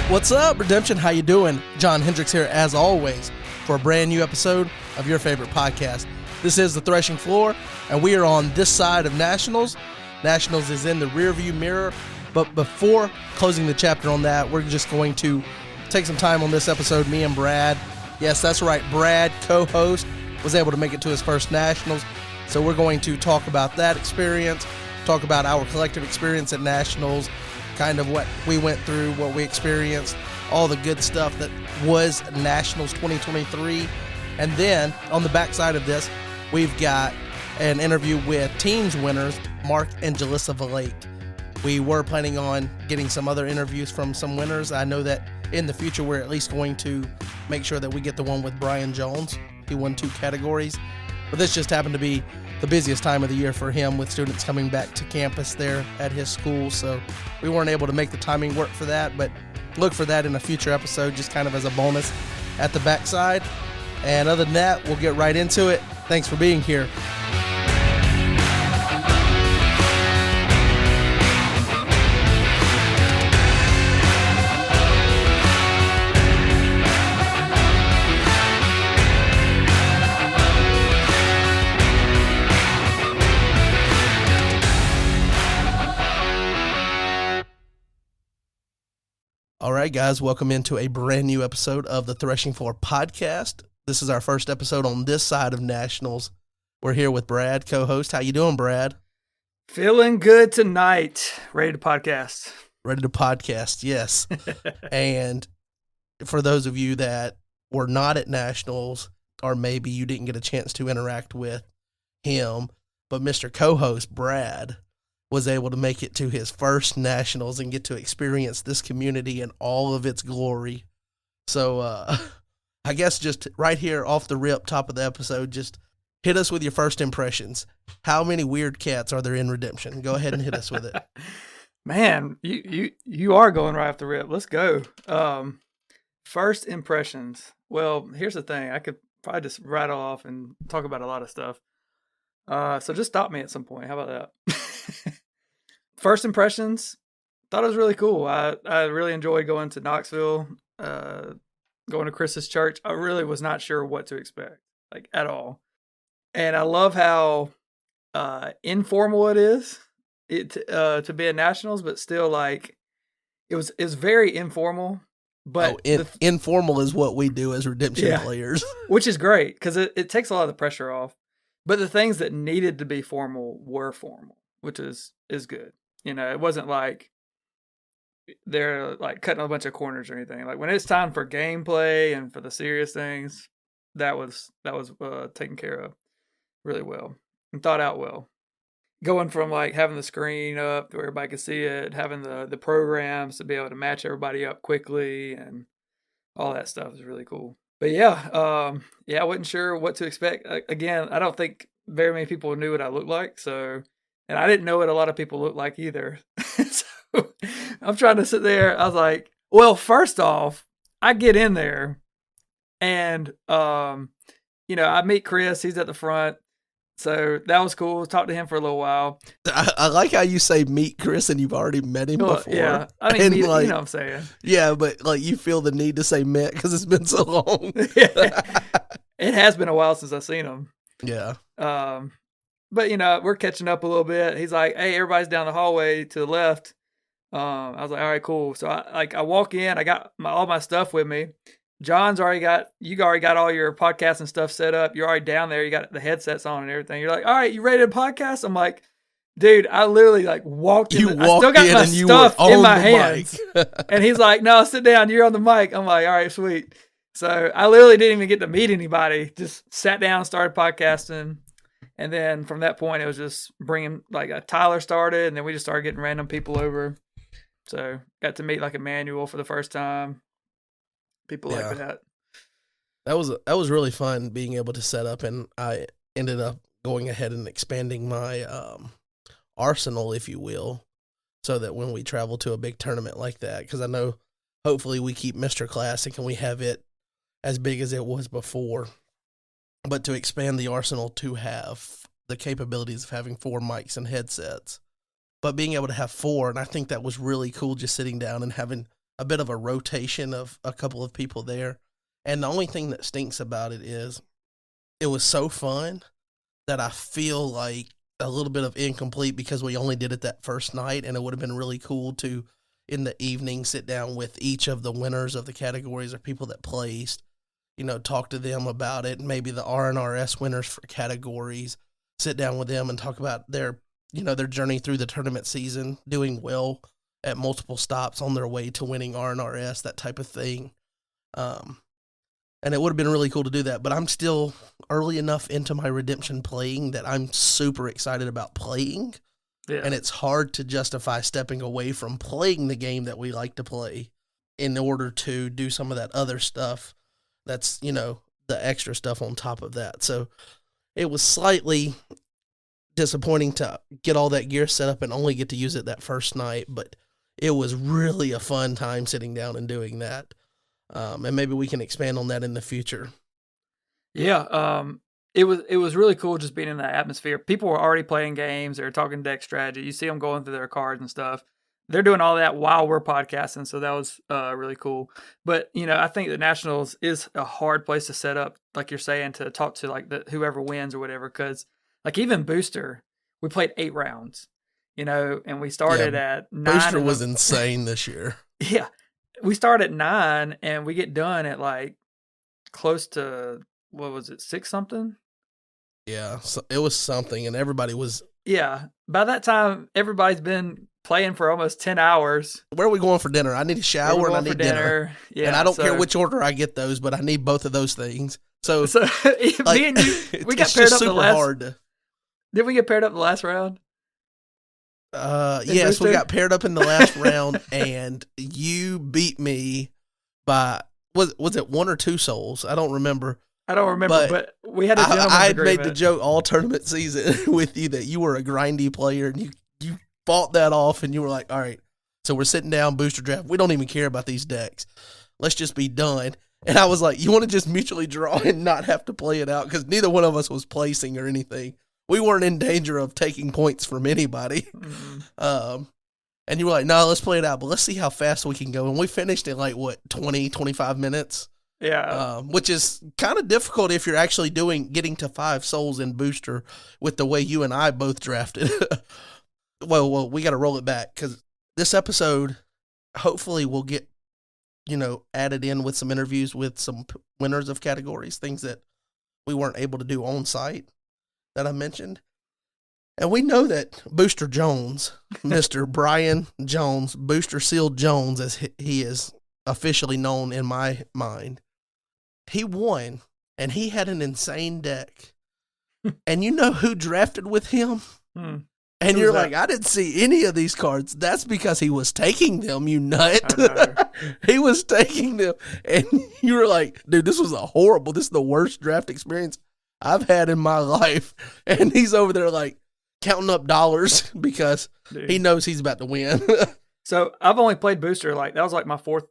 What's up, Redemption? How you doing? John Hendricks here, as always, for a brand new episode of your favorite podcast. This is The Threshing Floor, and we are on this side of Nationals. Nationals is in the rearview mirror, but before closing the chapter on that, we're just going to take some time on this episode, me and Brad. Yes, that's right, Brad, co-host, was able to make it to his first Nationals, so we're going to talk about that experience, talk about our collective experience at Nationals, kind of what we went through, what we experienced, all the good stuff that was Nationals 2023. And then on the backside of this, we've got an interview with teams winners, Marc and Jilissa. We were planning on getting some other interviews from some winners. I know that in the future, we're at least going to make sure that we get the one with Brian Jones. He won 2 categories, but this just happened to be the busiest time of the year for him with students coming back to campus there at his school. So we weren't able to make the timing work for that, but look for that in a future episode, just kind of as a bonus at the backside. And other than that, we'll get right into it. Thanks for being here. All right, guys, welcome into a brand new episode of the Threshing Floor podcast. This is our first episode on this side of Nationals. We're here with Brad, co-host. How you doing, Brad? Feeling good tonight. Ready to podcast. Ready to podcast, yes. And for those of you that were not at Nationals, or maybe you didn't get a chance to interact with him, but Mr. Co-host, Brad, was able to make it to his first Nationals and get to experience this community in all of its glory. So I guess just right here off the rip, top of the episode, just hit us with your first impressions. How many weird cats are there in Redemption? Go ahead and hit us with it. Man, you are going right off the rip. Let's go. First impressions. Well, here's the thing. I could probably just rattle off and talk about a lot of stuff. So just stop me at some point. How about that? First impressions, thought it was really cool. I really enjoyed going to Knoxville, going to Chris's church. I really was not sure what to expect, like at all. And I love how informal it is to be at Nationals, but still like it's very informal. But informal is what we do as Redemption players, which is great because it takes a lot of the pressure off. But the things that needed to be formal were formal, which is good. You know, it wasn't like they're like cutting a bunch of corners or anything. Like when it's time for gameplay and for the serious things, that was taken care of really well and thought out well. Going from like having the screen up where everybody could see it, having the programs to be able to match everybody up quickly and all that stuff is really cool. But I wasn't sure what to expect. Again, I don't think very many people knew what I looked like, so. And I didn't know what a lot of people look like either. So I'm trying to sit there. I was like, well, first off, I get in there and, I meet Chris. He's at the front. So that was cool. Talked to him for a little while. I like how you say meet Chris and you've already met him before. Yeah. I mean, you know what I'm saying. Yeah, but like you feel the need to say met because it's been so long. Yeah. It has been a while since I've seen him. Yeah. But, we're catching up a little bit. He's like, hey, everybody's down the hallway to the left. I was like, all right, cool. So I walk in, I got all my stuff with me. You already got all your podcast and stuff set up. You're already down there. You got the headsets on and everything. You're like, all right, you ready to podcast? I'm like, dude, I literally like walked in. I still got my stuff in my hands. And he's like, no, sit down. You're on the mic. I'm like, all right, sweet. So I literally didn't even get to meet anybody. Just sat down, started podcasting. And then from that point, it was just bringing, like, Tyler started, and then we just started getting random people over. So got to meet, like, Emmanuel for the first time. People like that. That was really fun being able to set up, and I ended up going ahead and expanding my arsenal, if you will, so that when we travel to a big tournament like that, because I know hopefully we keep Mr. Classic and we have it as big as it was before. But to expand the arsenal to have the capabilities of having 4 mics and headsets, but being able to have 4, and I think that was really cool just sitting down and having a bit of a rotation of a couple of people there. And the only thing that stinks about it is it was so fun that I feel like a little bit of incomplete because we only did it that first night, and it would have been really cool to, in the evening, sit down with each of the winners of the categories or people that placed, talk to them about it, and maybe the R&RS winners for categories, sit down with them and talk about their journey through the tournament season, doing well at multiple stops on their way to winning R&RS, that type of thing. And it would have been really cool to do that, but I'm still early enough into my redemption playing that I'm super excited about playing. Yeah. And it's hard to justify stepping away from playing the game that we like to play in order to do some of that other stuff that's, the extra stuff on top of that. So it was slightly disappointing to get all that gear set up and only get to use it that first night, but it was really a fun time sitting down and doing that. And maybe we can expand on that in the future. Yeah, it was really cool just being in that atmosphere. People were already playing games. They were talking deck strategy. You see them going through their cards and stuff. They're doing all that while we're podcasting, so that was really cool. But, I think the Nationals is a hard place to set up, like you're saying, to talk to like whoever wins or whatever, because like even Booster, we played 8 rounds, and we started at 9. Booster was insane this year. Yeah. We start at 9 and we get done at like close to, what was it, 6 something? Yeah, so it was something, and everybody was. Yeah, by that time, everybody's been playing for almost 10 hours. Where are we going for dinner? I need a shower and I need dinner. Yeah, and I don't care which order I get those, but I need both of those things. So me and you, we got paired up the last. Hard. Did we get paired up the last round? Yes, we got paired up in the last round, and you beat me by was it 1 or 2 souls? I don't remember. But we had a gentleman's I had agreement. made the joke all tournament season with you that you were a grindy player, and you fought that off, and you were like, all right, so we're sitting down, booster draft. We don't even care about these decks. Let's just be done. And I was like, you want to just mutually draw and not have to play it out? Because neither one of us was placing or anything. We weren't in danger of taking points from anybody. Mm-hmm. And you were like, no, let's play it out, but let's see how fast we can go. And we finished in 20, 25 minutes. Yeah. Which is kind of difficult if you're actually getting to 5 souls in booster with the way you and I both drafted. Well, we got to roll it back because this episode, hopefully we'll get, added in with some interviews with some winners of categories, things that we weren't able to do on site that I mentioned. And we know that Booster Jones, Mr. Brian Jones, Booster Sealed Jones, as he is officially known in my mind, he won, and he had an insane deck. And you know who drafted with him? And you're like, I didn't see any of these cards. That's because he was taking them, you nut. He was taking them. And you were like, dude, this is the worst draft experience I've had in my life. And he's over there like counting up dollars because he knows he's about to win. So I've only played Booster, that was my fourth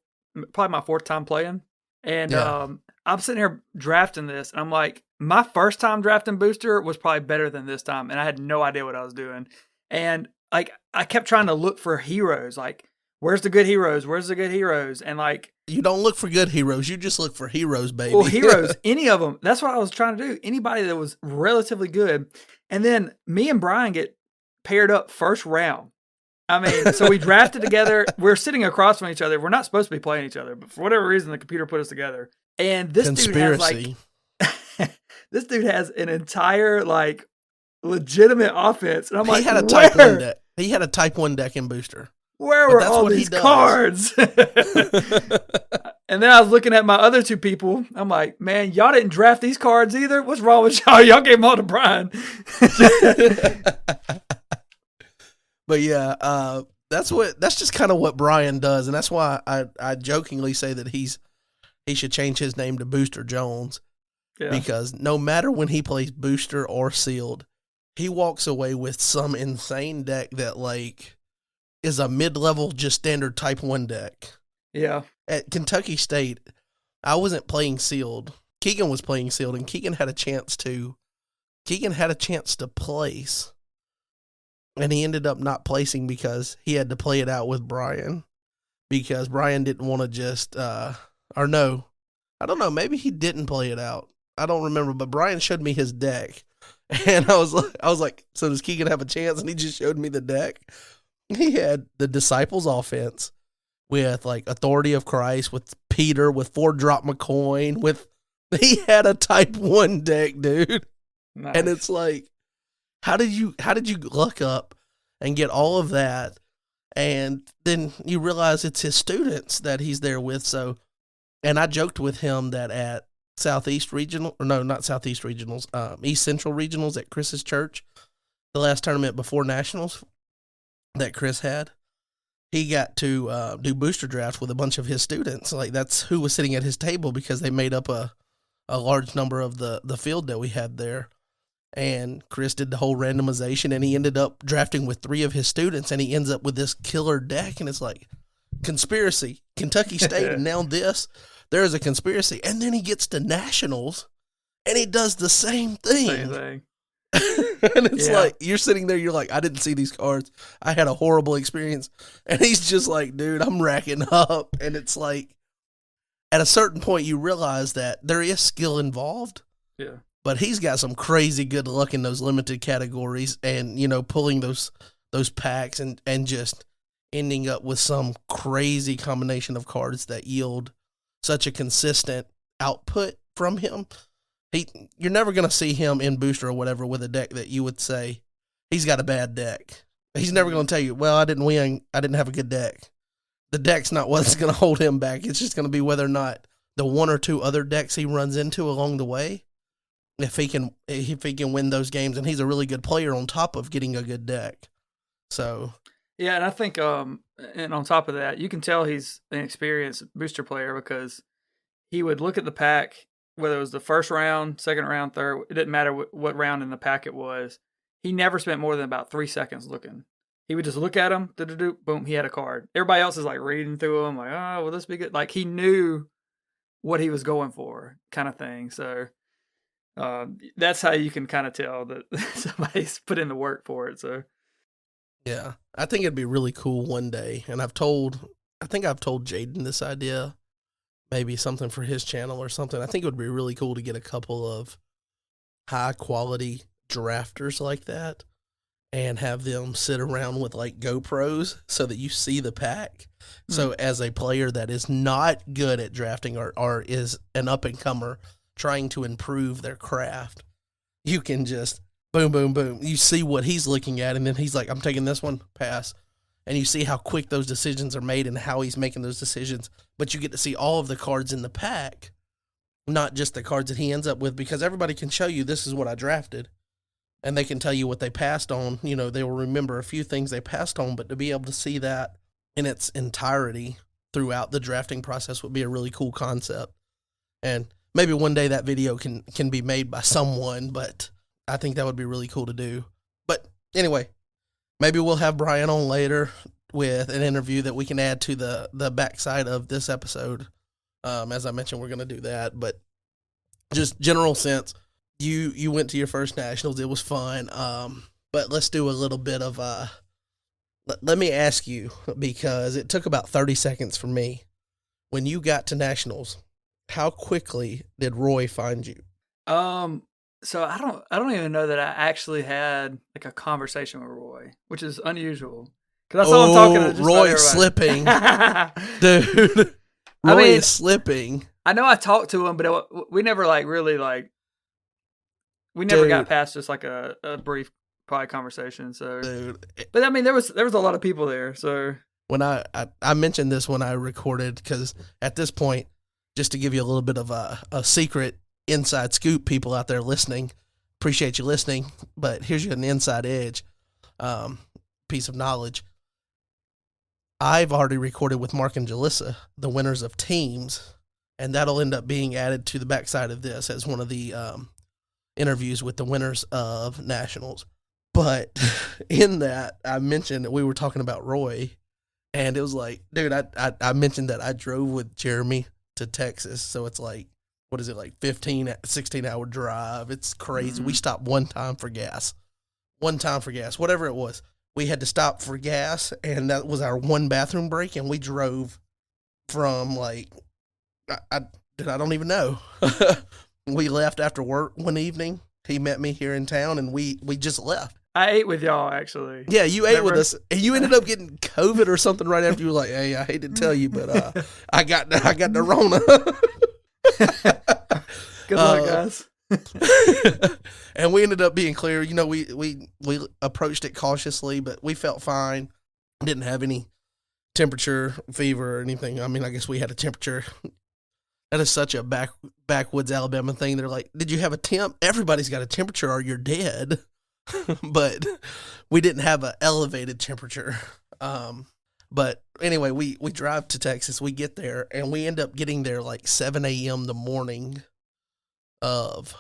time playing. And I'm sitting here drafting this, and I'm like, my first time drafting Booster was probably better than this time, and I had no idea what I was doing. And I kept trying to look for heroes, where's the good heroes? Where's the good heroes? And you don't look for good heroes, you just look for heroes, baby. Well, heroes, any of them. That's what I was trying to do. Anybody that was relatively good. And then me and Brian get paired up first round. I mean, so we drafted together. We're sitting across from each other. We're not supposed to be playing each other, but for whatever reason, the computer put us together. And this Conspiracy. dude has this dude has an entire legitimate offense, and I'm he had a Type 1 deck. He had a Type 1 deck in Booster. Where were all these cards? And then I was looking at my other 2 people. I'm like, man, y'all didn't draft these cards either. What's wrong with y'all? Y'all gave them all to Brian. But yeah, that's just kind of what Brian does, and that's why I jokingly say that he should change his name to Booster Jones, because no matter when he plays Booster or Sealed, he walks away with some insane deck that is a mid-level, just standard Type 1 deck. Yeah. At Kentucky State, I wasn't playing Sealed. Keegan was playing Sealed, and Keegan had a chance to place. And he ended up not placing because he had to play it out with Brian. because Brian didn't want to just, or no, I don't know, maybe he didn't play it out. I don't remember, but Brian showed me his deck, and I was like, so does Keegan have a chance? And he just showed me the deck. He had the Disciples offense with like Authority of Christ, with Peter, with 4-drop McCoy, he had a type 1 deck, dude. Nice. And it's like, how did you luck up and get all of that? And then you realize it's his students that he's there with. So, and I joked with him that at Southeast Regional, or no, not Southeast Regionals, East Central Regionals at Chris's church, the last tournament before Nationals that Chris had, he got to do booster drafts with a bunch of his students. Like, that's who was sitting at his table, because they made up a large number of the field that we had there. And Chris did the whole randomization, and he ended up drafting with 3 of his students, and he ends up with this killer deck. And it's like, conspiracy, Kentucky State, and now this. There is a conspiracy. And then he gets to Nationals, and he does the same thing. Same thing. And it's like, you're sitting there, you're like, I didn't see these cards. I had a horrible experience. And he's just like, dude, I'm racking up. And it's like, at a certain point, you realize that there is skill involved. Yeah. But he's got some crazy good luck in those limited categories, and, you know, pulling those packs and just ending up with some crazy combination of cards that yield such a consistent output from him. You're never going to see him in booster or whatever with a deck that you would say he's got a bad deck. He's never going to tell you, well, I didn't win, I didn't have a good deck. The deck's not what's going to hold him back. It's just going to be whether or not the 1 or 2 other decks he runs into along the way, if he can win those games, and he's a really good player on top of getting a good deck. So yeah, and I think and on top of that, you can tell he's an experienced booster player, because he would look at the pack, whether it was the first round, second round, third, it didn't matter what round in the pack it was. He never spent more than about 3 seconds looking. He would just look at him, boom, he had a card. Everybody else is like reading through him, like, oh, will this be good? Like, he knew what he was going for, kind of thing. So that's how you can kind of tell that somebody's put in the work for it. So yeah, I think it'd be really cool one day. And I think I've told Jaden this idea, maybe something for his channel or something. I think it would be really cool to get a couple of high quality drafters like that and have them sit around with like GoPros so that you see the pack. Mm-hmm. So as a player that is not good at drafting or is an up and comer trying to improve their craft, you can just boom, boom, boom. You see what he's looking at, and then he's like, I'm taking this one, pass. And you see how quick those decisions are made and how he's making those decisions. But you get to see all of the cards in the pack, not just the cards that he ends up with, because everybody can show you, this is what I drafted. And they can tell you what they passed on. You know, they will remember a few things they passed on, but to be able to see that in its entirety throughout the drafting process would be a really cool concept. And maybe one day that video can be made by someone, but I think that would be really cool to do. But anyway, maybe we'll have Brian on later with an interview that we can add to the backside of this episode. As I mentioned, we're going to do that. But just general sense, you went to your first Nationals. It was fun. But let's do a little bit of let me ask you, because it took about 30 seconds for me. When you got to Nationals, how quickly did Roy find you? So I don't even know that I actually had like a conversation with Roy, which is unusual. Because I saw him talking to just Roy slipping. Dude. Roy is slipping. I know I talked to him, but we never we never got past just like a brief probably conversation. So, dude. But I mean, there was a lot of people there. So when I mentioned this when I recorded, because at this point, just to give you a little bit of a secret inside scoop, people out there listening, appreciate you listening, but here's an inside edge piece of knowledge. I've already recorded with Marc and Jilissa, the winners of teams, and that'll end up being added to the backside of this as one of the interviews with the winners of Nationals. But in that, I mentioned that we were talking about Roy, and it was like, dude, I mentioned that I drove with Jeremy to Texas, so it's like, what is it, like 16-hour drive. It's crazy. Mm-hmm. We stopped one time for gas, whatever it was. we had to stop for gas, and that was our one bathroom break, and we drove from like I don't even know. We left after work one evening. He met me here in town, and we just left. I ate with y'all actually. Yeah, you ate with Remember? us, and you ended up getting COVID or something right after. You were like, "Hey, I hate to tell you, but I got the Rona." Good luck, guys. And we ended up being clear. You know, we approached it cautiously, but we felt fine. Didn't have any temperature, fever, or anything. I mean, I guess we had a temperature. That is such a backwoods Alabama thing. They're like, "Did you have a temp?" Everybody's got a temperature, or you're dead. But we didn't have an elevated temperature. But anyway, we drive to Texas. We get there, and we end up getting there like 7 a.m. the morning of,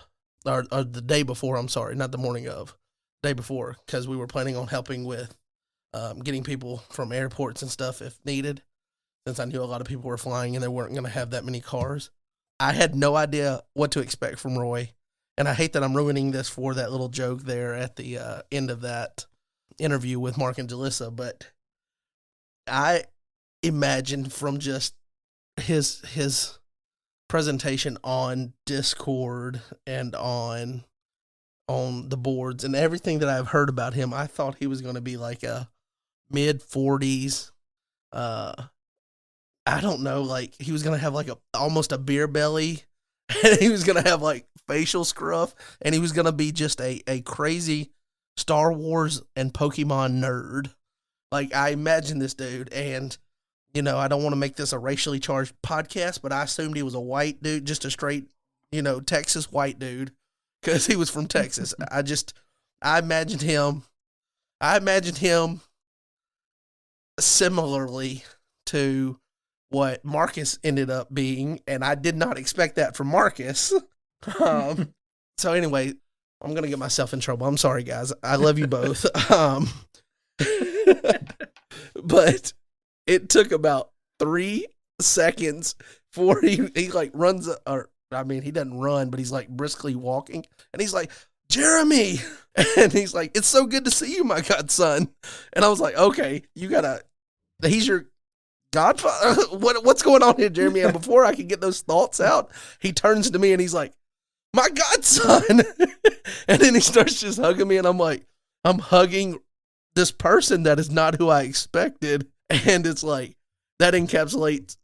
or the day before. I'm sorry, not the morning of, day before, because we were planning on helping with getting people from airports and stuff if needed, since I knew a lot of people were flying and they weren't going to have that many cars. I had no idea what to expect from Roy, and I hate that I'm ruining this for that little joke there at the end of that interview with Marc and Jilissa, but I imagined from just his presentation on Discord and on the boards and everything that I've heard about him, I thought he was going to be like a mid-40s. I don't know, like he was going to have like almost a beer belly, and he was going to have like facial scruff, and he was going to be just a crazy Star Wars and Pokemon nerd. Like, I imagine this dude, and, you know, I don't want to make this a racially charged podcast, but I assumed he was a white dude, just a straight, you know, Texas white dude, because he was from Texas. I imagined him similarly to what Marcus ended up being, and I did not expect that from Marcus. So anyway, I'm going to get myself in trouble. I'm sorry, guys. I love you both. But it took about 3 seconds before he like runs, or I mean, he doesn't run, but he's like briskly walking, and he's like, "Jeremy," and he's like, "It's so good to see you, my godson." And I was like, "Okay, he's your godfather. What's going on here, Jeremy?" And before I could get those thoughts out, he turns to me and he's like, "My godson," and then he starts just hugging me, and I'm like, I'm hugging this person that is not who I expected. And it's like, that encapsulates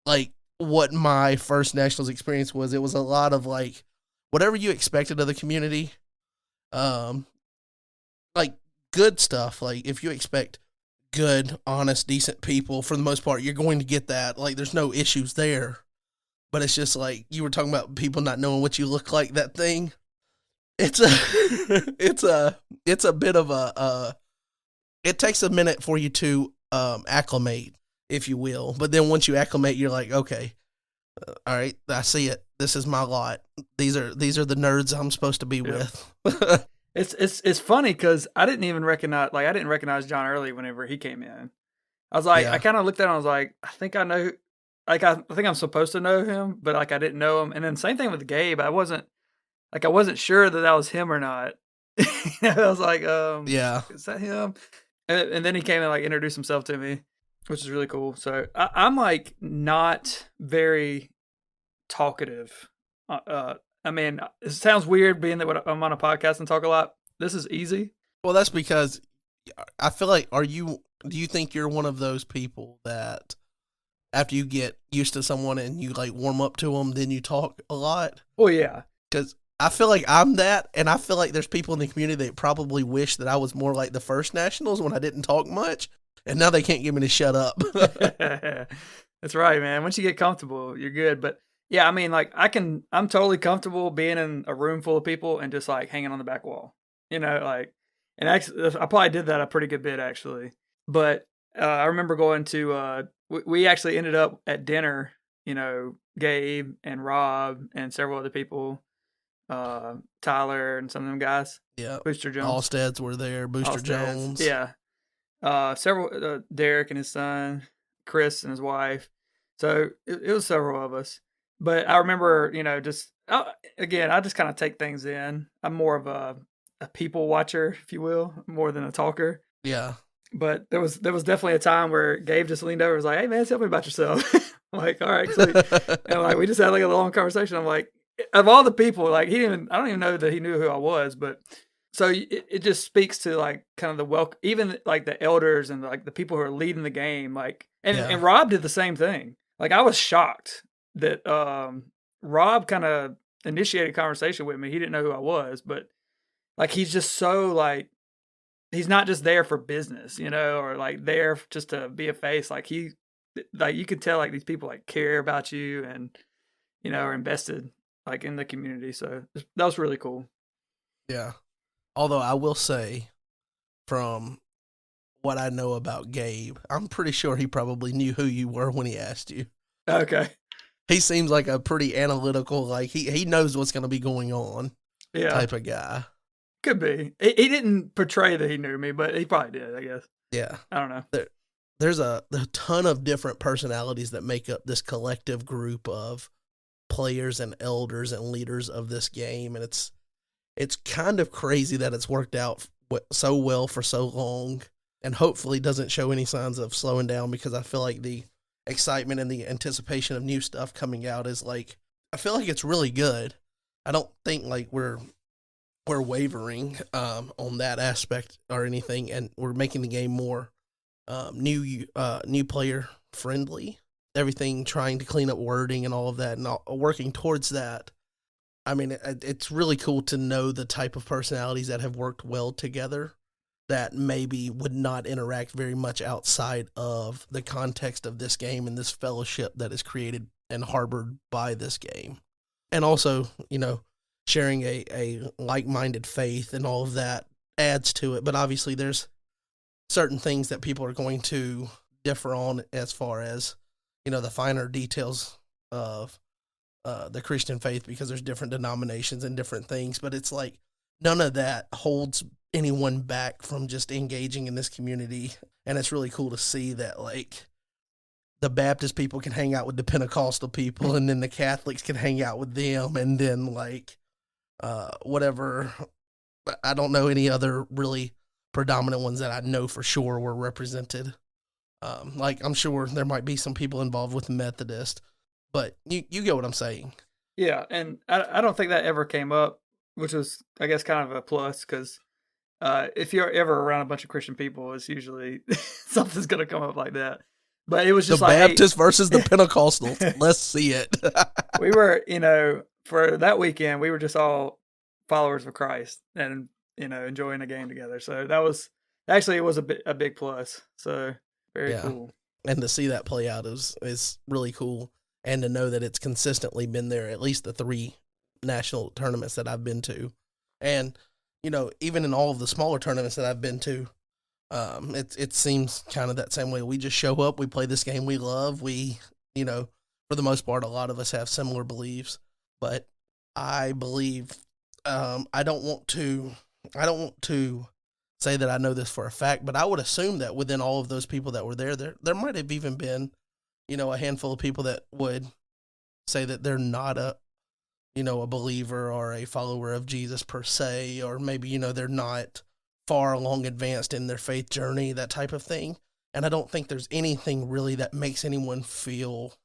like what my first Nationals experience was. It was a lot of like, whatever you expected of the community, like good stuff. Like if you expect good, honest, decent people, for the most part, you're going to get that. Like there's no issues there, but it's just like, you were talking about people not knowing what you look like, that thing. It's a bit of a, it takes a minute for you to acclimate, if you will. But then once you acclimate, you're like, okay, all right, I see it. This is my lot. These are the nerds I'm supposed to be with. It's funny because I didn't recognize John Early whenever he came in. I was like, Yeah. I kind of looked at him. I was like, I think I know, like I think I'm supposed to know him, but like I didn't know him. And then same thing with Gabe. I wasn't sure that was him or not. I was like, Yeah. is that him? And then he came and like introduced himself to me, which is really cool. So I'm like not very talkative. I mean, it sounds weird being that I'm on a podcast and talk a lot. This is easy. Well, that's because I feel like, do you think you're one of those people that after you get used to someone and you like warm up to them, then you talk a lot? Well, yeah. Because I feel like I'm that, and I feel like there's people in the community that probably wish that I was more like the first Nationals when I didn't talk much, and now they can't get me to shut up. That's right, man. Once you get comfortable, you're good. But yeah, I mean, like I'm totally comfortable being in a room full of people and just like hanging on the back wall, you know, like, and actually, I probably did that a pretty good bit actually. But I remember going to, we actually ended up at dinner, you know, Gabe and Rob and several other people. Tyler and some of them guys. Yeah. Booster Jones. Allsteads were there. Booster Jones. Yeah. Several, Derek and his son, Chris and his wife. So it was several of us. But I remember, you know, again, I just kind of take things in. I'm more of a people watcher, if you will, more than a talker. Yeah. But there was definitely a time where Gabe just leaned over and was like, "Hey man, tell me about yourself." I'm like, all right, sweet. And like we just had like a long conversation. I'm like, of all the people, like I don't even know that he knew who I was, but so it just speaks to like kind of the welcome, even like the elders and like the people who are leading the game, like and Rob did the same thing. Like I was shocked that Rob kind of initiated conversation with me. He didn't know who I was, but like he's just so like he's not just there for business, or like there just to be a face. Like you could tell like these people like care about you and are invested like in the community. So that was really cool. Yeah. Although I will say, from what I know about Gabe, I'm pretty sure he probably knew who you were when he asked you. Okay. He seems like a pretty analytical, like he knows what's going to be going on type of guy. Could be. He didn't portray that he knew me, but he probably did, I guess. Yeah. I don't know. There's a ton of different personalities that make up this collective group of players and elders and leaders of this game. And it's kind of crazy that it's worked out so well for so long, and hopefully doesn't show any signs of slowing down, because I feel like the excitement and the anticipation of new stuff coming out is like, I feel like it's really good. I don't think like we're wavering on that aspect or anything, and we're making the game more new player friendly. Everything trying to clean up wording and all of that, and working towards that. I mean, it's really cool to know the type of personalities that have worked well together that maybe would not interact very much outside of the context of this game and this fellowship that is created and harbored by this game. And also, sharing a like-minded faith and all of that adds to it. But obviously there's certain things that people are going to differ on as far as, the finer details of the Christian faith, because there's different denominations and different things. But it's like none of that holds anyone back from just engaging in this community. And it's really cool to see that, like, the Baptist people can hang out with the Pentecostal people, and then the Catholics can hang out with them, and then like whatever, I don't know any other really predominant ones that I know for sure were represented. Like I'm sure there might be some people involved with Methodist, but you get what I'm saying. Yeah, and I don't think that ever came up, which was, I guess, kind of a plus, because if you're ever around a bunch of Christian people, it's usually something's going to come up like that. But it was just the like Baptist versus the Pentecostals. Let's see it. We were, for that weekend, we were just all followers of Christ and, enjoying a game together. So that was actually, it was a big plus. So very cool. And to see that play out is really cool. And to know that it's consistently been there, at least the 3 national tournaments that I've been to. And, even in all of the smaller tournaments that I've been to, it seems kind of that same way. We just show up, we play this game we love. We, for the most part, a lot of us have similar beliefs. But I believe, I don't want to say that I know this for a fact, but I would assume that within all of those people that were there might have even been, a handful of people that would say that they're not a believer or a follower of Jesus per se, or maybe, they're not far along advanced in their faith journey, that type of thing. And I don't think there's anything really that makes anyone feel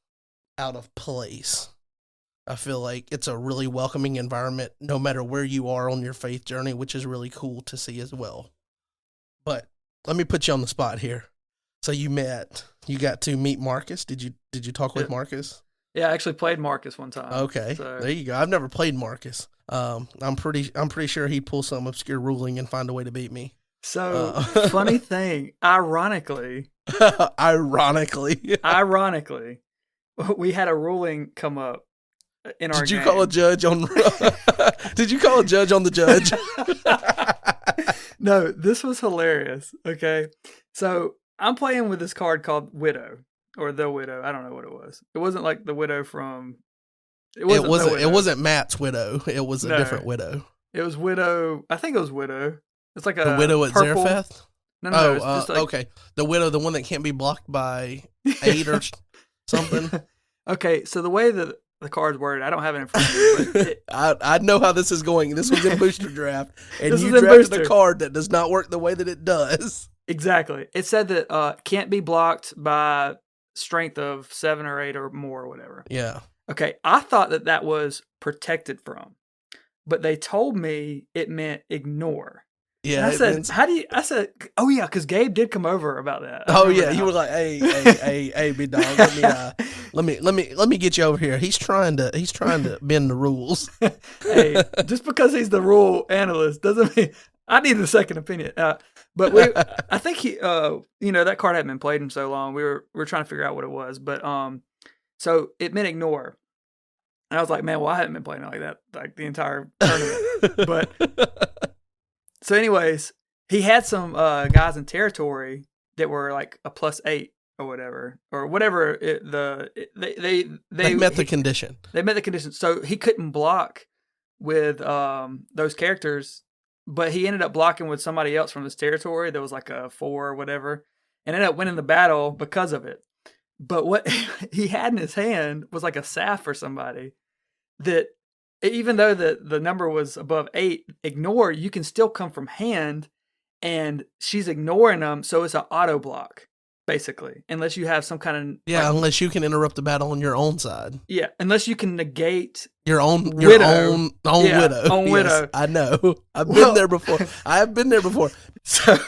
out of place. I feel like it's a really welcoming environment, no matter where you are on your faith journey, which is really cool to see as well. But let me put you on the spot here. So you got to meet Marcus. Did you talk with Marcus? Yeah, I actually played Marcus one time. Okay, so there you go. I've never played Marcus. I'm pretty sure he'd pull some obscure ruling and find a way to beat me. So funny thing, ironically, we had a ruling come up in our game. Did you call a judge on? Did you call a judge on the judge? No, this was hilarious. Okay, so I'm playing with this card called Widow, or the Widow. I don't know what it was. It wasn't like the Widow from. It wasn't Matt's widow. It was a different widow. It was Widow. I think it was Widow. It's like the widow at purple. Zarephath. No. Okay. The widow, the one that can't be blocked by 8 or something. Okay, so the way that the card's worded, I don't have it in front of me. But I know how this is going. This was in booster draft, and you drafted a card that does not work the way that it does. Exactly. It said that can't be blocked by strength of 7 or 8 or more or whatever. Yeah. Okay, I thought that was protected from, but they told me it meant ignore. Yeah. And I said, how do you, I said, oh yeah, because Gabe did come over about that. Oh yeah, you were like, hey, big dog, let me get you over here. He's trying to bend the rules. Hey, just because he's the rule analyst doesn't mean I need a second opinion. But I think he, that card hadn't been played in so long. We were trying to figure out what it was, but so it meant ignore. And I was like, man, well, I hadn't been playing it like that like the entire tournament. But so, anyways, he had some guys in territory that were like a +8 or whatever they met the condition. They met the condition, so he couldn't block with those characters. But he ended up blocking with somebody else from his territory that was like a 4 or whatever, and ended up winning the battle because of it. But what he had in his hand was like a Saf for somebody that, even though the number was above 8, ignore, you can still come from hand, and she's ignoring them, so it's an auto block, basically, unless you have some kind of... Yeah, unless you can interrupt the battle on your own side. Yeah, unless you can negate... Your own widow. Widow. Own widow. I know. I've been there before. I have been there before. So,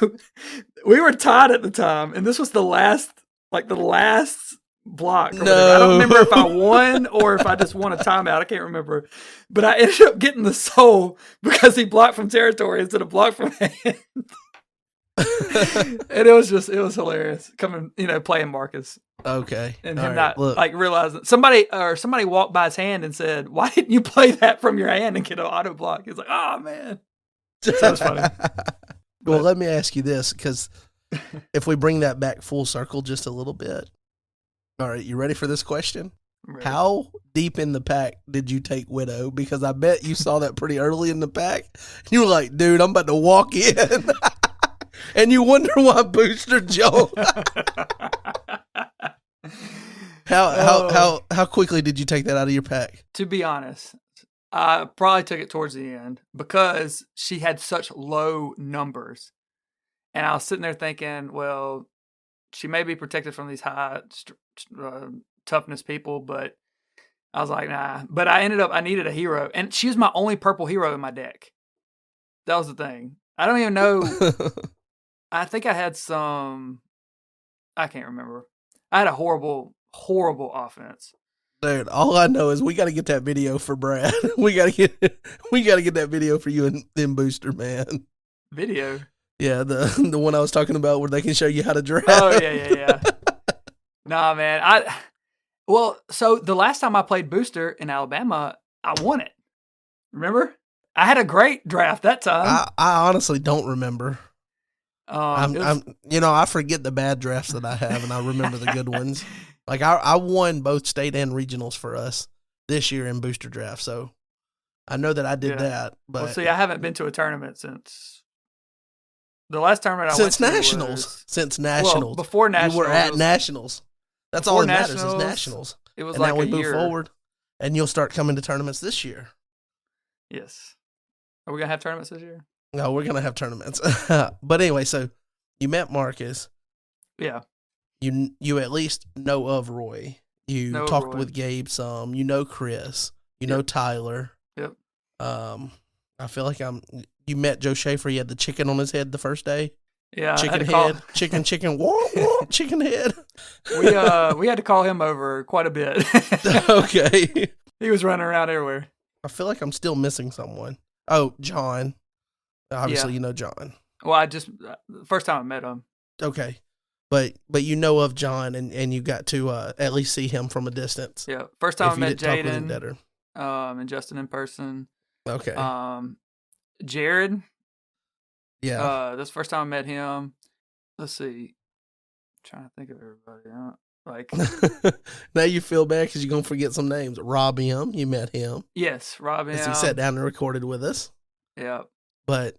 we were tied at the time, and this was the last block. Or whatever. I don't remember if I won or if I just won a timeout. I can't remember. But I ended up getting the soul because he blocked from territory instead of blocked from hand. And it was hilarious coming, playing Marcus. Okay. And him realizing somebody walked by his hand and said, why didn't you play that from your hand and get an auto block? He's like, oh man. That was funny. Well, let me ask you this, because if we bring that back full circle just a little bit. All right, you ready for this question? How deep in the pack did you take Widow? Because I bet you saw that pretty early in the pack. You were like, dude, I'm about to walk in. And you wonder why Booster jumped. How quickly did you take that out of your pack? To be honest, I probably took it towards the end because she had such low numbers. And I was sitting there thinking, well, she may be protected from these high toughness people, but I was like, nah. But I needed a hero. And she was my only purple hero in my deck. That was the thing. I don't even know. I think I had some, I can't remember. I had a horrible offense. Dude, all I know is we got to get that video for Brad. we got to get that video for you and them Booster, man. Video? Yeah, the one I was talking about where they can show you how to draft. Oh, yeah. Nah, man. So the last time I played Booster in Alabama, I won it. Remember? I had a great draft that time. I honestly don't remember. I forget the bad drafts that I have, and I remember the good ones. Like I won both state and regionals for us this year in booster draft, so I know that I did that. But well, see, I haven't been to a tournament since the last tournament I went to. Since nationals. Well, before nationals, you were at nationals. That's all that matters is nationals. It was and like now we a move year forward, and you'll start coming to tournaments this year. Yes. Are we gonna have tournaments this year? No, we're gonna have tournaments. But anyway, so you met Marcus. Yeah. You at least know of Roy. You talked with Gabe some. You know Chris. You know Tyler. Yep. I feel like you met Joe Schaefer. He had the chicken on his head the first day. Yeah. Chicken head. Chicken. Whoa, chicken head. We had to call him over quite a bit. Okay. He was running around everywhere. I feel like I'm still missing someone. Oh, John. Obviously, you know John. Well, the first time I met him. Okay. But you know of John, and you got to at least see him from a distance. Yeah. First time I met Jaden and Justin in person. Okay. Jared. Yeah. This first time I met him. Let's see. I'm trying to think of everybody. Now you feel bad because you're going to forget some names. Rob M. You met him. Yes, Rob M. He sat down and recorded with us. Yeah. But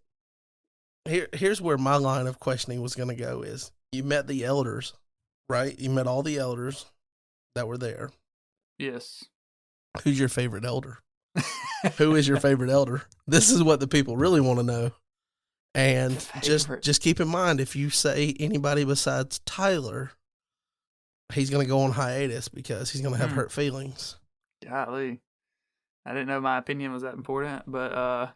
here's where my line of questioning was going to go is you met the elders, right? You met all the elders that were there. Yes. Who's your favorite elder? Who is your favorite elder? This is what the people really want to know. And Favorite. just keep in mind, if you say anybody besides Tyler, he's going to go on hiatus because he's going to have hurt feelings. Golly. I didn't know my opinion was that important, but how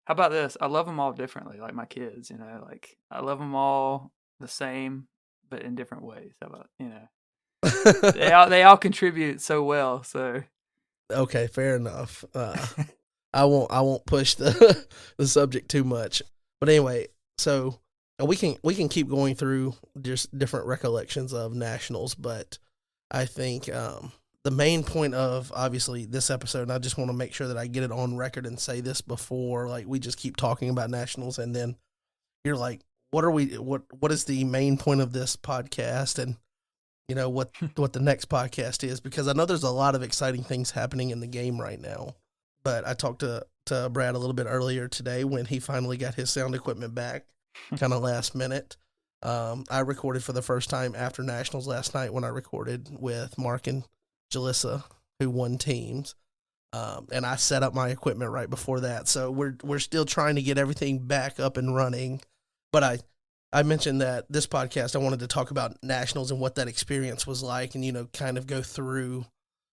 about this? I love them all differently, like my kids, you know, like I love them all the same, but in different ways. How about, you know, they all contribute so well. So okay, fair enough. I won't push the the subject too much. But anyway, so we can keep going through just different recollections of nationals, but I think the main point of obviously this episode, and I just want to make sure that I get it on record and say this before, like we just keep talking about nationals, and then you're like, what is the main point of this podcast, and you know what the next podcast is, because I know there's a lot of exciting things happening in the game right now. But I talked to Brad a little bit earlier today when he finally got his sound equipment back, kind of last minute. I recorded for the first time after nationals last night when I recorded with Marc and Jilissa, who won teams. And I set up my equipment right before that. So we're still trying to get everything back up and running. But I mentioned that this podcast, I wanted to talk about nationals and what that experience was like, and, you know, kind of go through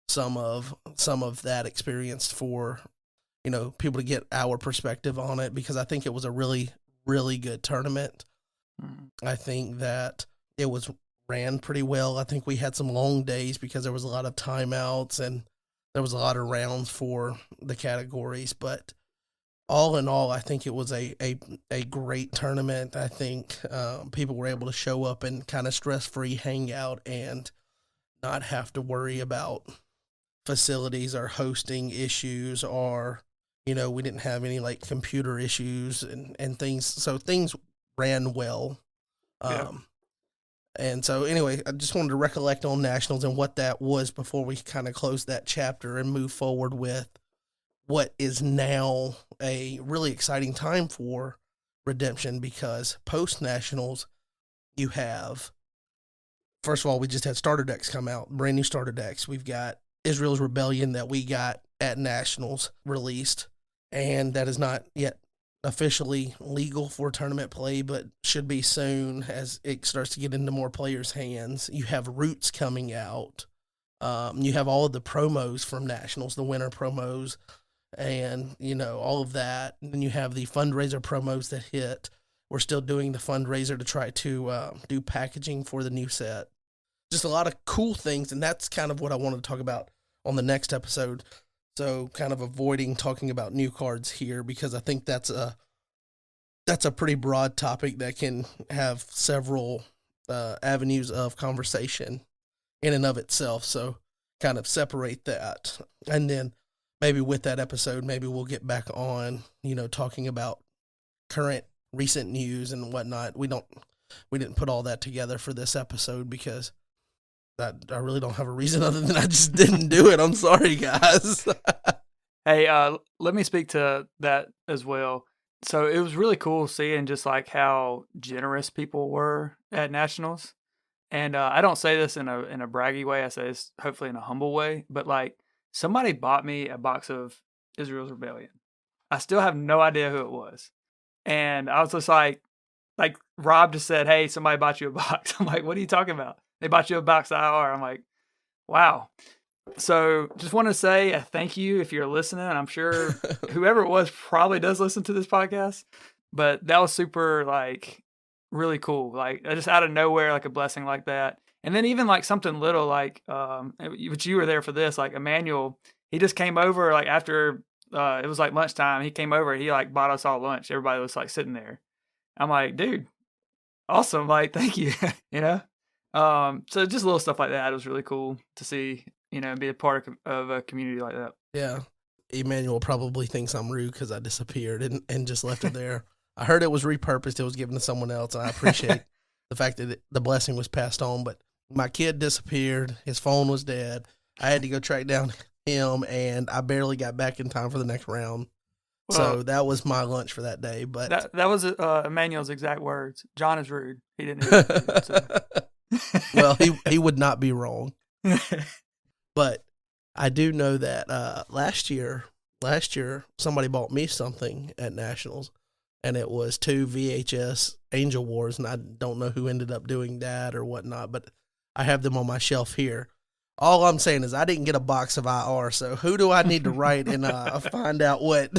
some of that experience for, you know, people to get our perspective on it, because I think it was a really, really good tournament. I think that it was ran pretty well. I think we had some long days because there was a lot of timeouts and there was a lot of rounds for the categories, but all in all, I think it was a great tournament. I think people were able to show up and kind of stress-free hang out and not have to worry about facilities or hosting issues, or, you know, we didn't have any like computer issues and things. So things ran well. Yeah. And so anyway, I just wanted to recollect on nationals and what that was before we kind of close that chapter and move forward with what is now a really exciting time for Redemption, because post nationals you have, first of all, we just had starter decks come out, brand new starter decks. We've got Israel's Rebellion that we got at nationals released, and that is not yet officially legal for tournament play, but should be soon as it starts to get into more players' hands. You have Roots coming out. You have all of the promos from nationals, the winter promos, and, you know, all of that. And then you have the fundraiser promos that hit. We're still doing the fundraiser to try to do packaging for the new set. Just a lot of cool things, and that's kind of what I wanted to talk about on the next episode. So kind of avoiding talking about new cards here, because I think that's a pretty broad topic that can have several avenues of conversation in and of itself. So kind of separate that. And then maybe with that episode, maybe we'll get back on, you know, talking about current recent news and whatnot. We didn't put all that together for this episode because I really don't have a reason other than I just didn't do it. I'm sorry, guys. Hey, let me speak to that as well. So it was really cool seeing just like how generous people were at nationals. And I don't say this in a braggy way. I say this hopefully in a humble way. But like, somebody bought me a box of Israel's Rebellion. I still have no idea who it was. And I was just like Rob just said, "Hey, somebody bought you a box." I'm like, "What are you talking about?" They bought you a box of IR. I'm like, wow. So just want to say a thank you if you're listening. I'm sure whoever it was probably does listen to this podcast, but that was super, like, really cool. Like, just out of nowhere, like a blessing like that. And then even like something little, like, which you were there for this, like Emmanuel, he just came over like after it was like lunchtime. He came over, he like bought us all lunch. Everybody was like sitting there. I'm like, dude, awesome. Like, thank you. You know? So just little stuff like that. It was really cool to see, you know, be a part of a community like that. Yeah. Emmanuel probably thinks I'm rude because I disappeared and just left it there. I heard it was repurposed. It was given to someone else, and I appreciate the fact that the blessing was passed on. But my kid disappeared. His phone was dead. I had to go track down him, and I barely got back in time for the next round. Well, so that was my lunch for that day. But that was Emmanuel's exact words. John is rude. He didn't do it. So. Well, he would not be wrong. But I do know that last year somebody bought me something at nationals, and it was 2 VHS Angel Wars, and I don't know who ended up doing that or whatnot, but I have them on my shelf here. All I'm saying is I didn't get a box of IR, so who do I need to write and find out what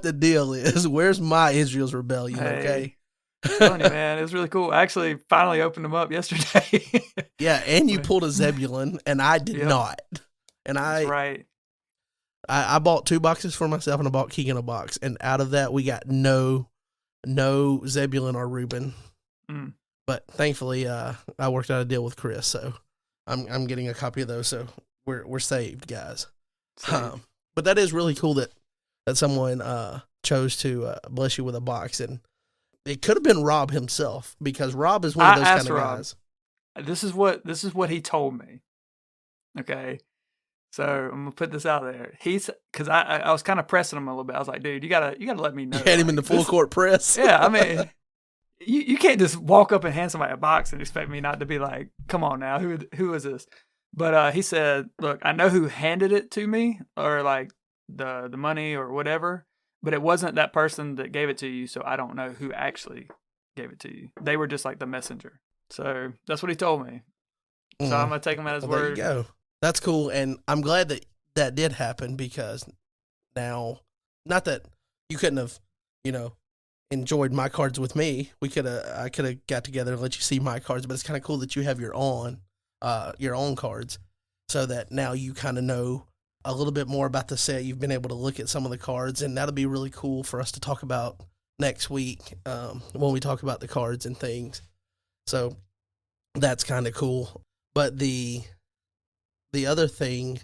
the deal is? Where's my Israel's Rebellion, okay? I'm telling you, man, it was really cool. I actually finally opened them up yesterday. Yeah, and you pulled a Zebulon, and I did not. And That's right. I bought 2 boxes for myself, and I bought Keegan a box, and out of that we got no Zebulon or Reuben. But thankfully, I worked out a deal with Chris, so I'm getting a copy of those. So we're saved, guys. But that is really cool that someone chose to bless you with a box, and it could have been Rob himself, because Rob is one of those kind of guys. This is what he told me. Okay. So I'm gonna put this out there. Because I was kind of pressing him a little bit. I was like, dude, you gotta let me know. You had him in the full court press. Yeah, I mean, you can't just walk up and hand somebody a box and expect me not to be like, come on now, who is this? But he said, look, I know who handed it to me, or like the money or whatever, but it wasn't that person that gave it to you, so I don't know who actually gave it to you. They were just like the messenger. So that's what he told me. So I'm gonna take him at his word. There you go. That's cool, and I'm glad that did happen, because now, not that you couldn't have, enjoyed my cards with me. I could have got together and let you see my cards, but it's kind of cool that you have your own cards, so that now you kind of know a little bit more about the set. You've been able to look at some of the cards, and that'll be really cool for us to talk about next week when we talk about the cards and things. So that's kind of cool. But the other thing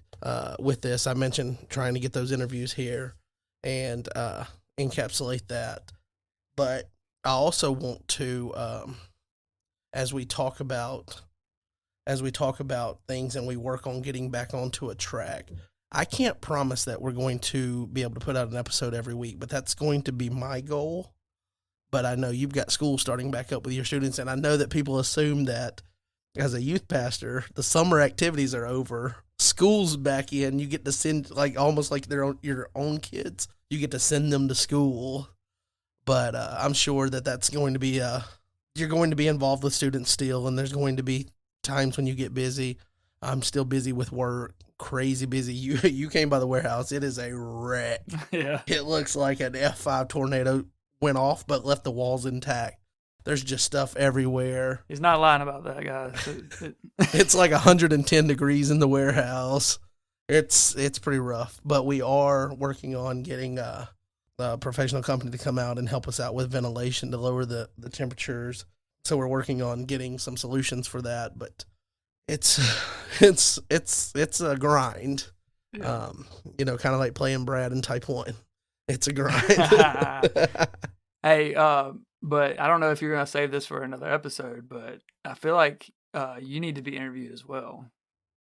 with this, I mentioned trying to get those interviews here and encapsulate that. But I also want to, as we talk about things and we work on getting back onto a track, I can't promise that we're going to be able to put out an episode every week, but that's going to be my goal. But I know you've got school starting back up with your students, and I know that people assume that as a youth pastor, the summer activities are over, school's back in, you get to send, like, almost like they're your own kids. You get to send them to school. But I'm sure that that's going to be, you're going to be involved with students still, and there's going to be times when you get busy. I'm still busy with work, crazy busy. You came by the warehouse. It is a wreck. Yeah. It looks like an F5 tornado went off but left the walls intact. There's just stuff everywhere. He's not lying about that, guys. It's like 110 degrees in the warehouse. It's pretty rough, but we are working on getting a professional company to come out and help us out with ventilation to lower the temperatures. So we're working on getting some solutions for that, but it's a grind. Yeah. Kind of like playing Brad in Type 1. It's a grind. Hey, but I don't know if you're going to save this for another episode, but I feel like you need to be interviewed as well,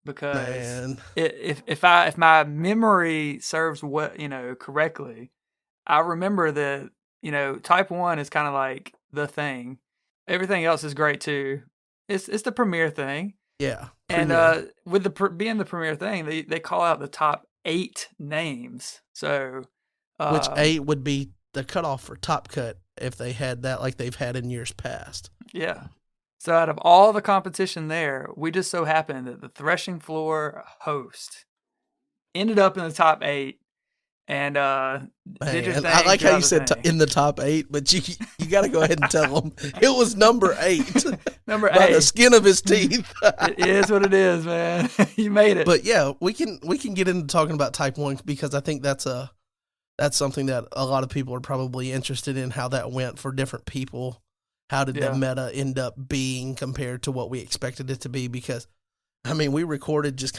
because if my memory serves correctly, I remember that Type 1 is kind of like the thing. Everything else is great too. It's the premier thing. Yeah. And with being the premier thing, they call out the top 8 names. So which 8 would be the cutoff for Top Cut if they had that like they've had in years past. Yeah. So out of all the competition there, we just so happened that the Threshing Floor host ended up in the top 8. And did your thing. I like how you said in the top 8, but you got to go ahead and tell them it was number 8. Number 8 by the skin of his teeth. It is what it is, man. You made it. But yeah, we can get into talking about Type 1, because I think that's something that a lot of people are probably interested in, how that went for different people. How did the meta end up being compared to what we expected it to be? Because I mean, we recorded just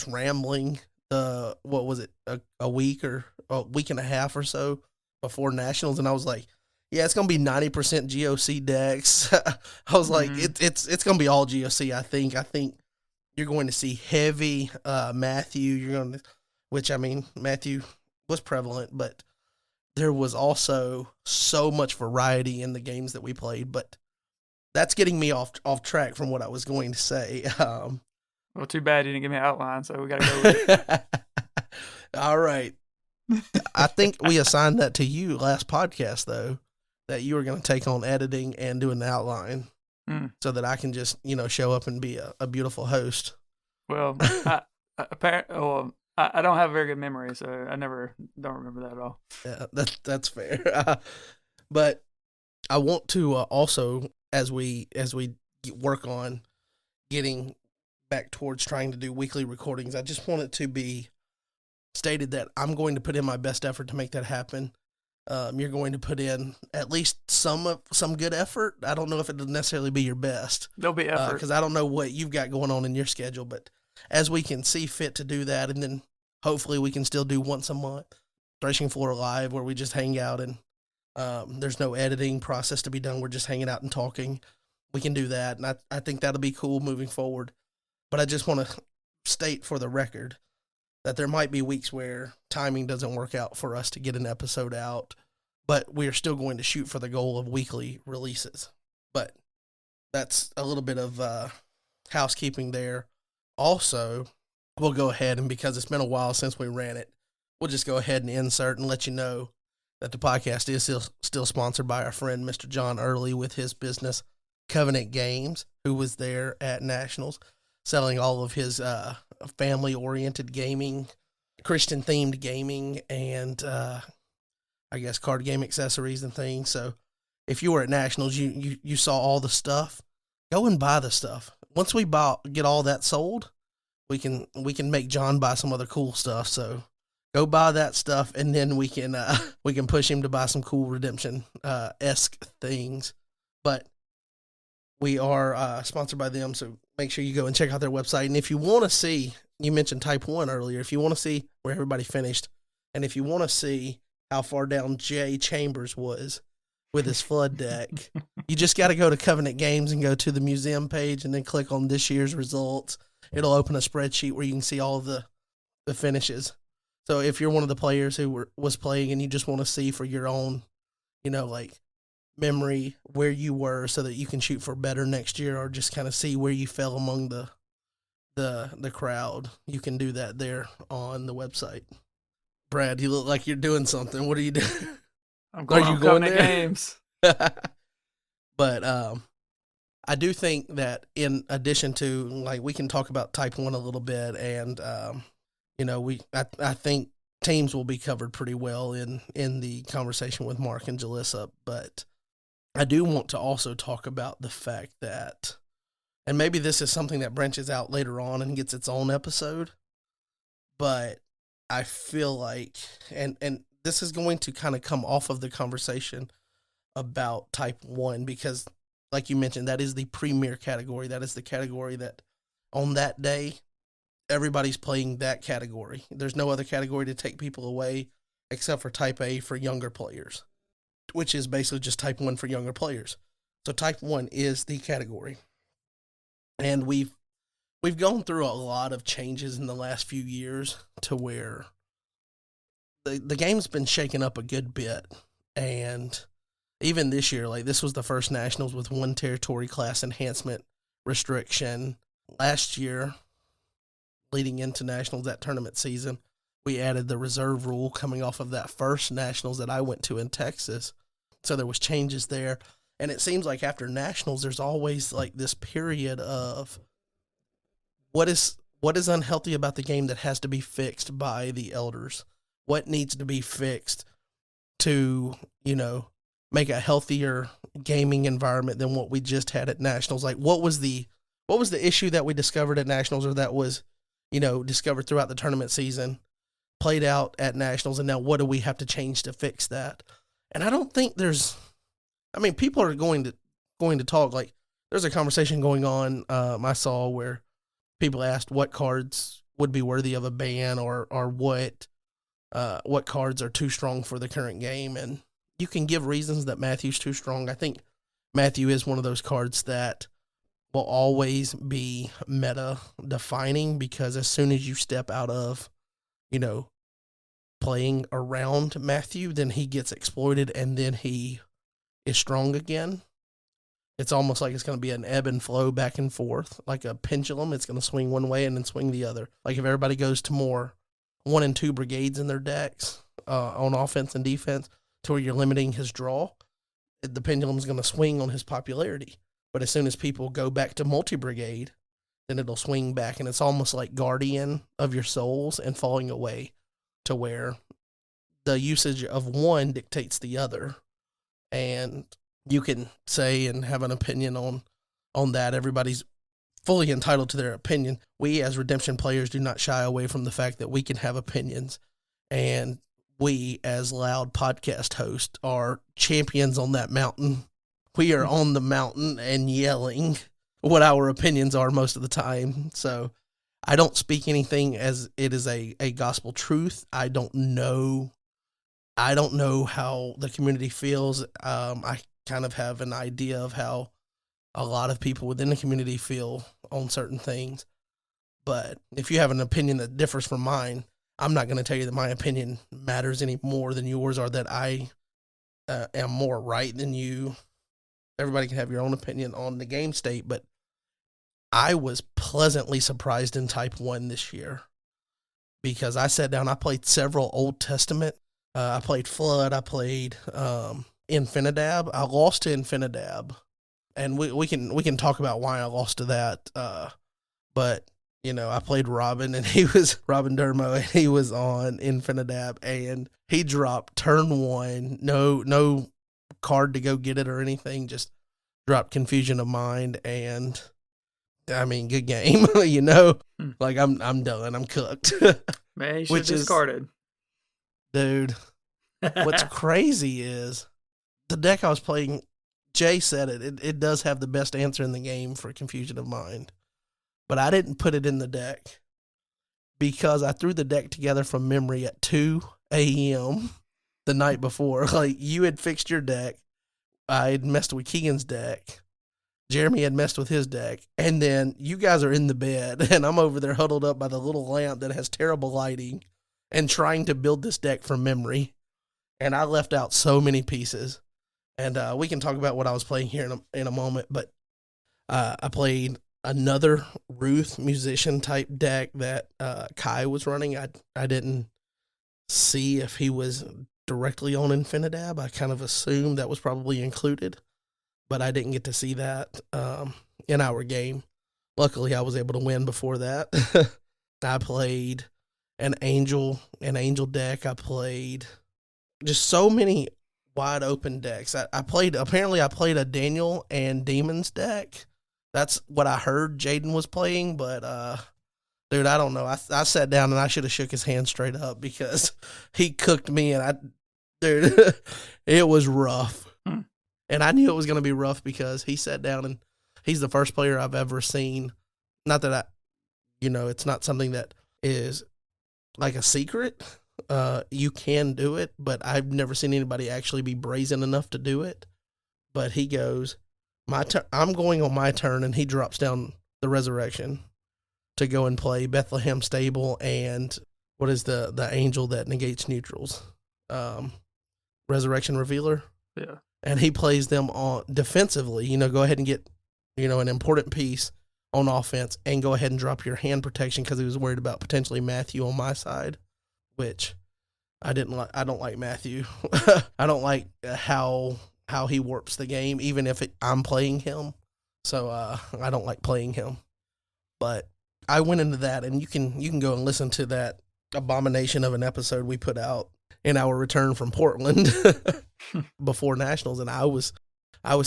rambling. What was it, a week or a week and a half or so before Nationals, and I was like, yeah, it's gonna be 90% GOC decks. I was like, it's gonna be all GOC. I think you're going to see heavy Matthew. Which I mean, Matthew was prevalent, but there was also so much variety in the games that we played. But that's getting me off track from what I was going to say. Well, too bad you didn't give me an outline, so we got to go with it. All right. I think we assigned that to you last podcast, though. that you were going to take on editing and doing the outline so that I can just, show up and be a beautiful host. Well, I don't have a very good memory, so I don't remember that at all. Yeah, that's fair. But I want to also, as we work on getting back towards trying to do weekly recordings, I just want it to be stated that I'm going to put in my best effort to make that happen. You're going to put in at least some good effort. I don't know if it'll necessarily be your best. There'll be effort. Because I don't know what you've got going on in your schedule, but as we can see fit to do that, and then hopefully we can still do once a month, Threshing Floor Live, where we just hang out and there's no editing process to be done. We're just hanging out and talking. We can do that, and I think that'll be cool moving forward. But I just want to state for the record that there might be weeks where timing doesn't work out for us to get an episode out, but we are still going to shoot for the goal of weekly releases. But that's a little bit of housekeeping there. Also, we'll go ahead, and because it's been a while since we ran it, we'll just go ahead and insert and let you know that the podcast is still sponsored by our friend Mr. John Early with his business, Covenant Games, who was there at Nationals, selling all of his family-oriented gaming, Christian-themed gaming, and I guess card game accessories and things. So if you were at Nationals, you saw all the stuff. Go and buy the stuff. Once we get all that sold, we can make John buy some other cool stuff. So go buy that stuff, and then we can push him to buy some cool Redemption esque things. But we are sponsored by them, so make sure you go and check out their website. And if you want to see, you mentioned Type 1 earlier, if you want to see where everybody finished, and if you want to see how far down Jay Chambers was with his flood deck, you just got to go to Covenant Games and go to the museum page and then click on this year's results. It'll open a spreadsheet where you can see all of the finishes. So if you're one of the players who was playing and you just want to see for your own, memory where you were so that you can shoot for better next year, or just kind of see where you fell among the crowd, you can do that there on the website. Brad, you look like you're doing something. What are you doing? I'm going on Covenant Games. But I do think that in addition to, we can talk about Type 1 a little bit, and I think teams will be covered pretty well in the conversation with Marc and Jilissa, but I do want to also talk about the fact that, and maybe this is something that branches out later on and gets its own episode, but I feel like, and this is going to kind of come off of the conversation about Type 1, because like you mentioned, that is the premier category. That is the category that on that day, everybody's playing that category. There's no other category to take people away except for Type A for younger players, which is basically just Type 1 for younger players. So Type 1 is the category. And we've gone through a lot of changes in the last few years to where the game's been shaken up a good bit. And even this year, this was the first Nationals with one territory class enhancement restriction. Last year, leading into Nationals, that tournament season, we added the reserve rule coming off of that first Nationals that I went to in Texas. So there was changes there. And it seems like after Nationals, there's always this period of what is unhealthy about the game that has to be fixed by the elders. What needs to be fixed to, make a healthier gaming environment than what we just had at Nationals? What was the issue that we discovered at Nationals, or that was, discovered throughout the tournament season, played out at Nationals, and now what do we have to change to fix that? And I don't think people are going to talk. There's a conversation going on I saw where people asked what cards would be worthy of a ban, or what cards are too strong for the current game. And you can give reasons that Matthew's too strong. I think Matthew is one of those cards that will always be meta defining, because as soon as you step out of, playing around Matthew, then he gets exploited and then he is strong again. It's almost like it's going to be an ebb and flow back and forth, like a pendulum. It's going to swing one way and then swing the other. Like if everybody goes to more 1 and 2 brigades in their decks on offense and defense, to where you're limiting his draw, the pendulum's going to swing on his popularity. But as soon as people go back to multi-brigade, then it'll swing back, and it's almost like guardian of your souls and falling away to where the usage of one dictates the other. And you can say and have an opinion on that. Everybody's fully entitled to their opinion. We as Redemption players do not shy away from the fact that we can have opinions, and we as loud podcast hosts are champions on that mountain. We are on the mountain and yelling what our opinions are most of the time. So I don't speak anything as it is a gospel truth. I don't know how the community feels. I kind of have an idea of how a lot of people within the community feel on certain things. But if you have an opinion that differs from mine, I'm not going to tell you that my opinion matters any more than yours, or that I am more right than you. Everybody can have your own opinion on the game state, but I was pleasantly surprised in Type 1 this year because I sat down, I played several Old Testament. I played Flood. I played Infinidab. I lost to Infinidab, and we can talk about why I lost to that. But I played Robin, and he was Robin Dermo, and he was on Infinidab, and he dropped turn 1. No card to go get it or anything. Just dropped Confusion of Mind, and I mean, good game. Like I'm done. I'm cooked. Man, you should have discarded. Dude, what's crazy is the deck I was playing, Jay said it does have the best answer in the game for Confusion of Mind. But I didn't put it in the deck because I threw the deck together from memory at 2 a.m. the night before. Like, you had fixed your deck. I had messed with Keegan's deck. Jeremy had messed with his deck. And then you guys are in the bed, and I'm over there huddled up by the little lamp that has terrible lighting and trying to build this deck from memory. And I left out so many pieces. And we can talk about what I was playing here in a moment. But I played another Ruth musician type deck that Kai was running. I didn't see if he was directly on Infinidab. I kind of assumed that was probably included, but I didn't get to see that in our game. Luckily, I was able to win before that. I played an angel deck. I played just so many wide open decks. I played a Daniel and Demons deck. That's what I heard Jaden was playing, but dude, I don't know. I sat down and I should have shook his hand straight up because he cooked me, and dude, it was rough. And I knew it was going to be rough because he sat down, and he's the first player I've ever seen. Not that it's not something that is like a secret. You can do it, but I've never seen anybody actually be brazen enough to do it. But he goes, I'm going on my turn, and he drops down the Resurrection to go and play Bethlehem Stable and what is the angel that negates neutrals? Resurrection Revealer. Yeah. And he plays them on defensively, go ahead and get, an important piece on offense and go ahead and drop your hand protection because he was worried about potentially Matthew on my side, which I didn't like. I don't like Matthew. I don't like how he warps the game, even if I'm playing him. So I don't like playing him. But I went into that, and you can go and listen to that abomination of an episode we put out in our return from Portland before Nationals, and I was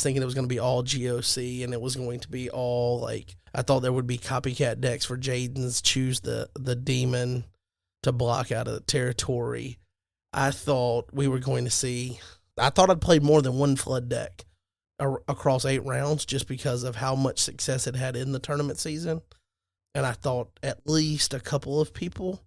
thinking it was going to be all GOC, and it was going to be all like, I thought there would be copycat decks for Jaden's choose the demon to block out of the territory. I thought we were going to see. I thought I'd played more than one flood deck across 8 rounds just because of how much success it had in the tournament season. And I thought at least a couple of people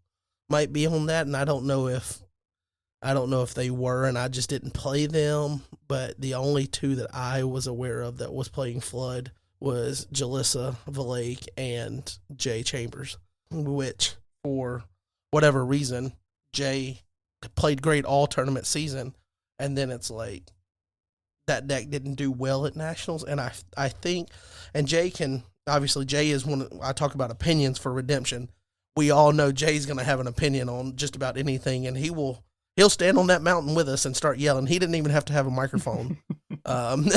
might be on that. And I don't know if they were, and I just didn't play them. But the only 2 that I was aware of that was playing flood was Jilissa Valake and Jay Chambers, which for whatever reason, Jay played great all tournament season. And then it's like that deck didn't do well at Nationals. And I think, and Jay is I talk about opinions for Redemption. We all know Jay's going to have an opinion on just about anything. And he'll stand on that mountain with us and start yelling. He didn't even have to have a microphone. Um,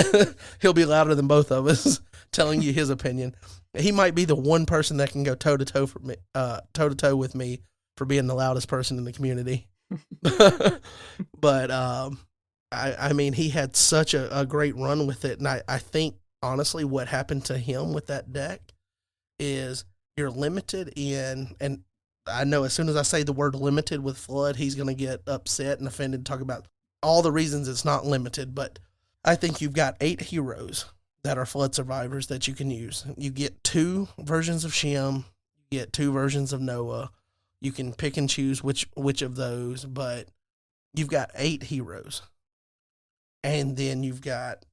he'll be louder than both of us, telling you his opinion. He might be the one person that can go toe to toe for me, toe to toe with me for being the loudest person in the community. But I mean, he had such a great run with it, and I think honestly, what happened to him with that deck is you're limited in, and I know as soon as I say the word limited with Flood, he's going to get upset and offended and talk about all the reasons it's not limited, but I think you've got 8 heroes that are Flood survivors that you can use. You get 2 versions of Shim, you get 2 versions of Noah. You can pick and choose which of those, but you've got 8 heroes. And then you've got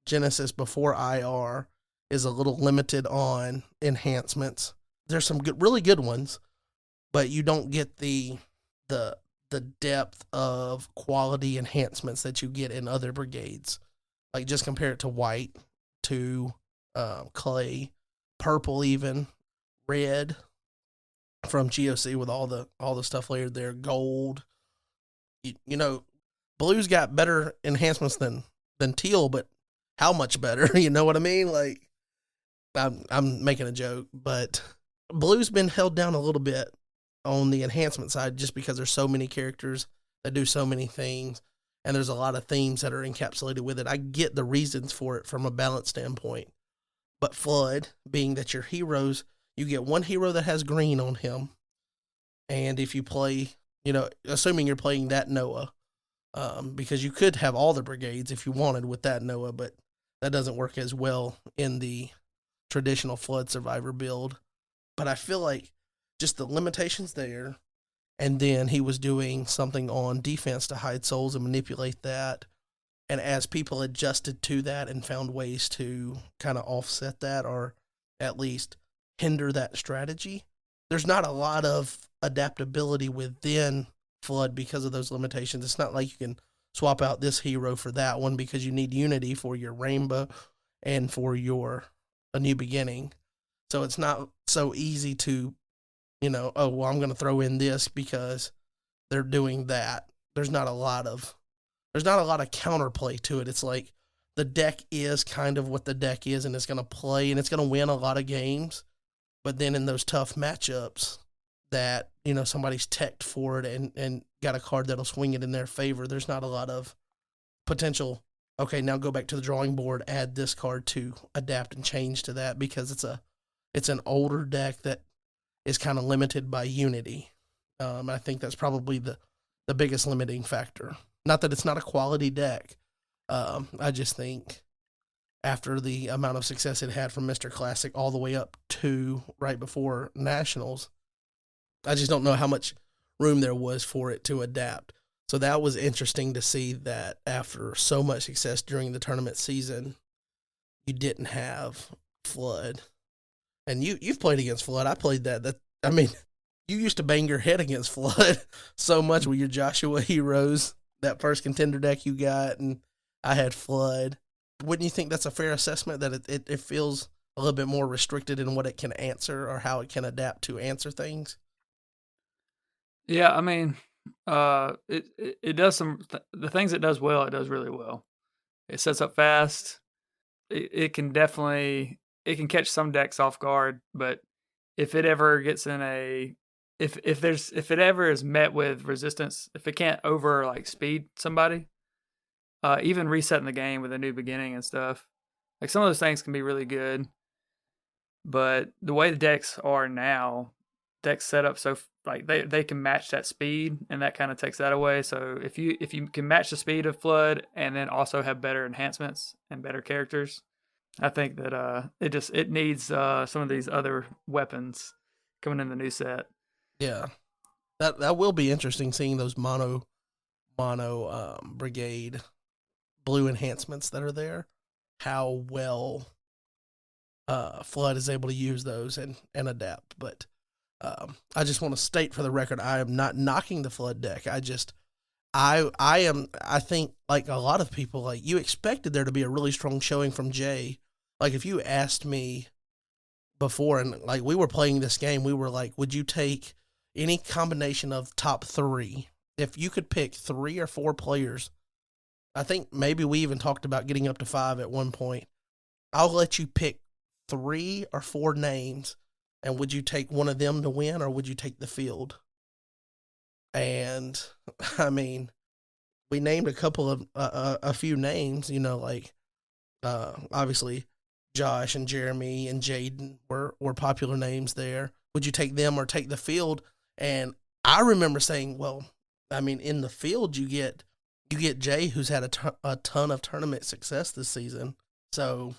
Genesis before IR is a little limited on enhancements. There's some really good ones, but you don't get the depth of quality enhancements that you get in other brigades. Like just compare it to white, to clay, purple, even red from GOC with all the stuff layered there, gold. You know, blue's got better enhancements than teal, but how much better? You know what I mean? Like, I'm making a joke, but blue's been held down a little bit on the enhancement side just because there's so many characters that do so many things, and there's a lot of themes that are encapsulated with it. I get the reasons for it from a balance standpoint, but Flood, being that your heroes, you get one hero that has green on him, and if you play, you know, assuming you're playing that Noah, because you could have all the brigades if you wanted with that Noah, but that doesn't work as well in the traditional Flood survivor build. But I feel like just the limitations there, and then he was doing something on defense to hide souls and manipulate that. And as people adjusted to that and found ways to kind of offset that or at least hinder that strategy, there's not a lot of adaptability within Flood because of those limitations. It's not like you can swap out this hero for that one because you need unity for your rainbow and for your A New Beginning. So it's not so easy to, you know, oh, well, I'm going to throw in this because they're doing that. There's not a lot of counterplay to it. It's like the deck is kind of what the deck is, and it's going to play and it's going to win a lot of games. But then in those tough matchups that, you know, somebody's teched for it and got a card that'll swing it in their favor, there's not a lot of potential, okay, now go back to the drawing board, add this card to adapt and change to that, because it's an older deck that is kind of limited by unity. I think that's probably the biggest limiting factor. Not that it's not a quality deck. I just think after the amount of success it had from Mr. Classic all the way up to right before Nationals, I just don't know how much room there was for it to adapt. So that was interesting to see that after so much success during the tournament season, you didn't have Flood. And you've played against Flood. I played that. I mean, you used to bang your head against Flood so much with your Joshua Heroes, that first contender deck you got, and I had Flood. Wouldn't you think that's a fair assessment, that it feels a little bit more restricted in what it can answer or how it can adapt to answer things? Yeah, I mean, it does the things it does well. It does really well. It sets up fast. It can definitely catch some decks off guard, but if it ever gets in if it ever is met with resistance, if it can't over like speed somebody, even resetting the game with A New Beginning and stuff, like some of those things can be really good. But the way the decks are now, decks set up so like they can match that speed, and that kind of takes that away. So if you can match the speed of Flood and then also have better enhancements and better characters, I think that it needs some of these other weapons coming in the new set. Yeah, that will be interesting, seeing those mono brigade blue enhancements that are there. How well Flood is able to use those and adapt. But I just want to state for the record, I am not knocking the Flood deck. I think like a lot of people, like you expected there to be a really strong showing from Jay. Like if you asked me before and like we were playing this game, we were like, would you take any combination of top 3? If you could pick 3 or 4 players I think maybe we even talked about getting up to 5 at one point. I'll let you pick 3 or 4 names, and would you take one of them to win, or would you take the field? And I mean, we named a couple of a few names, like obviously Josh and Jeremy and Jaden were popular names there. Would you take them or take the field? And I remember saying, well, I mean, in the field you get Jay, who's had a ton of tournament success this season. So,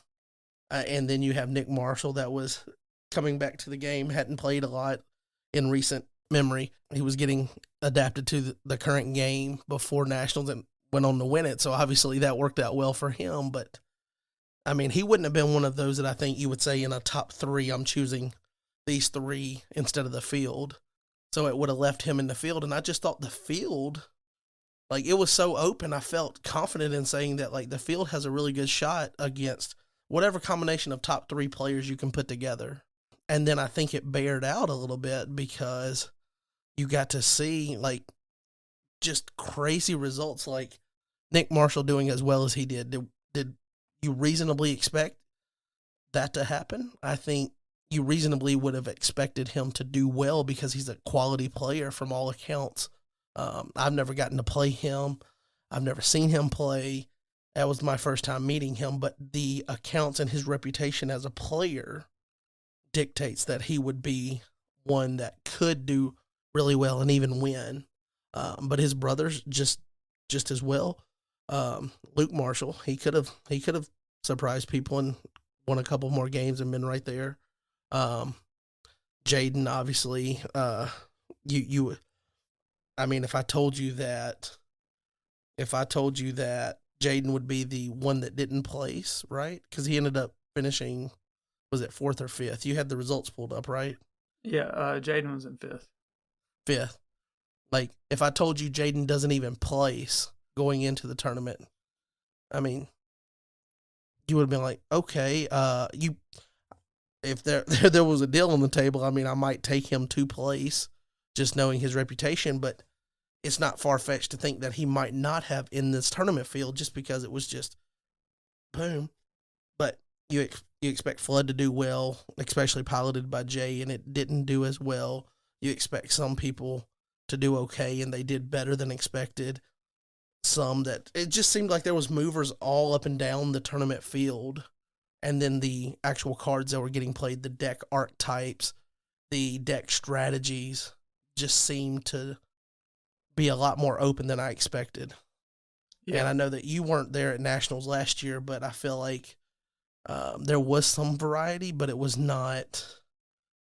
and then you have Nick Marshall, that was coming back to the game, hadn't played a lot in recent memory. He was getting adapted to the current game before Nationals and went on to win it. So obviously that worked out well for him. But I mean, he wouldn't have been one of those that I think you would say in a top 3, I'm choosing these 3 instead of the field. So it would have left him in the field. And I just thought the field, like, it was so open. I felt confident in saying that, like, the field has a really good shot against whatever combination of top 3 players you can put together. And then I think it bared out a little bit because you got to see, like, just crazy results, like Nick Marshall doing as well as he did. Did you reasonably expect that to happen? I think you reasonably would have expected him to do well because he's a quality player from all accounts. I've never gotten to play him. I've never seen him play. That was my first time meeting him, but the accounts and his reputation as a player dictates that he would be one that could do really well and even win. But his brothers just as well. Luke Marshall, he could have surprised people and won a couple more games and been right there. Jaden, obviously, I mean, if I told you that Jaden would be the one that didn't place, right? Because he ended up finishing, was it 4th or 5th? You had the results pulled up, right? Yeah, Jaden was in 5th. 5th. Like, if I told you Jaden doesn't even place going into the tournament, I mean, you would have been like, okay, if there was a deal on the table, I mean, I might take him to place, just knowing his reputation, but it's not far-fetched to think that he might not have in this tournament field just because it was just boom. But you expect Flood to do well, especially piloted by Jay, and it didn't do as well. You expect some people to do okay, and they did better than expected. Some that it just seemed like there was movers all up and down the tournament field, and then the actual cards that were getting played, the deck archetypes, the deck strategies, just seemed to be a lot more open than I expected. Yeah. And I know that you weren't there at Nationals last year, but I feel like there was some variety, but it was not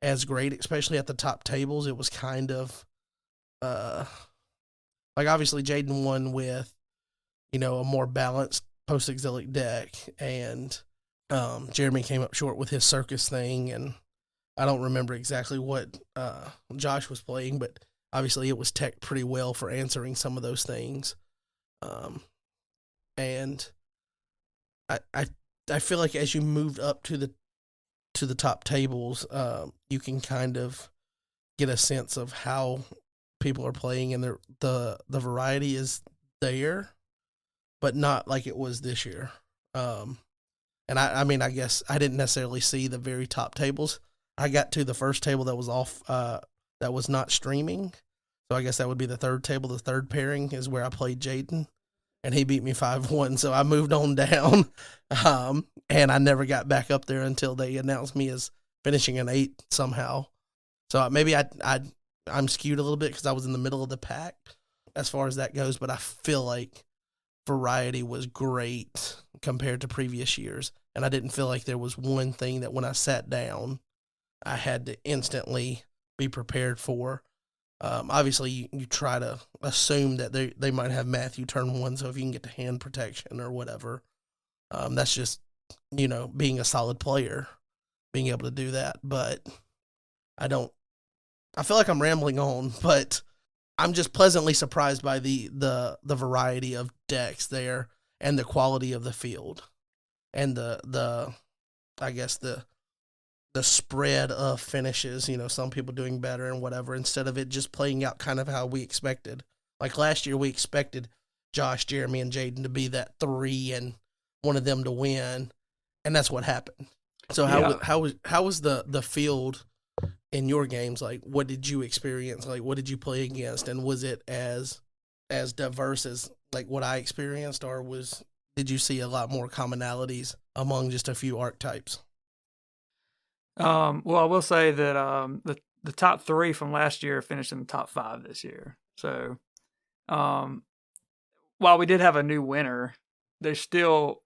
as great, especially at the top tables. It was kind of like, obviously Jaden won with, a more balanced post-exilic deck, and Jeremy came up short with his circus thing, and I don't remember exactly what Josh was playing, but obviously it was teched pretty well for answering some of those things. And I feel like as you moved up to the top tables, you can kind of get a sense of how people are playing, and the variety is there, but not like it was this year. And I mean, I guess I didn't necessarily see the very top tables. I got to the first table that was off, that was not streaming. So I guess that would be the third table. The third pairing is where I played Jaden, and he beat me 5-1. So I moved on down, and I never got back up there until they announced me as finishing an 8 somehow. So maybe I'm skewed a little bit because I was in the middle of the pack as far as that goes, but I feel like variety was great compared to previous years, and I didn't feel like there was one thing that when I sat down, I had to instantly be prepared for. Obviously, you try to assume that they might have Matthew turn 1, so if you can get to hand protection or whatever, that's just, being a solid player, being able to do that. But I feel like I'm rambling on, but I'm just pleasantly surprised by the variety of decks there and the quality of the field and the I guess the spread of finishes, some people doing better and whatever, instead of it just playing out kind of how we expected. Like last year, we expected Josh, Jeremy, and Jaden to be that 3 and one of them to win, and that's what happened. So how was the field in your games? Like, what did you experience? Like, what did you play against, and was it as diverse as like what I experienced, or did you see a lot more commonalities among just a few archetypes? Well, I will say that the top 3 from last year finished in the top 5 this year. So, while we did have a new winner, there's still,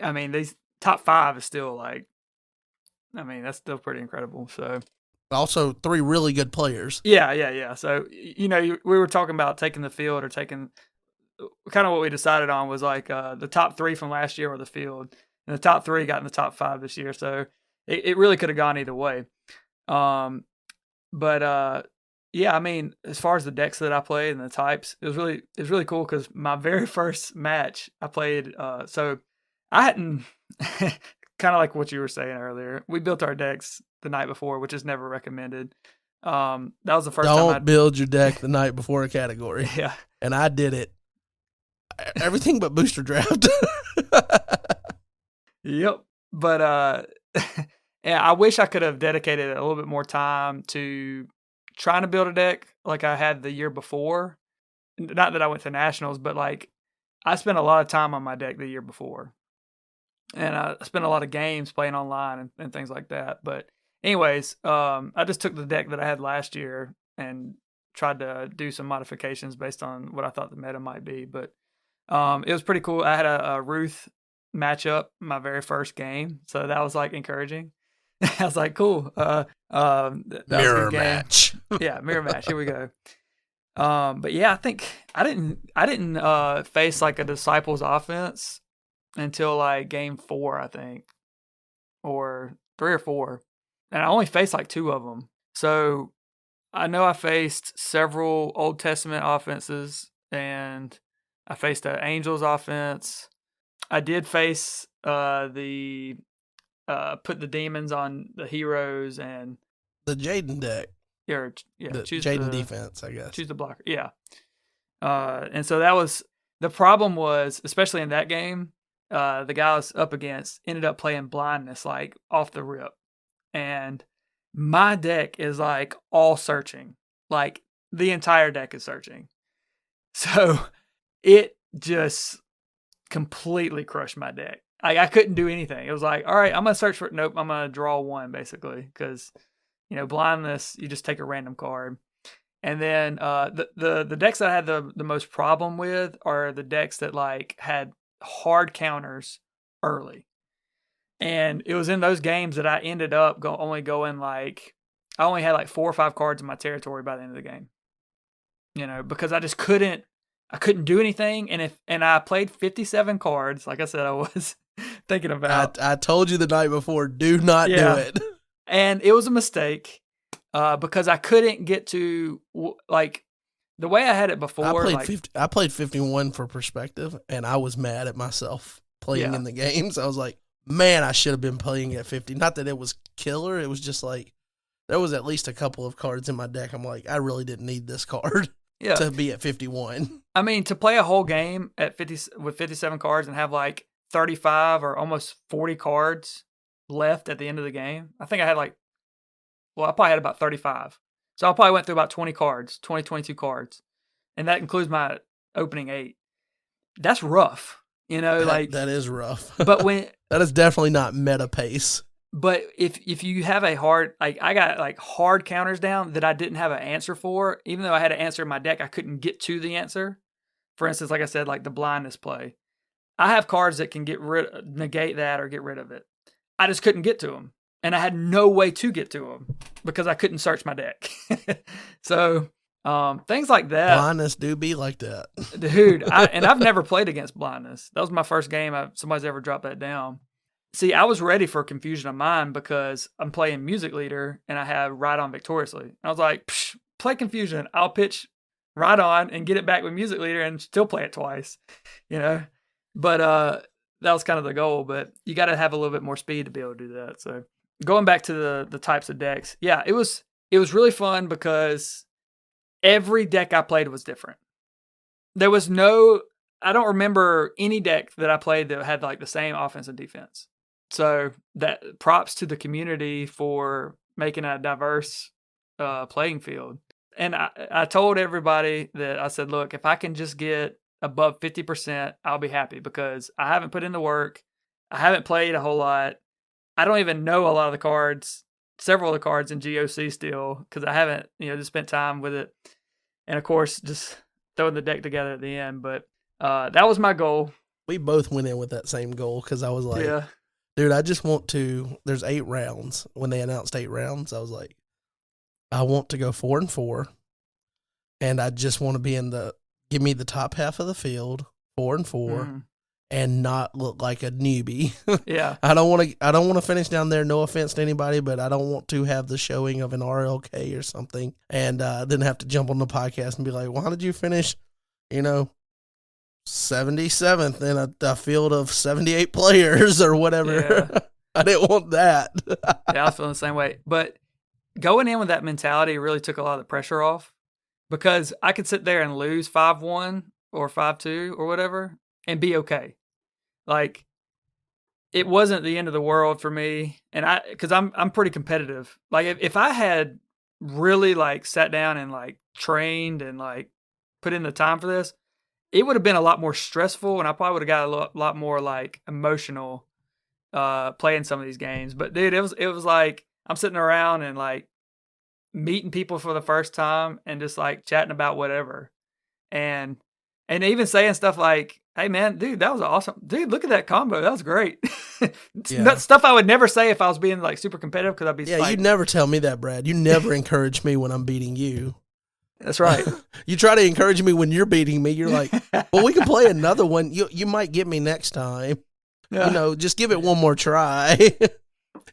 I mean, these top 5 is still like, I mean, that's still pretty incredible. So, Also, 3 really good players. yeah. So, we were talking about taking the field or taking, kind of what we decided on was like the top 3 from last year were the field, and the top 3 got in the top 5 this year. So it really could have gone either way. But yeah, I mean, as far as the decks that I played and the types, it was really cool because my very first match I played, so I hadn't kind of like what you were saying earlier. We built our decks the night before, which is never recommended. That was the first time. Don't build your deck the night before a category. Yeah, and I did it. Everything but booster draft. Yep. But yeah, I wish I could have dedicated a little bit more time to trying to build a deck like I had the year before. Not that I went to nationals, but like I spent a lot of time on my deck the year before. And I spent a lot of games playing online and things like that. But anyways, I just took the deck that I had last year and tried to do some modifications based on what I thought the meta might be. But it was pretty cool. I had a Ruth matchup my very first game, so that was like encouraging. I was like, cool. That mirror match. Yeah, mirror match. Here we go. But yeah, I think I didn't face like a Disciples offense until like game 4, I think, or 3 or 4, and I only faced like 2 of them. So I know I faced several Old Testament offenses, and I faced the Angels offense. I did face the put the demons on the heroes and the Jaden deck. Yeah, the Jaden defense, I guess. Choose the blocker. Yeah. And so that was the problem was, especially in that game, the guy I was up against ended up playing blindness like off the rip. And my deck is like all searching. Like the entire deck is searching. So it just completely crushed my deck. I couldn't do anything. It was like, all right, I'm going to search for it. Nope, I'm going to draw 1 basically because, blindness, you just take a random card. And then the decks that I had the most problem with are the decks that like had hard counters early. And it was in those games that I ended up only going like, I only had like 4 or 5 cards in my territory by the end of the game. Because I just couldn't do anything. And I played 57 cards. Like I said, I was thinking about. I told you the night before, do not do it. And it was a mistake because I couldn't get to, like, the way I had it before. I played 51 for perspective, and I was mad at myself playing in the games. I was like, man, I should have been playing at 50. Not that it was killer. It was just like, there was at least a couple of cards in my deck. I'm like, I really didn't need this card. To be at 51. I mean, to play a whole game at 50 with 57 cards and have like 35 or almost 40 cards left at the end of the game. I think I had I probably had about 35. So I probably went through about 22 cards. And that includes my opening 8. That's rough. That is rough. But when that is definitely not meta pace. But if you have a hard, like I got like hard counters down that I didn't have an answer for, even though I had an answer in my deck, I couldn't get to the answer. For instance, like I said, like the blindness play. I have cards that can negate that or get rid of it. I just couldn't get to them. And I had no way to get to them because I couldn't search my deck. So things like that. Blindness do be like that. Dude, I've never played against blindness. That was my first game somebody's ever dropped that down. See, I was ready for confusion of mind because I'm playing Music Leader and I have Ride On Victoriously. I was like, play confusion. I'll pitch Ride On and get it back with Music Leader and still play it twice, But that was kind of the goal. But you got to have a little bit more speed to be able to do that. So going back to the types of decks, yeah, it was really fun because every deck I played was different. There was no I don't remember any deck that I played that had like the same offense and defense. So that props to the community for making a diverse playing field. And I told everybody that I said, look, if I can just get above 50%, I'll be happy because I haven't put in the work. I haven't played a whole lot. I don't even know a lot of the cards, several of the cards in GOC still, because I haven't, just spent time with it. And of course, just throwing the deck together at the end. But that was my goal. We both went in with that same goal because I was like, yeah. Dude, I just want to, there's 8 rounds. When they announced 8 rounds, I was like, I want to go 4-4. And I just want to be give me the top half of the field, 4-4, and not look like a newbie. Yeah. I don't want to finish down there. No offense to anybody, but I don't want to have the showing of an RLK or something. And then have to jump on the podcast and be like, why did you finish, 77th in a field of 78 players or whatever? Yeah. I didn't want that. Yeah, I was feeling the same way. But going in with that mentality really took a lot of the pressure off because I could sit there and lose 5-1 or 5-2 or whatever and be okay. Like, it wasn't the end of the world for me. And because I'm pretty competitive. Like, if I had really like sat down and like trained and like put in the time for this, it would have been a lot more stressful, and I probably would have got a lot more like emotional playing some of these games. But dude, it was like I'm sitting around and like meeting people for the first time and just like chatting about whatever, and even saying stuff like, "Hey man, dude, that was awesome. Dude, look at that combo. That was great." Yeah. Stuff I would never say if I was being like super competitive because I'd be you'd never tell me that, Brad. You never encourage me when I'm beating you. That's right. You try to encourage me when you're beating me. You're like, well, we can play another one. You might get me next time. Yeah. Just give it one more try.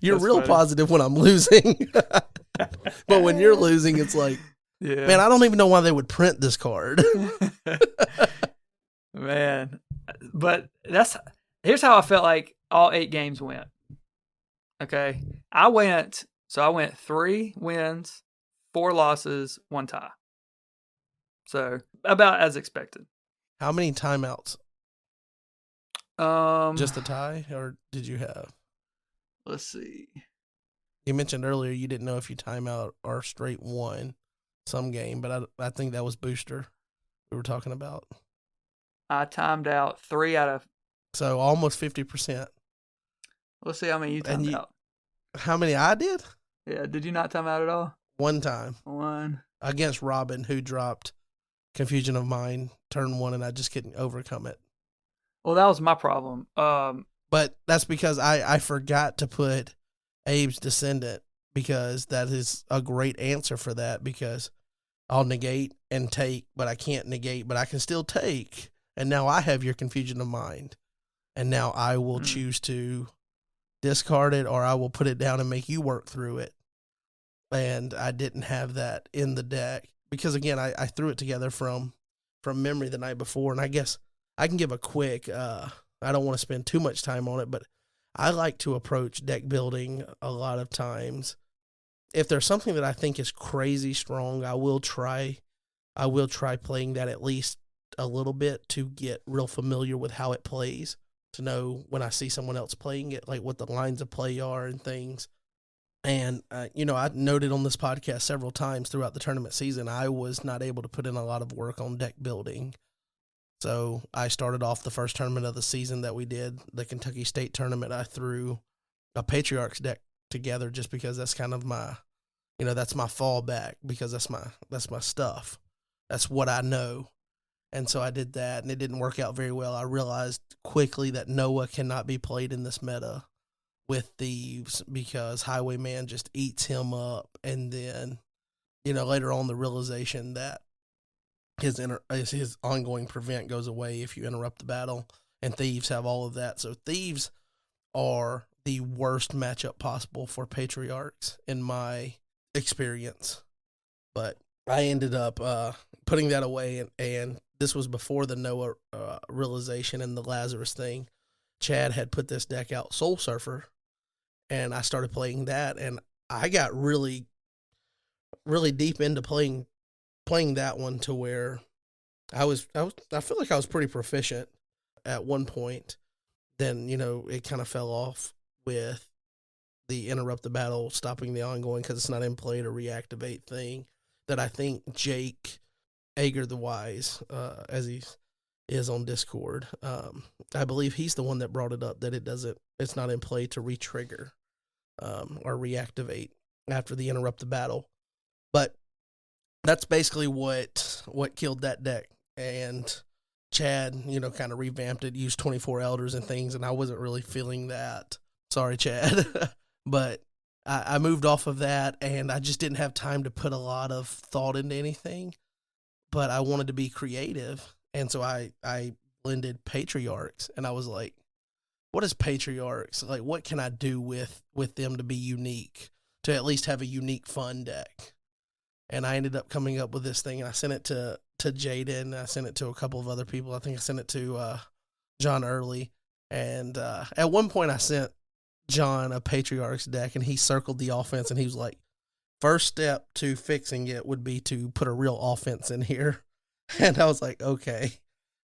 You're That's real funny. Positive when I'm losing. But when you're losing, it's like, man, I don't even know why they would print this card. Man. But here's how I felt like all 8 games went. Okay. I went 3 wins, 4 losses, 1 tie. So about as expected. How many timeouts? Just a tie, or did you have? Let's see. You mentioned earlier you didn't know if you timeout or straight won some game, but I think that was booster we were talking about. I timed out 3 out of. So almost 50%. Let's see how many you timed out. How many I did? Yeah. Did you not time out at all? One time. 1. Against Robin, who dropped Confusion of Mind turn 1, and I just couldn't overcome it. Well, that was my problem. But that's because I forgot to put Abe's Descendant, because that is a great answer for that, because I'll negate and take, but I can't negate, but I can still take. And now I have your Confusion of Mind. And now I will choose to discard it, or I will put it down and make you work through it. And I didn't have that in the deck. Because, again, I threw it together from memory the night before, and I guess I can give a quick, I don't want to spend too much time on it, but I like to approach deck building a lot of times. If there's something that I think is crazy strong, I will try playing that at least a little bit to get real familiar with how it plays, to know when I see someone else playing it, like what the lines of play are and things. And, I noted on this podcast several times throughout the tournament season, I was not able to put in a lot of work on deck building. So I started off the first tournament of the season that we did, the Kentucky State tournament. I threw a Patriarchs deck together just because that's kind of my, that's my fallback, because that's my stuff. That's what I know. And so I did that, and it didn't work out very well. I realized quickly that Noah cannot be played in this meta with Thieves, because Highwayman just eats him up. And then, later on, the realization that his ongoing prevent goes away if you interrupt the battle, and Thieves have all of that. So Thieves are the worst matchup possible for Patriarchs in my experience. But I ended up putting that away, and this was before the Noah realization and the Lazarus thing. Chad had put this deck out, Soul Surfer, and I started playing that, and I got really, really deep into playing that one, to where I feel like I was pretty proficient at one point. Then, it kind of fell off with the interrupt the battle, stopping the ongoing because it's not in play to reactivate thing that I think Jake Ager the Wise, as he is on Discord, I believe he's the one that brought it up that it's not in play to re-trigger or reactivate after the interrupt the battle. But that's basically what killed that deck. And Chad, kind of revamped it, used 24 elders and things, and I wasn't really feeling that. Sorry, Chad. But I moved off of that, and I just didn't have time to put a lot of thought into anything. But I wanted to be creative, and so I blended Patriarchs, and I was like, what is Patriarchs? Like, what can I do with them to be unique, to at least have a unique fun deck? And I ended up coming up with this thing, and I sent it to Jaden. I sent it to a couple of other people. I think I sent it to John Early. And at one point, I sent John a Patriarchs deck, and he circled the offense, and he was like, first step to fixing it would be to put a real offense in here. And I was like, okay,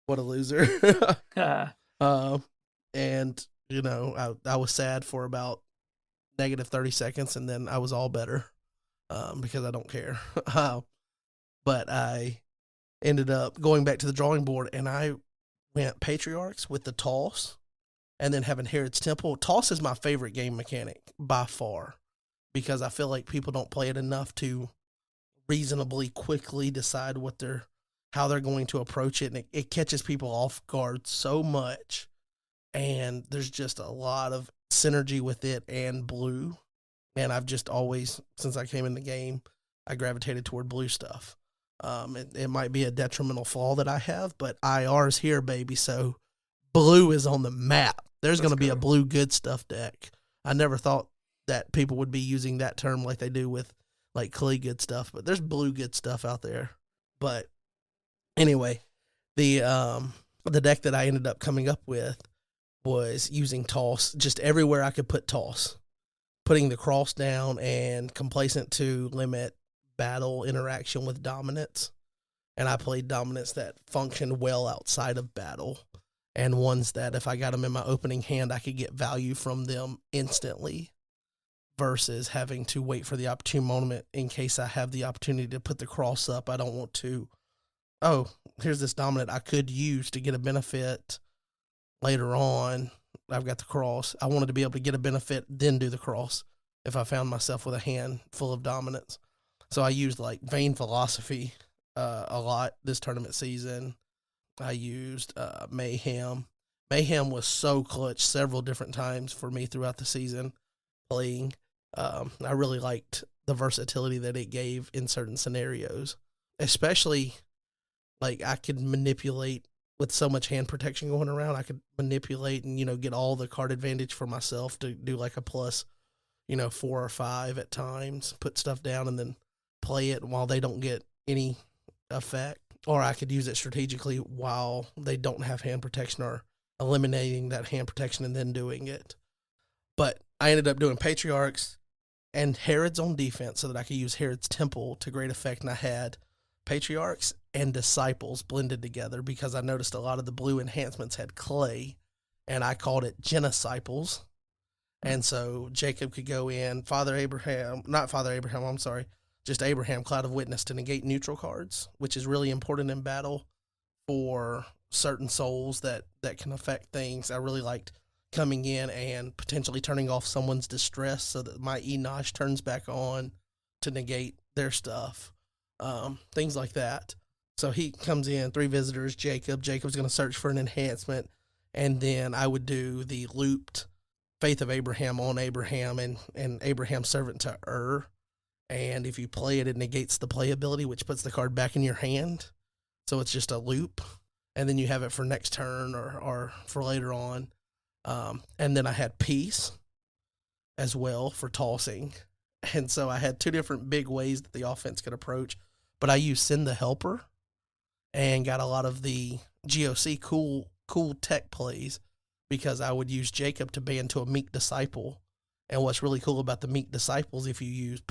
what a loser. And, I was sad for about negative 30 seconds, and then I was all better. Because I don't care. But I ended up going back to the drawing board, and I went Patriarchs with the toss and then having Herod's Temple. Toss is my favorite game mechanic by far because I feel like people don't play it enough to reasonably quickly decide how they're going to approach it. And it catches people off guard so much. And there's just a lot of synergy with it and blue. And I've just always, since I came in the game, I gravitated toward blue stuff. It might be a detrimental flaw that I have, but IR's here, baby, so blue is on the map. There's going to be a blue good stuff deck. I never thought that people would be using that term like they do with, like, clay good stuff, but there's blue good stuff out there. But anyway, the deck that I ended up coming up with was using toss, just everywhere I could put toss. Putting the cross down and complacent to limit battle interaction with dominance. And I played dominance that functioned well outside of battle and ones that if I got them in my opening hand, I could get value from them instantly versus having to wait for the opportune moment in case I have the opportunity to put the cross up. I don't want to, here's this dominant I could use to get a benefit later on. I've got the cross. I wanted to be able to get a benefit, then do the cross if I found myself with a hand full of dominance. So I used like Vain Philosophy a lot this tournament season. I used Mayhem. Mayhem was so clutch several different times for me throughout the season playing. I really liked the versatility that it gave in certain scenarios, especially like I could manipulate with so much hand protection going around. I could manipulate and, get all the card advantage for myself to do like a plus, 4 or 5 at times, put stuff down and then play it while they don't get any effect. Or I could use it strategically while they don't have hand protection or eliminating that hand protection and then doing it. But I ended up doing Patriarchs and Herod's on defense so that I could use Herod's Temple to great effect. And I had Patriarchs and Disciples blended together because I noticed a lot of the blue enhancements had clay, and I called it Genisciples. And so Jacob could go in, just Abraham, Cloud of Witness to negate neutral cards, which is really important in battle for certain souls that can affect things. I really liked coming in and potentially turning off someone's distress so that my Enosh turns back on to negate their stuff. Things like that. So he comes in, 3 visitors, Jacob's going to search for an enhancement, and then I would do the looped Faith of Abraham on Abraham and Abraham's servant to and if you play it, it negates the playability, which puts the card back in your hand, so it's just a loop, and then you have it for next turn or for later on. And then I had Peace as well for tossing, and so I had 2 different big ways that the offense could approach, but I used Send the Helper and got a lot of the GOC cool tech plays because I would use Jacob to ban to a Meek Disciple. And what's really cool about the Meek Disciples, if you use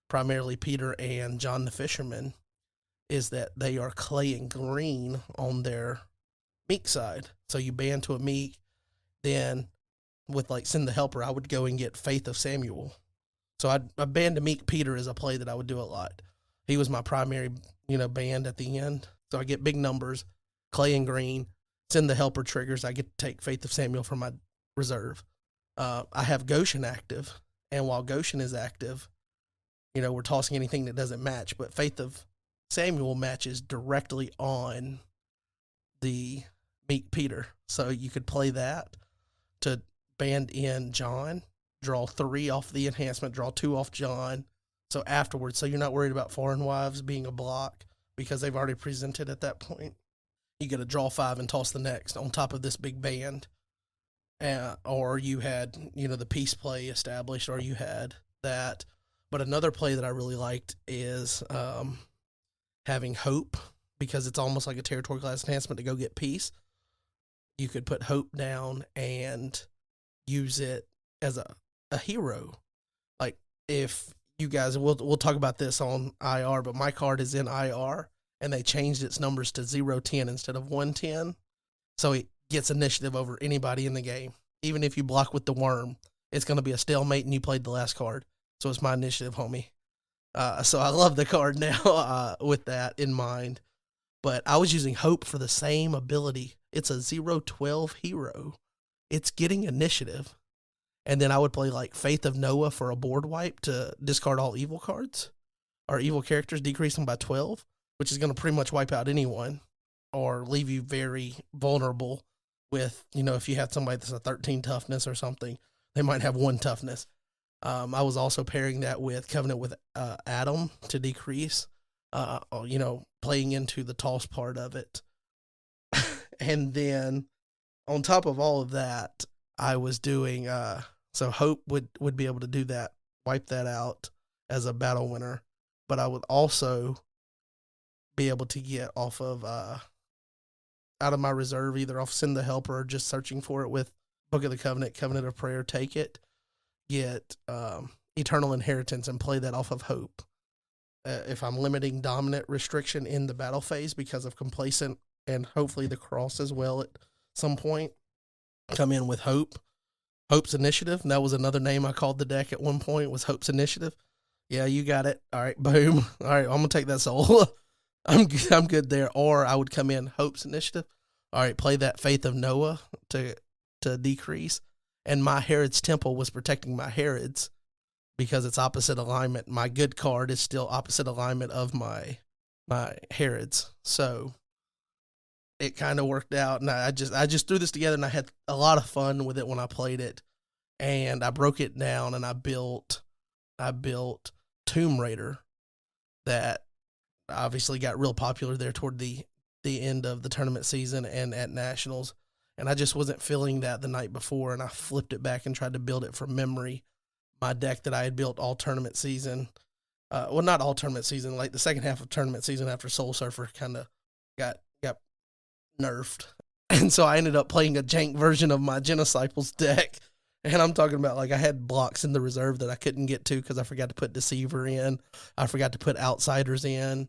primarily Peter and John the Fisherman, is that they are clay and green on their meek side. So you ban to a meek, then with like Send the Helper, I would go and get Faith of Samuel. So I banned a meek Peter as a play that I would do a lot. He was my primary, band at the end. So I get big numbers, clay and green, Send the Helper triggers. I get to take Faith of Samuel from my reserve. I have Goshen active, and while Goshen is active, we're tossing anything that doesn't match, but Faith of Samuel matches directly on the Meek Peter. So you could play that to band in John, draw 3 off the enhancement, draw 2 off John. So afterwards, so you're not worried about Foreign Wives being a block because they've already presented at that point. You get a draw 5 and toss the next on top of this big band. Or you had, the peace play established, or you had that. But another play that I really liked is having Hope, because it's almost like a territory class enhancement to go get peace. You could put Hope down and use it as a hero. Like, if you guys, we'll talk about this on IR, but my card is in IR, and they changed its numbers to 0-10 instead of 1-10. So it gets initiative over anybody in the game. Even if you block with the worm, it's going to be a stalemate and you played the last card. So it's my initiative, homie. So I love the card now with that in mind. But I was using Hope for the same ability. It's a 0-12 hero. It's getting initiative. And then I would play like Faith of Noah for a board wipe to discard all evil cards or evil characters, decrease them by 12, which is going to pretty much wipe out anyone or leave you very vulnerable with, if you have somebody that's a 13 toughness or something, they might have 1 toughness. I was also pairing that with Covenant with Adam to decrease, playing into the toss part of it. And then on top of all of that, I was doing, so Hope would be able to do that, wipe that out as a battle winner. But I would also be able to get off of, out of my reserve, either off Send the Helper or just searching for it with Book of the Covenant, Covenant of Prayer, take it, get Eternal Inheritance and play that off of Hope. If I'm limiting dominant restriction in the battle phase because of Complacent and hopefully the Cross as well at some point, come in with Hope. Hope's Initiative. And that was another name I called the deck at one point, was Hope's Initiative. Yeah, you got it. All right, boom. All right, I'm going to take that soul. I'm good there. Or I would come in Hope's Initiative. All right, play that Faith of Noah to decrease. And my Herod's Temple was protecting my Herod's because it's opposite alignment. My good card is still opposite alignment of my Herod's. So it kind of worked out. And I just threw this together, and I had a lot of fun with it when I played it. And I broke it down, and I built Tomb Raider that obviously got real popular there toward the end of the tournament season and at Nationals. And I just wasn't feeling that the night before, and I flipped it back and tried to build it from memory. My deck that I had built all tournament season, not all tournament season, like the second half of tournament season after Soul Surfer kind of got nerfed. And so I ended up playing a jank version of my Genocycles deck. And I'm talking about, like, I had blocks in the reserve that I couldn't get to because I forgot to put Deceiver in. I forgot to put Outsiders in.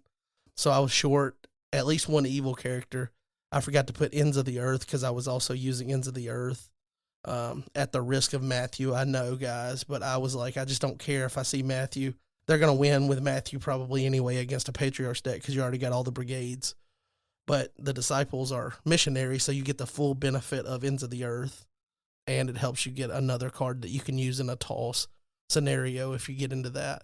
So I was short at least 1 evil character. I forgot to put Ends of the Earth because I was also using Ends of the Earth. At the risk of Matthew, I know, guys, but I was like, I just don't care if I see Matthew. They're going to win with Matthew probably anyway against a Patriarch's deck because you already got all the brigades. But the Disciples are missionary, so you get the full benefit of Ends of the Earth, and it helps you get another card that you can use in a toss scenario if you get into that.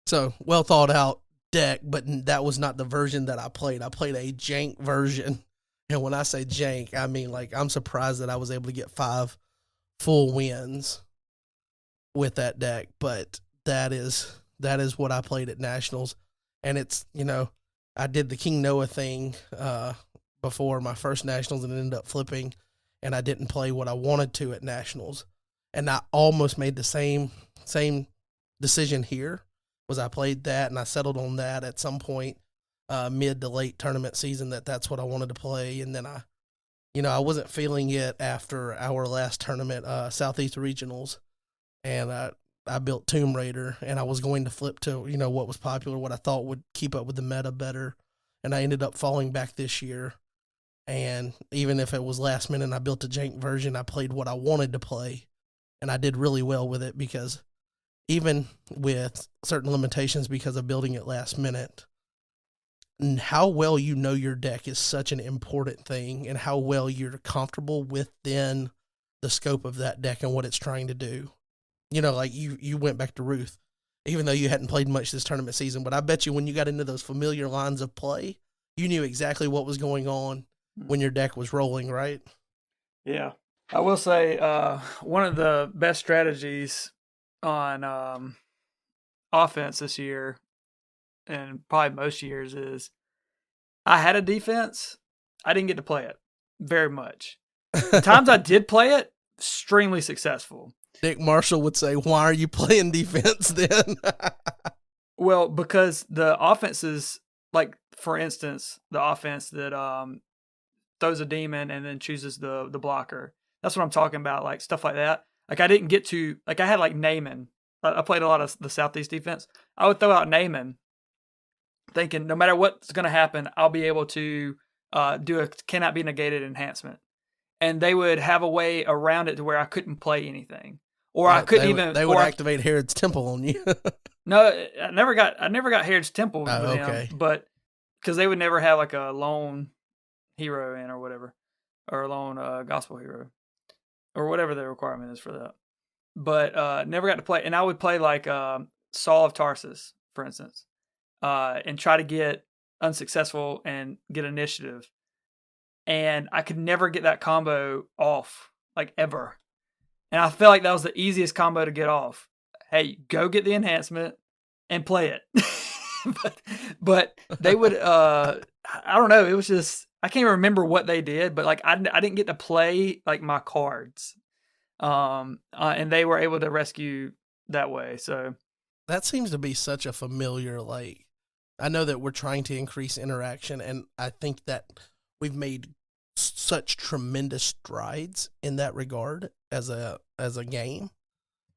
So, well thought out deck, but that was not the version that I played. I played a jank version. And when I say jank, I mean, like, I'm surprised that I was able to get 5 full wins with that deck. But that is what I played at Nationals. And it's, I did the King Noah thing before my first Nationals and ended up flipping, and I didn't play what I wanted to at Nationals. And I almost made the same decision here, was I played that and I settled on that at some point mid to late tournament season that's what I wanted to play. And then I wasn't feeling it after our last tournament, Southeast Regionals, and I built Tomb Raider, and I was going to flip to, what was popular, what I thought would keep up with the meta better. and I ended up falling back this year. And even if it was last minute and I built a jank version, I played what I wanted to play, and I did really well with it because even with certain limitations because of building it last minute, and how well you know your deck is such an important thing, and how well you're comfortable within the scope of that deck and what it's trying to do. You know, like you went back to Ruth, even though you hadn't played much this tournament season, but I bet you when you got into those familiar lines of play, you knew exactly what was going on when your deck was rolling, right? Yeah. I will say one of the best strategies on offense this year, and probably most years, is I had a defense. I didn't get to play it very much. The times I did play it, extremely successful. Nick Marshall would say, why are you playing defense then? Well, because the offenses, like, for instance, the offense that throws a demon and then chooses the blocker. That's what I'm talking about, like stuff like that. Like I didn't get to, like I had like Naaman. I played a lot of the Southeast defense. I would throw out Naaman thinking no matter what's going to happen, I'll be able to do a cannot be negated enhancement. And they would have a way around it to where I couldn't play anything. Or I couldn't They would activate Herod's Temple on you. No, I never got Herod's Temple with them, okay. but because they would never have like a lone hero in or whatever, or a lone gospel hero, or whatever the requirement is for that. But never got to play, and I would play like Saul of Tarsus, for instance, and try to get unsuccessful and get initiative, and I could never get that combo off, like ever. And I felt like that was the easiest combo to get off. Hey, go get the enhancement and play it. but they would, I don't know. It was just, I can't remember what they did, but like I didn't get to play like my cards. And they were able to rescue that way. So that seems to be such a familiar, like, I know that we're trying to increase interaction, and I think that we've made such tremendous strides in that regard as a game.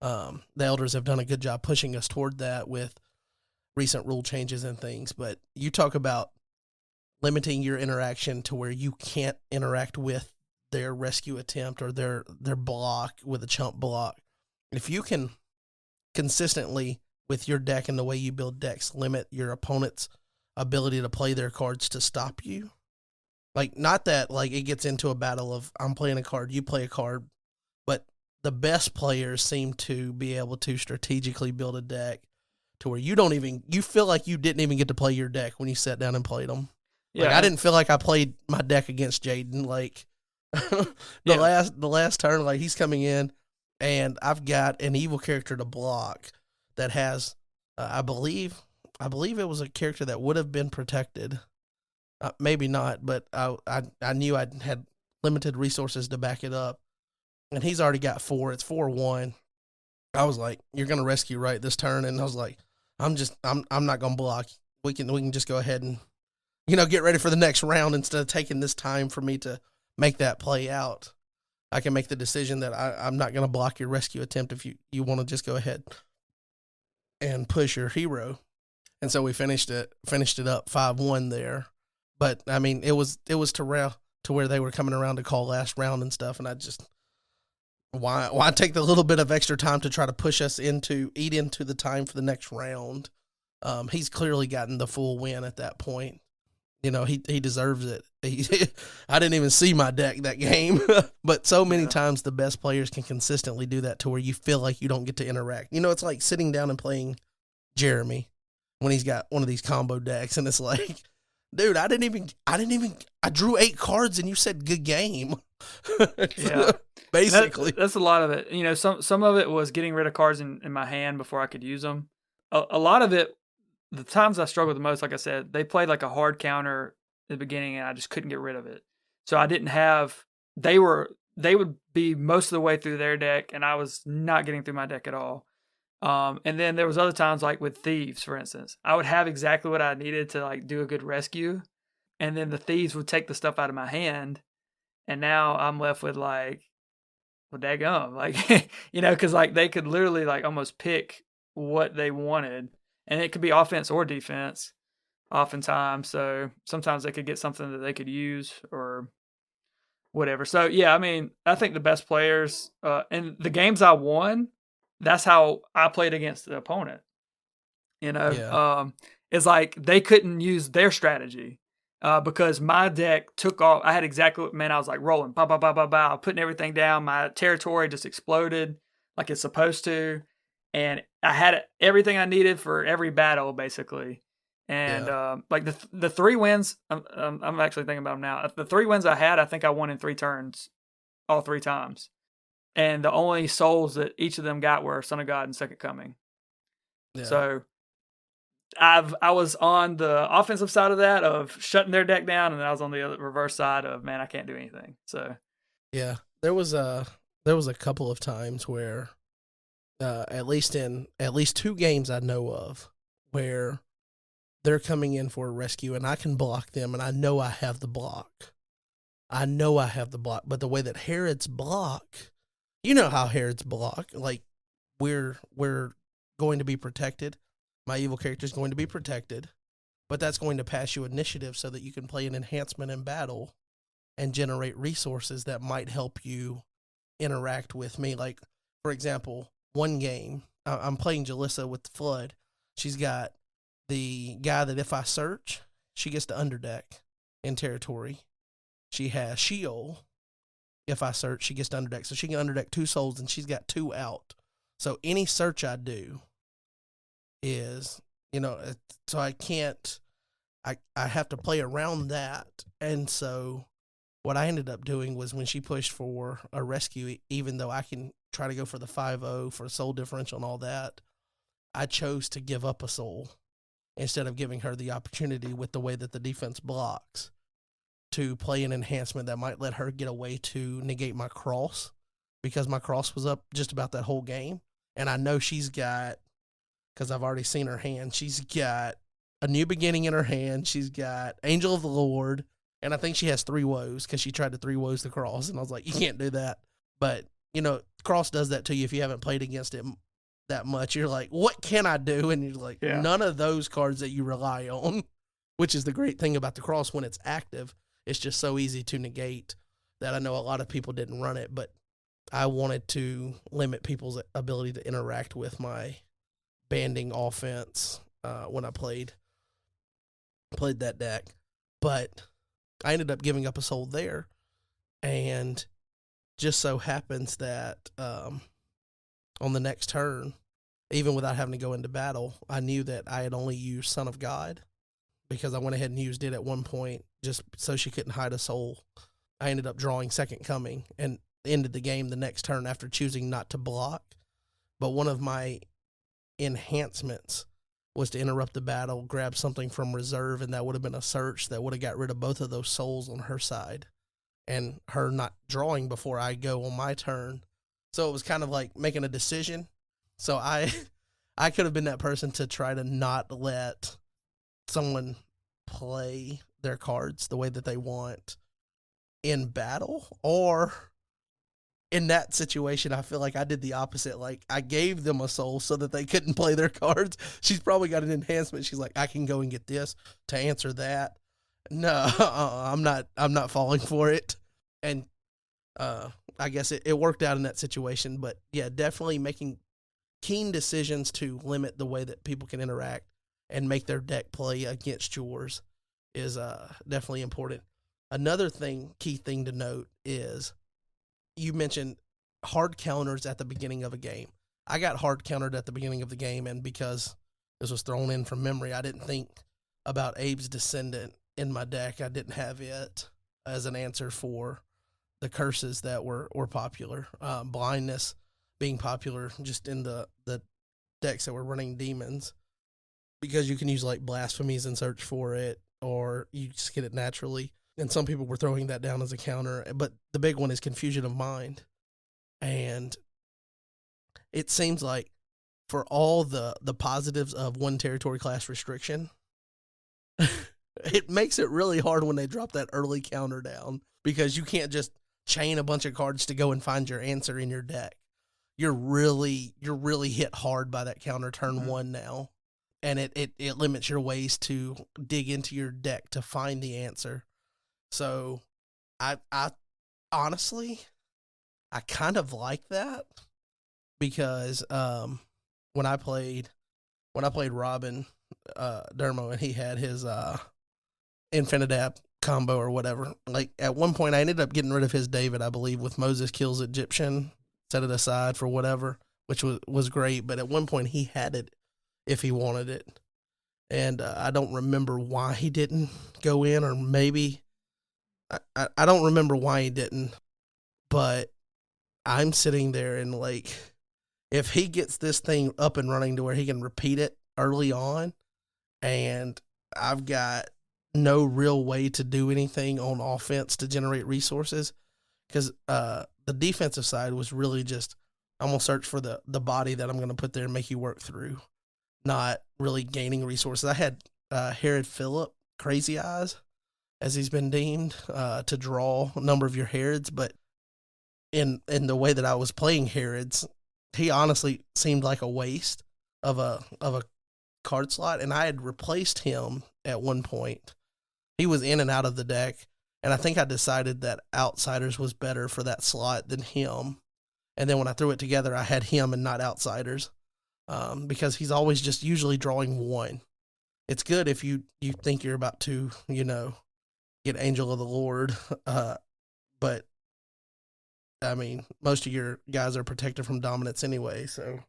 The elders have done a good job pushing us toward that with recent rule changes and things, but you talk about limiting your interaction to where you can't interact with their rescue attempt or their block with a chump block. If you can consistently, with your deck and the way you build decks, limit your opponent's ability to play their cards to stop you, like, not that like it gets into a battle of I'm playing a card, you play a card, but the best players seem to be able to strategically build a deck to where you feel like you didn't even get to play your deck when you sat down and played them. Yeah. Like, I didn't feel like I played my deck against Jaden. Like the last turn, like he's coming in and I've got an evil character to block that has, I believe it was a character that would have been protected. Maybe not, but I knew I had limited resources to back it up. And he's already got 4. It's 4-1. I was like, "You're gonna rescue right this turn," and I was like, "I'm not gonna block. We can just go ahead and, get ready for the next round instead of taking this time for me to make that play out. I can make the decision that I'm not gonna block your rescue attempt if you want to just go ahead and push your hero." And so we finished it up 5-1 there. But I mean, it was to where they were coming around to call last round and stuff, and I just, why take the little bit of extra time to try to push us eat into the time for the next round? He's clearly gotten the full win at that point. He deserves it. I didn't even see my deck that game, but so many times the best players can consistently do that to where you feel like you don't get to interact. It's like sitting down and playing Jeremy when he's got one of these combo decks, and it's like, dude, I drew 8 cards and you said good game. Yeah. Basically. That's a lot of it. Some of it was getting rid of cards in my hand before I could use them. A lot of it, the times I struggled the most, like I said, they played like a hard counter at the beginning and I just couldn't get rid of it. So I didn't have, they would be most of the way through their deck and I was not getting through my deck at all. And then there was other times like with thieves, for instance, I would have exactly what I needed to like do a good rescue. And then the thieves would take the stuff out of my hand. And now I'm left with like, well, daggum, like, cause like they could literally like almost pick what they wanted and it could be offense or defense. oftentimes. So sometimes they could get something that they could use or whatever. So yeah, I mean, I think the best players and the games I won, that's how I played against the opponent. Yeah. It's like they couldn't use their strategy because my deck took off. I had exactly what, man, I was like rolling, bah, bah, bah, bah, bah, putting everything down. My territory just exploded like it's supposed to. And I had everything I needed for every battle, basically. And Yeah. like the 3 wins, I'm actually thinking about them now. The 3 wins I had, I think I won in 3 turns, all 3 times. And the only souls that each of them got were Son of God and Second Coming. Yeah. So I was on the offensive side of that of shutting their deck down, and then I was on the other reverse side of, man, I can't do anything. So Yeah. There was a couple of times where at least 2 games I know of where they're coming in for a rescue and I can block them and I know I have the block. But the way that Herod's block, you know how Herod's block, like we're going to be protected. My evil character is going to be protected, but that's going to pass you initiative so that you can play an enhancement in battle and generate resources that might help you interact with me. Like, for example, one game, I'm playing Jilissa with the Flood. She's got the guy that if I search, she gets to underdeck in territory. She has Sheol. If I search, she gets to underdeck. So she can underdeck 2 souls, and she's got 2 out. So any search I do is, so I can't, I have to play around that. And so what I ended up doing was when she pushed for a rescue, even though I can try to go for the 5-0 for soul differential and all that, I chose to give up a soul instead of giving her the opportunity with the way that the defense blocks to play an enhancement that might let her get away to negate my cross, because my cross was up just about that whole game. And I know she's got, because I've already seen her hand, she's got a new beginning in her hand. She's got Angel of the Lord. And I think she has 3 woes because she tried to 3 woes the cross. And I was like, you can't do that. But, cross does that to you if you haven't played against it that much. You're like, what can I do? And you're like, none of those cards that you rely on, which is the great thing about the cross when it's active. It's just so easy to negate that. I know a lot of people didn't run it, but I wanted to limit people's ability to interact with my banding offense when I played that deck. But I ended up giving up a soul there, and just so happens that on the next turn, even without having to go into battle, I knew that I had only used Son of God because I went ahead and used it at one point just so she couldn't hide a soul. I ended up drawing Second Coming and ended the game the next turn after choosing not to block. But one of my enhancements was to interrupt the battle, grab something from reserve, and that would have been a search that would have got rid of both of those souls on her side and her not drawing before I go on my turn. So it was kind of like making a decision. So I could have been that person to try to not let someone play their cards the way that they want in battle, or in that situation, I feel like I did the opposite. Like, I gave them a soul so that they couldn't play their cards. She's probably got an enhancement. She's like, I can go and get this to answer that. No, I'm not falling for it. And I guess it worked out in that situation. But yeah, definitely making keen decisions to limit the way that people can interact and make their deck play against yours is definitely important. Another key thing to note is, you mentioned hard counters at the beginning of a game. I got hard countered at the beginning of the game, and because this was thrown in from memory, I didn't think about Abe's Descendant in my deck. I didn't have it as an answer for the curses that were popular. Blindness being popular just in the decks that were running demons, because you can use like blasphemies and search for it, or you just get it naturally. And some people were throwing that down as a counter. But the big one is Confusion of Mind. And it seems like for all the positives of 1 territory class restriction, it makes it really hard when they drop that early counter down, because you can't just chain a bunch of cards to go and find your answer in your deck. You're really hit hard by that counter turn 1 now. and it limits your ways to dig into your deck to find the answer. So I honestly, I kind of like that because when I played Robin Dermo and he had his Infinidap combo or whatever, like at one point I ended up getting rid of his David, I believe, with Moses Kills Egyptian, set it aside for whatever, which was great. But at one point he had it if he wanted it. And I don't remember why he didn't go in, or maybe I don't remember why he didn't, but I'm sitting there and like, if he gets this thing up and running to where he can repeat it early on, and I've got no real way to do anything on offense to generate resources, because the defensive side was really just, I'm going to search for the body that I'm going to put there and make you work through, not really gaining resources. I had Herod Phillip, Crazy Eyes, as he's been deemed, to draw a number of your Herods, but in the way that I was playing Herods, he honestly seemed like a waste of a card slot, and I had replaced him at one point. He was in and out of the deck, and I think I decided that Outsiders was better for that slot than him. And then when I threw it together, I had him and not Outsiders, because he's always just usually drawing one. It's good if you think you're about to, get Angel of the Lord, but I mean, most of your guys are protected from dominance anyway, so,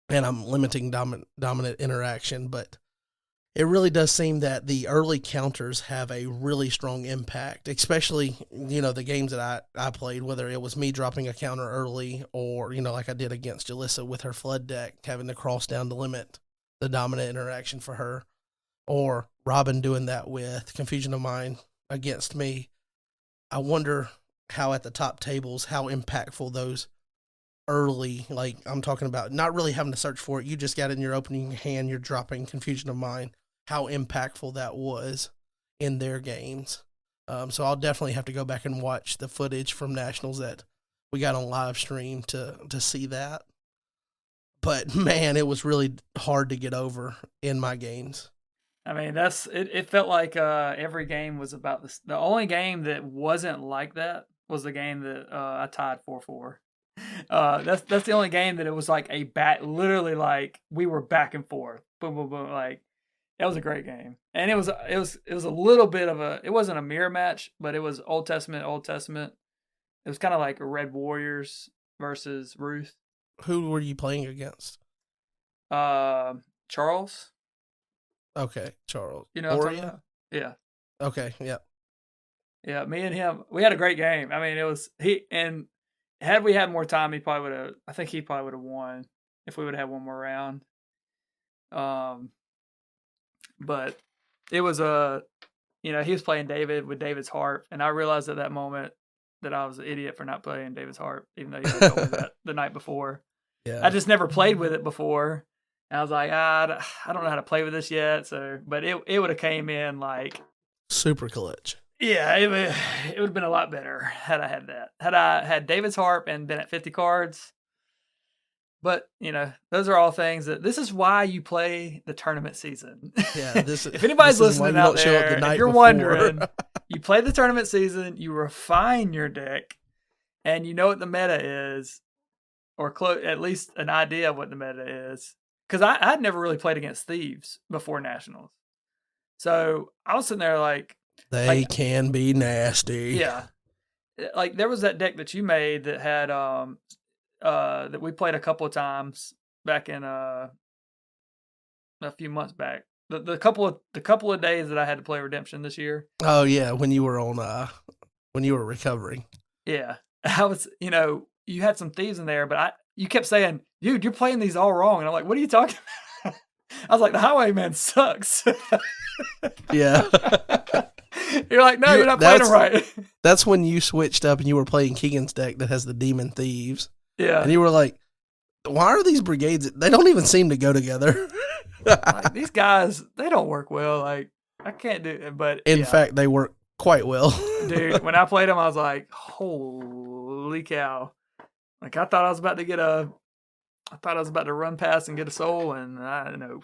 and I'm limiting dominant interaction, but it really does seem that the early counters have a really strong impact, especially, the games that I played, whether it was me dropping a counter early or, like I did against Jilissa with her flood deck, having to cross down to limit the dominant interaction for her, or Robin doing that with Confusion of Mind against me. I wonder how at the top tables, how impactful those early, like I'm talking about not really having to search for it, you just got it in your opening hand, you're dropping Confusion of Mind, how impactful that was in their games. So I'll definitely have to go back and watch the footage from Nationals that we got on live stream to see that. But man, it was really hard to get over in my games. I mean, it felt like every game was about this. The only game that wasn't like that was the game that I tied 4-4. That's the only game that it was like literally like we were back and forth, boom, boom, boom. Like that was a great game, and it was a little bit of it wasn't a mirror match, but it was Old Testament. It was kind of like a Red Warriors versus Ruth. Who were you playing against? Charles. Okay, Charles. Oria? Yeah. Okay, yeah. Yeah, me and him, we had a great game. I mean, and had we had more time, he probably would have won if we would have had one more round. But it was he was playing David with David's harp, and I realized at that moment that I was an idiot for not playing David's harp, even though he had told me that the night before. Yeah. I just never played with it before. And I was like, I don't know how to play with this yet. So, but it would have came in like super clutch. Yeah, it would have been a lot better had I had that. Had I had David's harp and been at 50 cards. But those are all things this is why you play the tournament season. Yeah, if anybody's listening out there, if you're wondering, you play the tournament season, you refine your deck, and you know what the meta is, or at least an idea of what the meta is. Because I'd never really played against Thieves before Nationals. So I was sitting there like... They can be nasty. Yeah. Like there was that deck that you made that had... that we played a couple of times back in a few months back. The couple of days that I had to play Redemption this year. Oh yeah, when you were recovering. Yeah. I was, you had some Thieves in there, but you kept saying, dude, you're playing these all wrong. And I'm like, what are you talking about? I was like, the Highwayman sucks. Yeah. You're like, no, you're not playing them right. That's when you switched up and you were playing Keegan's deck that has the Demon Thieves. Yeah. And you were like, why are these brigades? They don't even seem to go together. Like, these guys, they don't work well. Like, I can't do it. But in fact, they work quite well. Dude, when I played them, I was like, holy cow. Like, I thought I was about to run past and get a soul, and I don't know.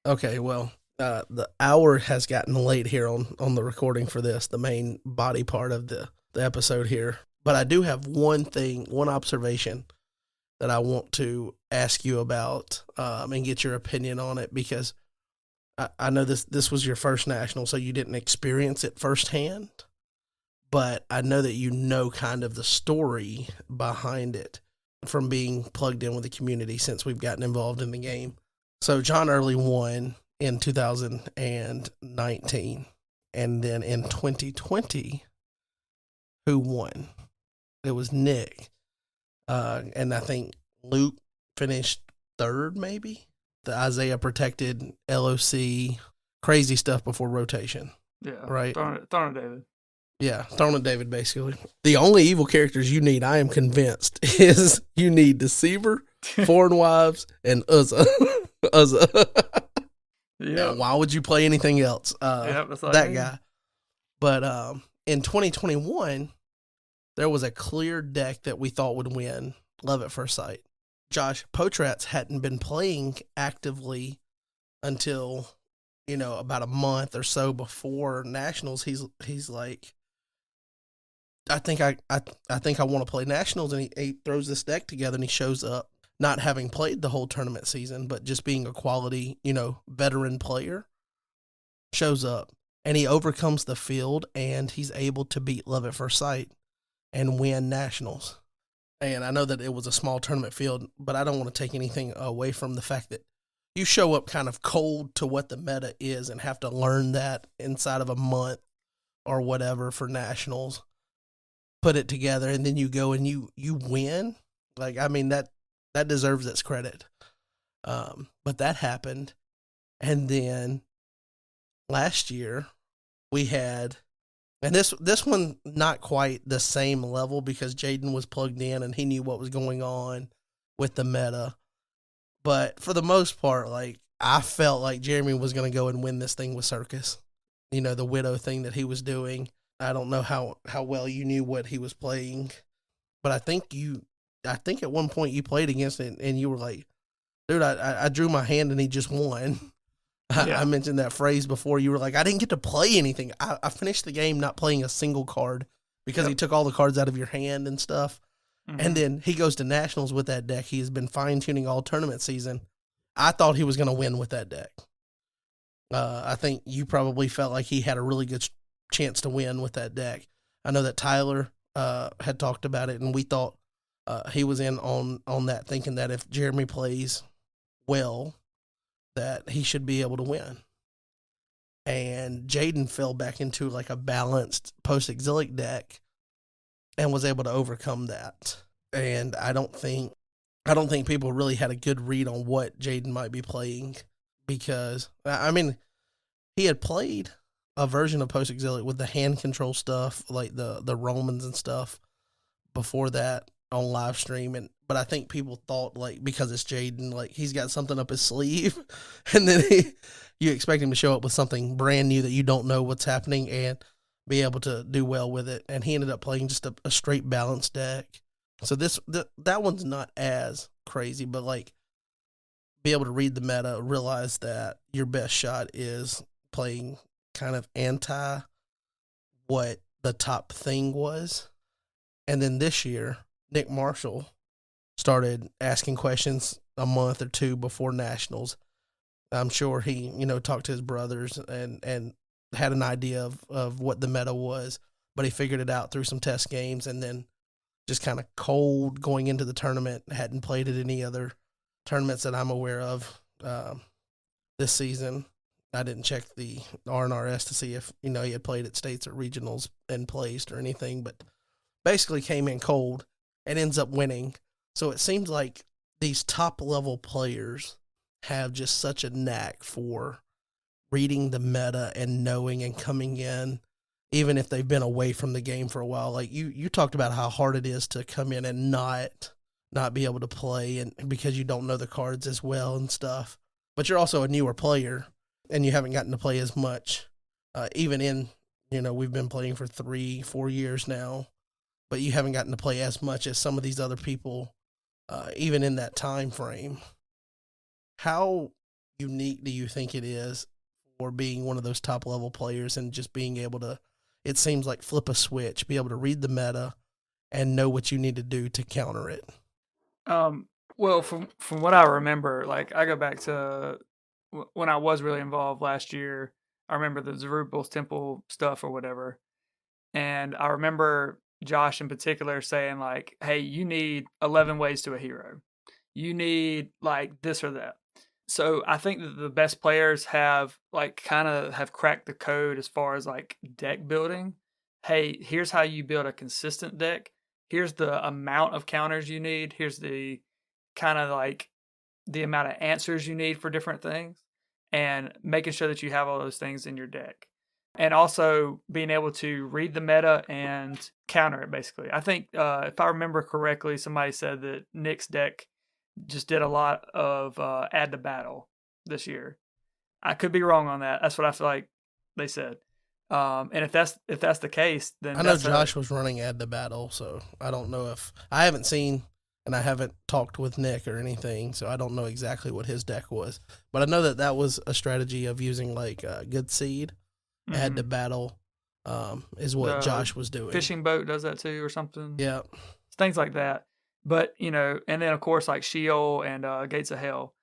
Okay, well, the hour has gotten late here on the recording for this, the main body part of the episode here. But I do have one observation that I want to ask you about and get your opinion on it, because I know this was your first national, so you didn't experience it firsthand, but I know that you know kind of the story behind it from being plugged in with the community since we've gotten involved in the game. So John Early won in 2019, and then in 2020, who won? It was Nick, and I think Luke finished third, maybe. The Isaiah protected LOC, crazy stuff before rotation. Yeah. Right? Throwing David. Yeah, throwing at David, basically. The only evil characters you need, I am convinced, is you need Deceiver, Foreign Wives, and Uzza. Uzza. Yeah. Why would you play anything else? That guy. But in 2021, there was a clear deck that we thought would win Love at First Sight. Josh Potratz hadn't been playing actively until, about a month or so before Nationals. He's like, I think I want to play Nationals, and he throws this deck together, and he shows up not having played the whole tournament season, but just being a quality, veteran player. Shows up, and he overcomes the field, and he's able to beat Love at First Sight and win Nationals. And I know that it was a small tournament field, but I don't want to take anything away from the fact that you show up kind of cold to what the meta is and have to learn that inside of a month or whatever for Nationals, put it together, and then you go and you win. Like, I mean, that deserves its credit. But that happened. And then last year we had, and this one not quite the same level because Jaden was plugged in and he knew what was going on with the meta. But for the most part, like, I felt like Jeremy was going to go and win this thing with Circus. The Widow thing that he was doing. I don't know how well you knew what he was playing, but I think at one point you played against it and you were like, dude, I drew my hand and he just won. Yeah. I mentioned that phrase before. You were like, I didn't get to play anything. I finished the game not playing a single card because he took all the cards out of your hand and stuff. Mm-hmm. And then he goes to Nationals with that deck. He has been fine-tuning all tournament season. I thought he was going to win with that deck. I think you probably felt like he had a really good chance to win with that deck. I know that Tyler had talked about it, and we thought he was in on that, thinking that if Jeremy plays well, that he should be able to win. And Jaden fell back into like a balanced post-exilic deck and was able to overcome that. And I don't think people really had a good read on what Jaden might be playing, because, I mean, he had played a version of post-exilic with the hand control stuff, like the Romans and stuff, before that on live stream. But I think people thought, like, because it's Jaden, like, he's got something up his sleeve, and then you expect him to show up with something brand new that you don't know what's happening and be able to do well with it. And he ended up playing just a straight balanced deck. So that one's not as crazy, but, like, be able to read the meta, realize that your best shot is playing kind of anti what the top thing was. And then this year, Nick Marshall started asking questions a month or two before Nationals. I'm sure he, talked to his brothers and had an idea of what the meta was, but he figured it out through some test games, and then just kind of cold going into the tournament. Hadn't played at any other tournaments that I'm aware of this season. I didn't check the RNRS to see if, he had played at states or regionals and placed or anything, but basically came in cold and ends up winning. So it seems like these top-level players have just such a knack for reading the meta and knowing and coming in, even if they've been away from the game for a while. Like, you talked about how hard it is to come in and not be able to play, and because you don't know the cards as well and stuff. But you're also a newer player, and you haven't gotten to play as much, even in, we've been playing for 3-4 years now, but you haven't gotten to play as much as some of these other people, even in that time frame. How unique do you think it is for being one of those top level players and just being able to, it seems like flip a switch, be able to read the meta and know what you need to do to counter it? Well, from what I remember, like I go back to when I was really involved last year. I remember the Zerubbabel's Temple stuff or whatever, and I remember Josh in particular saying like, "Hey, you need 11 ways to a hero. You need like this or that." So I think that the best players have like kind of have cracked the code as far as like deck building. Hey, here's how you build a consistent deck. Here's the amount of counters you need. Here's the kind of like the amount of answers you need for different things, and making sure that you have all those things in your deck. And also being able to read the meta and counter it, basically. I think if I remember correctly, somebody said that Nick's deck just did a lot of add to battle this year. I could be wrong on that. That's what I feel like they said. And if that's the case, then I know Josh was running add to battle, so I don't know if I haven't seen and I haven't talked with Nick or anything, so I don't know exactly what his deck was. But I know that was a strategy of using like good seed, add to battle, is what Josh was doing. Fishing boat does that too, or something. Yeah, things like that. But and then of course like Sheol and Gates of Hell.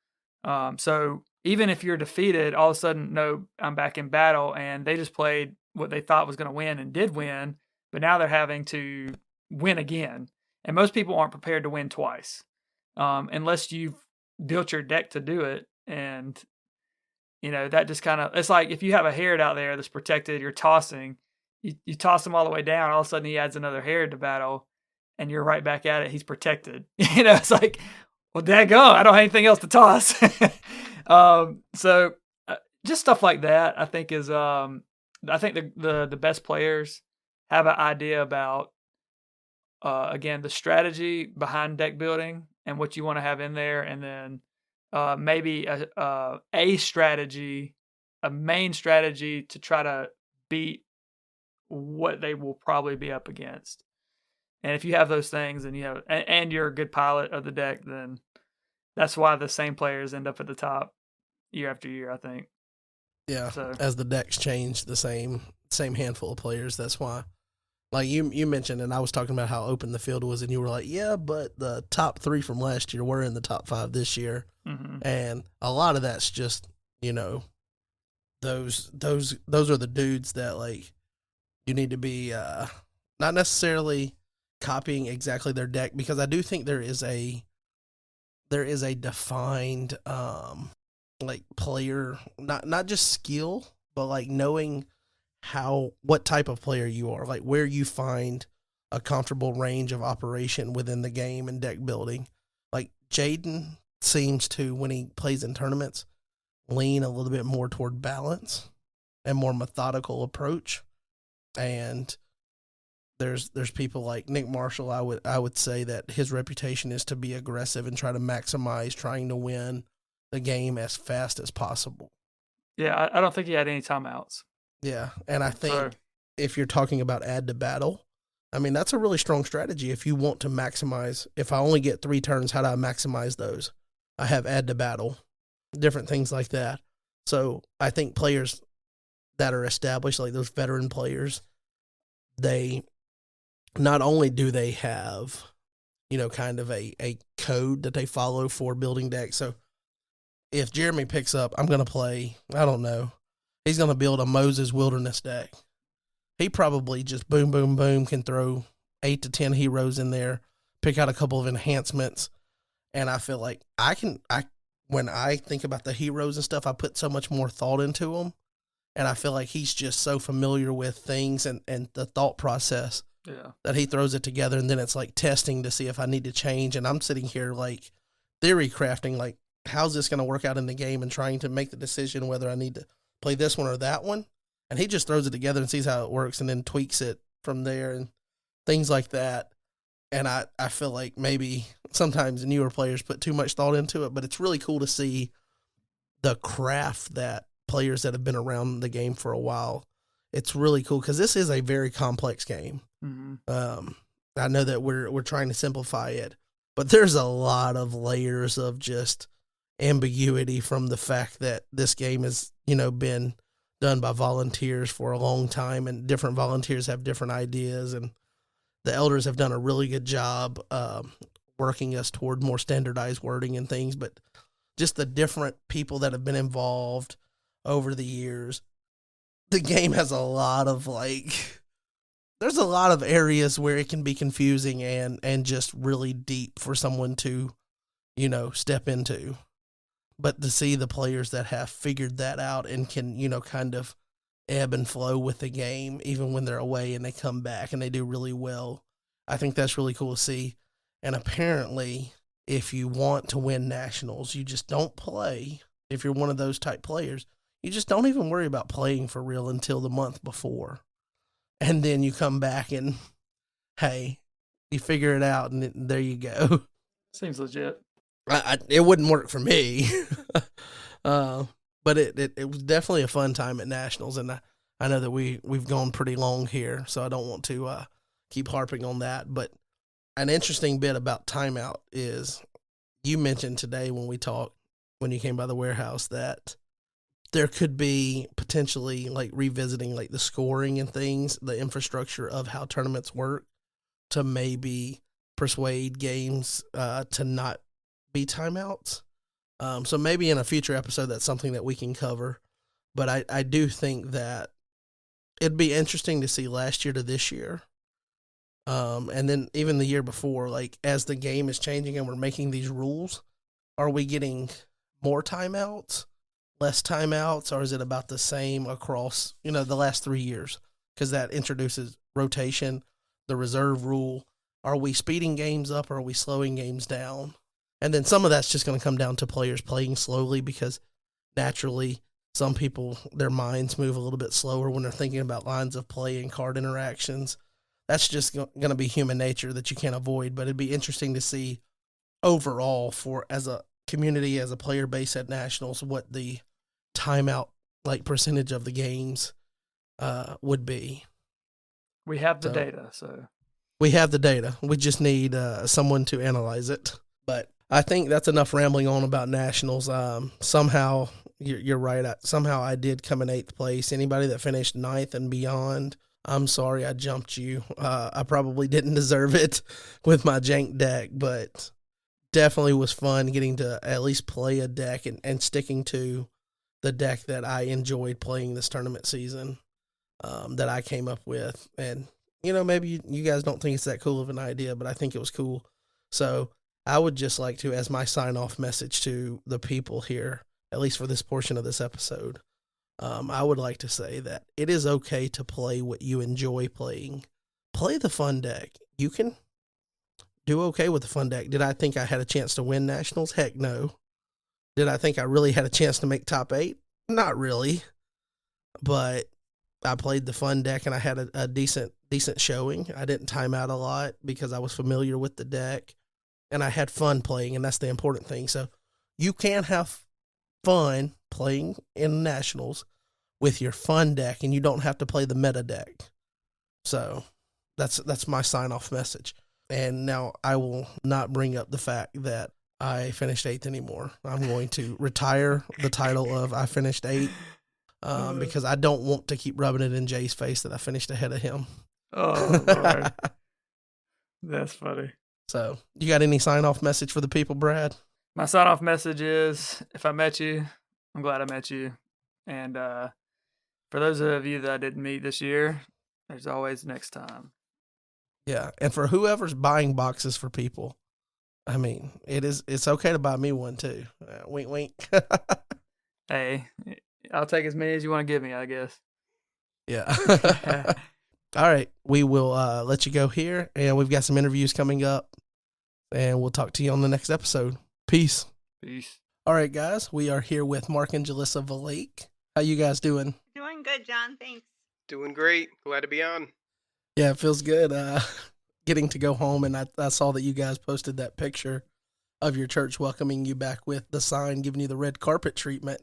So even if you're defeated, all of a sudden, no, I'm back in battle, and they just played what they thought was going to win and did win, but now they're having to win again. And most people aren't prepared to win twice, unless you've built your deck to do it. And that just kind of, it's like if you have a Herod out there that's protected, you're tossing, you toss him all the way down, all of a sudden he adds another Herod to battle, and you're right back at it. He's protected. It's like, well, daggone, I don't have anything else to toss. So just stuff like that, I think is, I think the best players have an idea about, again, the strategy behind deck building and what you want to have in there. And then maybe a strategy, a main strategy to try to beat what they will probably be up against. And if you have those things and and you're a good pilot of the deck, then that's why the same players end up at the top year after year, I think. Yeah. So, as the decks change, the same handful of players. That's why. Like you mentioned, and I was talking about how open the field was, and you were like, yeah, but the top 3 from last year were in the top 5 this year. Mm-hmm. And a lot of that's just, those are the dudes that like you need to be not necessarily copying exactly their deck, because I do think there is a defined like player, not just skill, but like knowing what type of player you are, like where you find a comfortable range of operation within the game and deck building. Like Jaden seems to, when he plays in tournaments, lean a little bit more toward balance and more methodical approach. And there's people like Nick Marshall. I would say that his reputation is to be aggressive and try to maximize trying to win the game as fast as possible. Yeah, I don't think he had any timeouts. Yeah, and I think if you're talking about add to battle, I mean, that's a really strong strategy if you want to maximize. If I only get 3 turns, how do I maximize those? I have add to battle, different things like that. So I think players that are established, like those veteran players, they not only do they have, kind of a code that they follow for building decks. So if Jeremy picks up, I'm going to play, I don't know, he's going to build a Moses Wilderness deck. He probably just boom, boom, boom can throw 8 to 10 heroes in there, pick out a couple of enhancements. And I feel like when I think about the heroes and stuff, I put so much more thought into them. And I feel like he's just so familiar with things and the thought process that he throws it together. And then it's like testing to see if I need to change. And I'm sitting here like theory crafting, like, how's this going to work out in the game, and trying to make the decision whether I need to play this one or that one. And he just throws it together and sees how it works and then tweaks it from there and things like that. And I feel like maybe sometimes newer players put too much thought into it, but it's really cool to see the craft that players that have been around the game for a while. It's really cool because this is a very complex game. Mm-hmm. I know that we're trying to simplify it, but there's a lot of layers of just ambiguity from the fact that this game has, been done by volunteers for a long time, and different volunteers have different ideas, and the elders have done a really good job working us toward more standardized wording and things, but just the different people that have been involved over the years. The game has a lot of there's a lot of areas where it can be confusing and just really deep for someone to, step into. But to see the players that have figured that out and can, kind of ebb and flow with the game, even when they're away and they come back and they do really well, I think that's really cool to see. And apparently, if you want to win nationals, you just don't play. If you're one of those type players, you just don't even worry about playing for real until the month before. And then you come back and, hey, you figure it out, and there you go. Seems legit. It wouldn't work for me. But it was definitely a fun time at nationals, and I know that we've gone pretty long here, so I don't want to keep harping on that. But an interesting bit about timeout is you mentioned today when we talked, when you came by the warehouse, that there could be potentially revisiting the scoring and things, the infrastructure of how tournaments work, to maybe persuade games to not be timeouts. So maybe in a future episode, that's something that we can cover. But I do think that it'd be interesting to see last year to this year. And then even the year before, as the game is changing and we're making these rules, are we getting more timeouts, less timeouts, or is it about the same across, the last 3 years? Because that introduces rotation, the reserve rule. Are we speeding games up or are we slowing games down? And then some of that's just going to come down to players playing slowly, because naturally some people, their minds move a little bit slower when they're thinking about lines of play and card interactions. That's just going to be human nature that you can't avoid. But it'd be interesting to see overall, for as a community, as a player base at nationals, what the timeout percentage of the games would be. We have the data, so we have the data. We just need someone to analyze it. But I think that's enough rambling on about nationals. Somehow, you're right. Somehow I did come in 8th place. Anybody that finished 9th and beyond, I'm sorry I jumped you. I probably didn't deserve it with my jank deck, but definitely was fun getting to at least play a deck and sticking to the deck that I enjoyed playing this tournament season, that I came up with. And, maybe you guys don't think it's that cool of an idea, but I think it was cool. So I would just like to, as my sign-off message to the people here, at least for this portion of this episode, I would like to say that it is okay to play what you enjoy playing. Play the fun deck. You can do okay with the fun deck. Did I think I had a chance to win nationals? Heck no. Did I think I really had a chance to make top 8? Not really. But I played the fun deck and I had a decent showing. I didn't time out a lot because I was familiar with the deck, and I had fun playing, and that's the important thing. So you can have fun playing in nationals with your fun deck, and you don't have to play the meta deck. So that's my sign-off message. And now I will not bring up the fact that I finished 8th anymore. I'm going to retire the title of I finished 8th, because I don't want to keep rubbing it in Jay's face that I finished ahead of him. Oh, Lord. That's funny. So, you got any sign-off message for the people, Brad? My sign-off message is, if I met you, I'm glad I met you. And for those of you that I didn't meet this year, there's always next time. Yeah, and for whoever's buying boxes for people, I mean, it's okay to buy me one too. Wink, wink. Hey, I'll take as many as you want to give me, I guess. Yeah. All right, we will let you go here, and we've got some interviews coming up, and we'll talk to you on the next episode. Peace. Peace. All right, guys, we are here with Marc and Jilissa Valake. How you guys doing? Doing good, John. Thanks. Doing great. Glad to be on. Yeah, it feels good getting to go home, and I saw that you guys posted that picture of your church welcoming you back with the sign giving you the red carpet treatment.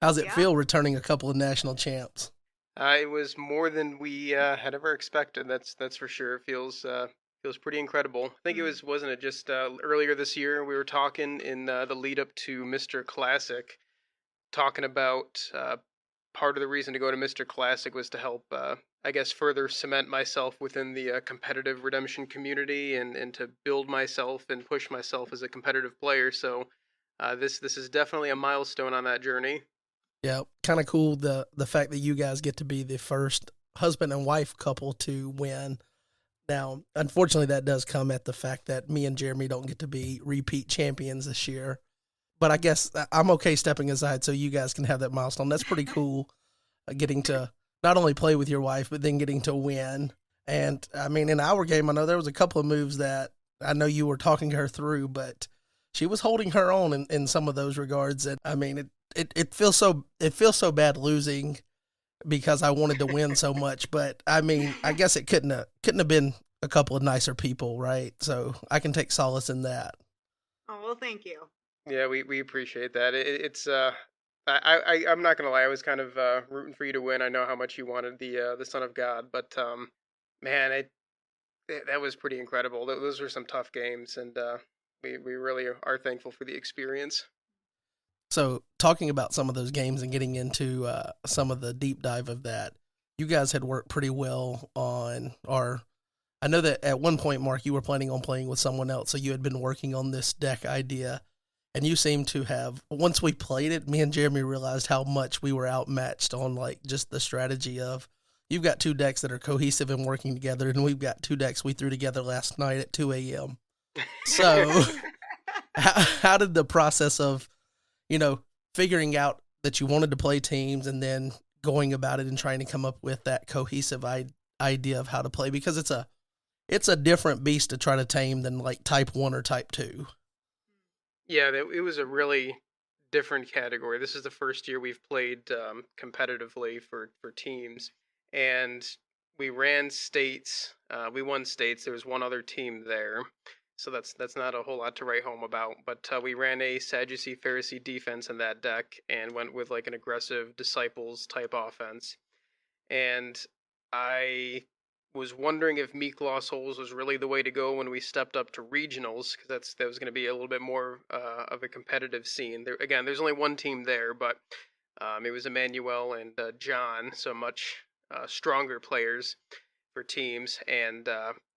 How's it feel returning a couple of national champs? It was more than we had ever expected. That's for sure. It feels Feels pretty incredible. I think it wasn't it just earlier this year we were talking in the lead up to Mr. Classic, talking about part of the reason to go to Mr. Classic was to help, I guess, further cement myself within the competitive redemption community and to build myself and push myself as a competitive player. So this is definitely a milestone on that journey. Yeah, kind of cool the fact that you guys get to be the first husband and wife couple to win. Now, unfortunately, that does come at the fact that me and Jeremy don't get to be repeat champions this year. But I guess I'm okay stepping aside so you guys can have that milestone. That's pretty cool, getting to not only play with your wife, but then getting to win. And I mean, in our game, I know there was a couple of moves that I know you were talking her through, but she was holding her own in some of those regards. And I mean, it feels so bad losing because I wanted to win so much. But I mean, I guess it couldn't have been a couple of nicer people, right? So I can take solace in that. Oh, well, thank you. Yeah, we appreciate that. I'm not gonna lie, I was kind of rooting for you to win. I know how much you wanted the Son of God, but man, that was pretty incredible. Those were some tough games, and we really are thankful for the experience. So, talking about some of those games and getting into some of the deep dive of that, you guys had worked pretty well on, or I know that at one point, Mark, you were planning on playing with someone else, so you had been working on this deck idea, and you seem to have, once we played it, me and Jeremy realized how much we were outmatched on, like, just the strategy of, you've got two decks that are cohesive and working together, and we've got two decks we threw together last night at 2 a.m. So, how did the process of figuring out that you wanted to play teams and then going about it and trying to come up with that cohesive idea of how to play, because it's a different beast to try to tame than like type 1 or type 2. Yeah, it was a really different category. This is the first year we've played competitively for teams, and we ran states. We won states. There was one other team there, so that's not a whole lot to write home about. But we ran a Sadducee Pharisee defense in that deck and went with like an aggressive Disciples type offense. And I was wondering if Meek Lost Holes was really the way to go when we stepped up to regionals, because that was going to be a little bit more of a competitive scene. There's only one team there, but it was Emmanuel and John, so much stronger players for teams. And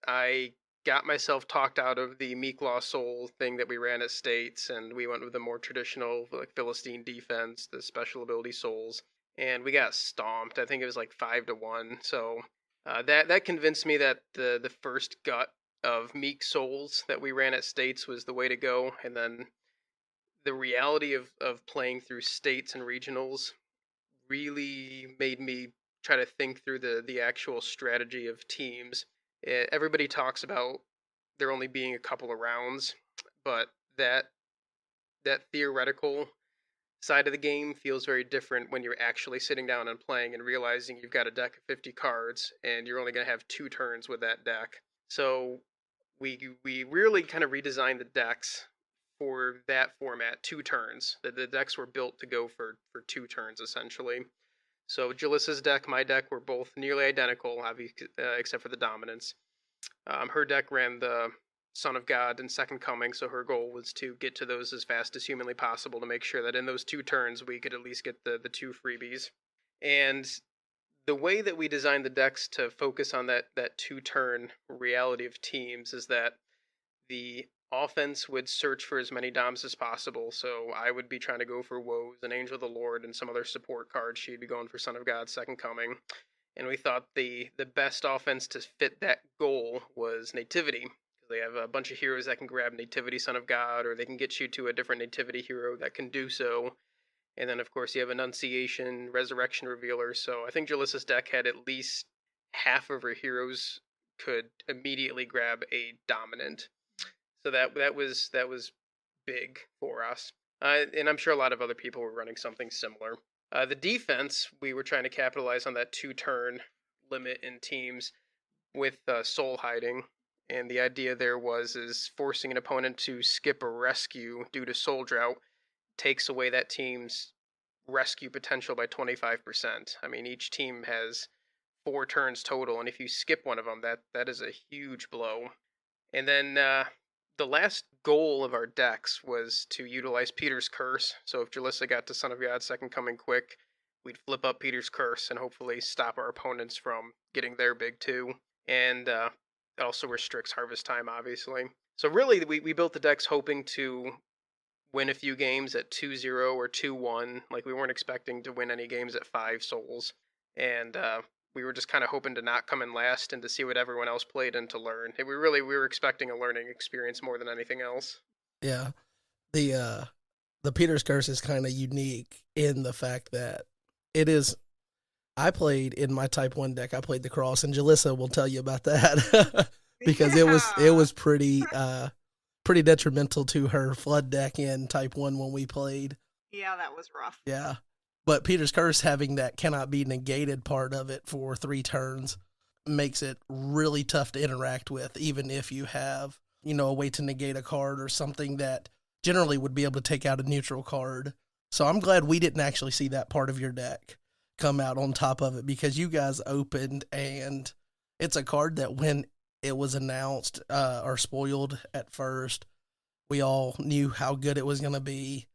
I got myself talked out of the Meek Lost Soul thing that we ran at states, and we went with the more traditional like Philistine defense, the special ability souls, and we got stomped. I think it was like 5-1. So that convinced me that the first gut of Meek Souls that we ran at states was the way to go, and then the reality of playing through states and regionals really made me try to think through the actual strategy of teams. Everybody talks about there only being a couple of rounds, but that theoretical side of the game feels very different when you're actually sitting down and playing and realizing you've got a deck of 50 cards and you're only going to have 2 turns with that deck. So we really kind of redesigned the decks for that format, 2 turns. The decks were built to go for 2 turns essentially. So Jilissa's deck, my deck were both nearly identical, except for the dominance. Her deck ran the Son of God and Second Coming, so her goal was to get to those as fast as humanly possible to make sure that in those 2 turns we could at least get the 2 freebies. And the way that we designed the decks to focus on that 2-turn reality of teams is that the offense would search for as many doms as possible. So I would be trying to go for Woes and Angel of the Lord and some other support cards. She'd be going for Son of God, Second Coming. And we thought the best offense to fit that goal was Nativity. They have a bunch of heroes that can grab Nativity, Son of God, or they can get you to a different Nativity hero that can do so. And then, of course, you have Annunciation, Resurrection Revealer. So I think Jilissa's deck had at least half of her heroes could immediately grab a dominant. So that was big for us. And I'm sure a lot of other people were running something similar. The defense, we were trying to capitalize on that 2-turn limit in teams with soul hiding. And the idea there is forcing an opponent to skip a rescue due to soul drought takes away that team's rescue potential by 25%. I mean, each team has 4 turns total, and if you skip one of them, that is a huge blow. And then the last goal of our decks was to utilize Peter's Curse. So if Jilissa got to Son of God Second Coming quick, we'd flip up Peter's Curse and hopefully stop our opponents from getting their big 2. And it also restricts Harvest Time, obviously. So really, we built the decks hoping to win a few games at 2-0 or 2-1. Like, we weren't expecting to win any games at 5 souls. And we were just kind of hoping to not come in last and to see what everyone else played and to learn. We were expecting a learning experience more than anything else. Yeah. The Peter's Curse is kind of unique in the fact that it is. I played in my Type 1 deck, I played the Cross, and Jilissa will tell you about that because it was pretty detrimental to her Flood deck in Type 1 when we played. Yeah, that was rough. Yeah. But Peter's Curse, having that cannot be negated part of it for 3 turns, makes it really tough to interact with, even if you have, a way to negate a card or something that generally would be able to take out a neutral card. So I'm glad we didn't actually see that part of your deck come out on top of it, because you guys opened, and it's a card that when it was announced or spoiled at first, we all knew how good it was going to be.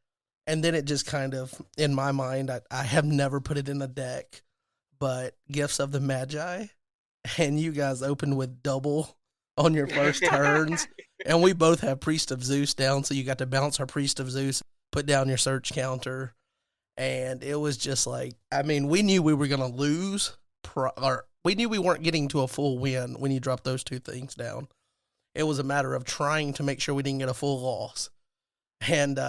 And then it just kind of, in my mind, I have never put it in a deck, but Gifts of the Magi, and you guys opened with double on your first turns, and we both have Priest of Zeus down, so you got to bounce our Priest of Zeus, put down your search counter, and it was just like, we knew we were going to lose, or we knew we weren't getting to a full win when you dropped those 2 things down. It was a matter of trying to make sure we didn't get a full loss, and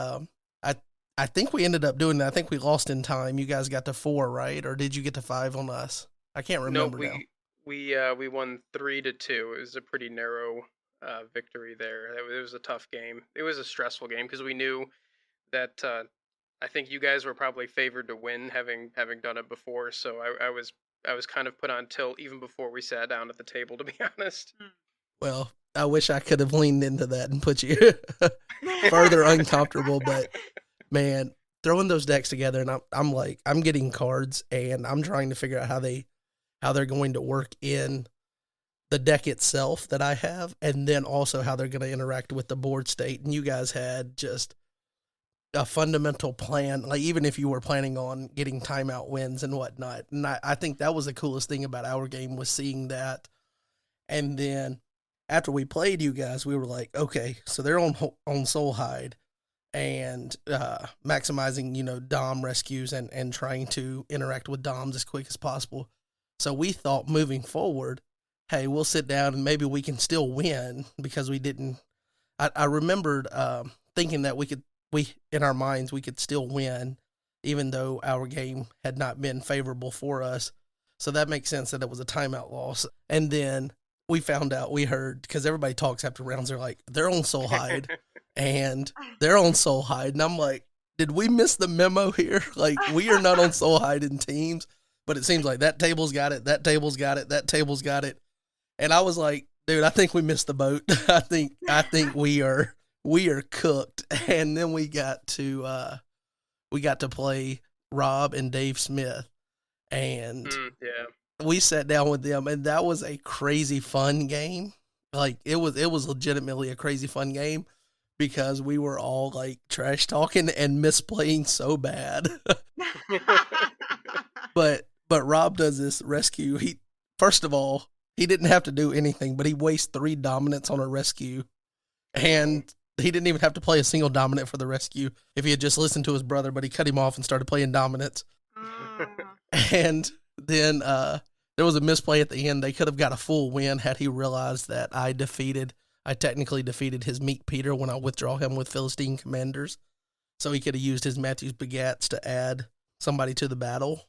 I think we ended up doing that. I think we lost in time. You guys got to 4, right? Or did you get to 5 on us? I can't remember now. We won 3-2. It was a pretty narrow victory there. It was a tough game. It was a stressful game because we knew that I think you guys were probably favored to win, having done it before. So I was kind of put on tilt even before we sat down at the table, to be honest. Well, I wish I could have leaned into that and put you further uncomfortable, but man, throwing those decks together, and I'm getting cards, and I'm trying to figure out how they're going to work in the deck itself that I have, and then also how they're going to interact with the board state. And you guys had just a fundamental plan, like even if you were planning on getting timeout wins and whatnot. And I think that was the coolest thing about our game, was seeing that. And then after we played you guys, we were like, okay, so they're on Soulhide and maximizing, Dom rescues and trying to interact with Doms as quick as possible. So we thought moving forward, hey, we'll sit down and maybe we can still win, because we didn't. I remembered thinking that in our minds, we could still win, even though our game had not been favorable for us. So that makes sense that it was a timeout loss. And then we found out, we heard, because everybody talks after rounds, they're like, they're on Soulhide. And they're on Soulhide, and I'm like, did we miss the memo here? Like, we are not on Soulhide in teams, but it seems like that table's got it, that table's got it, that table's got it. And I was like, dude, I think we missed the boat. I think we are cooked. And then we got to play Rob and Dave Smith, and we sat down with them, and that was a crazy fun game. Like, it was legitimately a crazy fun game, because we were all like trash talking and misplaying so bad. But Rob does this rescue. First of all, he didn't have to do anything, but he wastes 3 dominants on a rescue. And he didn't even have to play a single dominant for the rescue if he had just listened to his brother, but he cut him off and started playing dominants. And then there was a misplay at the end. They could have got a full win had he realized that I technically defeated his Meek Peter when I withdraw him with Philistine Commanders. So he could have used his Matthews Begats to add somebody to the battle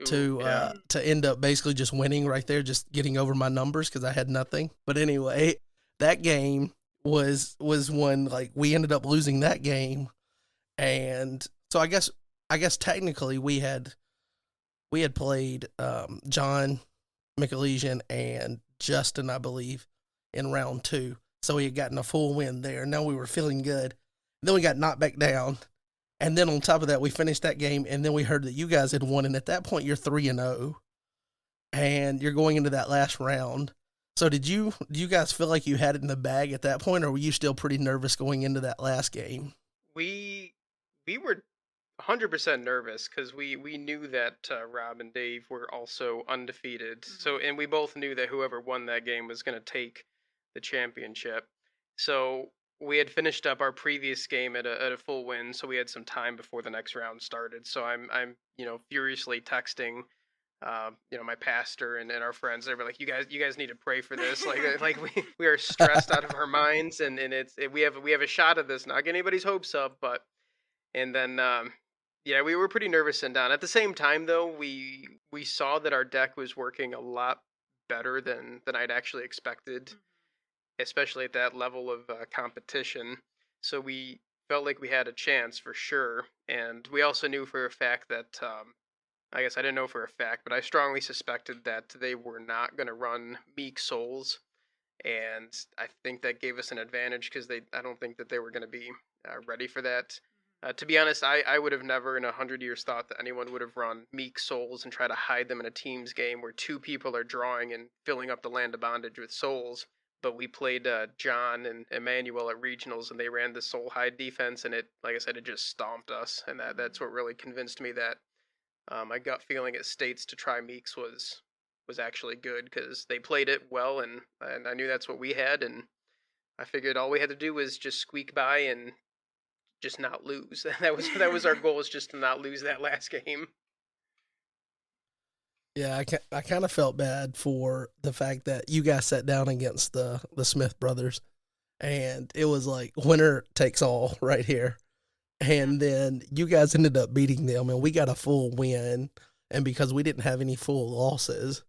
to end up basically just winning right there, just getting over my numbers because I had nothing. But anyway, that game was one, like, we ended up losing that game. And so I guess technically we had played John McAlesian and Justin, I believe, in round 2. So we had gotten a full win there. Now we were feeling good. Then we got knocked back down. And then on top of that, we finished that game, and then we heard that you guys had won. And at that point, you're 3-0, and you're going into that last round. So do you guys feel like you had it in the bag at that point, or were you still pretty nervous going into that last game? We were 100% nervous because we knew that Rob and Dave were also undefeated. So, and we both knew that whoever won that game was going to take the championship. So we had finished up our previous game at a full win, so we had some time before the next round started. So I'm furiously texting my pastor and our friends. They were like, you guys need to pray for this. Like we are stressed out of our minds, and we have a shot at this. Not getting anybody's hopes up, but and then yeah, we were pretty nervous and down. At the same time, though, we saw that our deck was working a lot better than I'd actually expected, especially at that level of competition. So we felt like we had a chance for sure, and we also knew for a fact that I guess I didn't know for a fact, but I strongly suspected that they were not going to run Meek Souls, and I think that gave us an advantage because I don't think that they were going to be ready for that. To be honest, I would have never in 100 years thought that anyone would have run Meek Souls and try to hide them in a teams game where two people are drawing and filling up the land of bondage with souls. But we played John and Emmanuel at regionals, and they ran the soul hide defense, and it, like I said, it just stomped us, and that's what really convinced me that my gut feeling at States to try Meeks was actually good because they played it well, and I knew that's what we had, and I figured all we had to do was just squeak by and just not lose. That was our goal, is just to not lose that last game. Yeah, I kind of felt bad for the fact that you guys sat down against the Smith brothers, and it was like winner takes all right here. And then you guys ended up beating them, and we got a full win. And because we didn't have any full losses,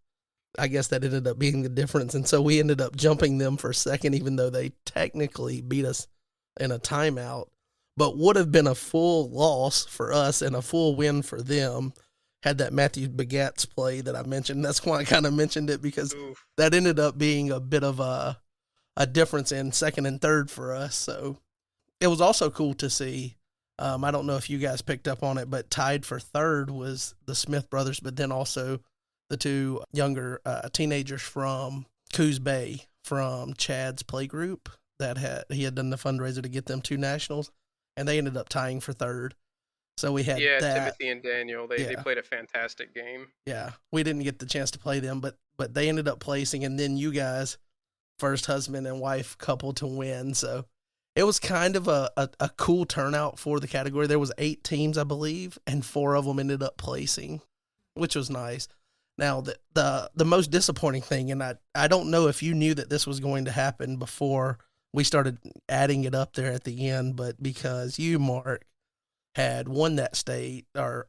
I guess that ended up being the difference. And so we ended up jumping them for second, even though they technically beat us in a timeout, but would have been a full loss for us and a full win for them had that Matthew Bagat's play that I mentioned. That's why I kind of mentioned it, because that ended up being a bit of a difference in second and third for us. So it was also cool to see. I don't know if you guys picked up on it, but tied for third was the Smith brothers, but then also the two younger teenagers from Coos Bay from Chad's play group that he had done the fundraiser to get them 2 nationals, and they ended up tying for third. So we had that. Timothy and Daniel, they played a fantastic game. Yeah, we didn't get the chance to play them, but they ended up placing, and then you guys, first husband and wife couple to win. So it was kind of a cool turnout for the category. There was 8 teams, I believe, and 4 of them ended up placing, which was nice. Now, the most disappointing thing, and I don't know if you knew that this was going to happen before we started adding it up there at the end, but because you, Mark, had won that state, or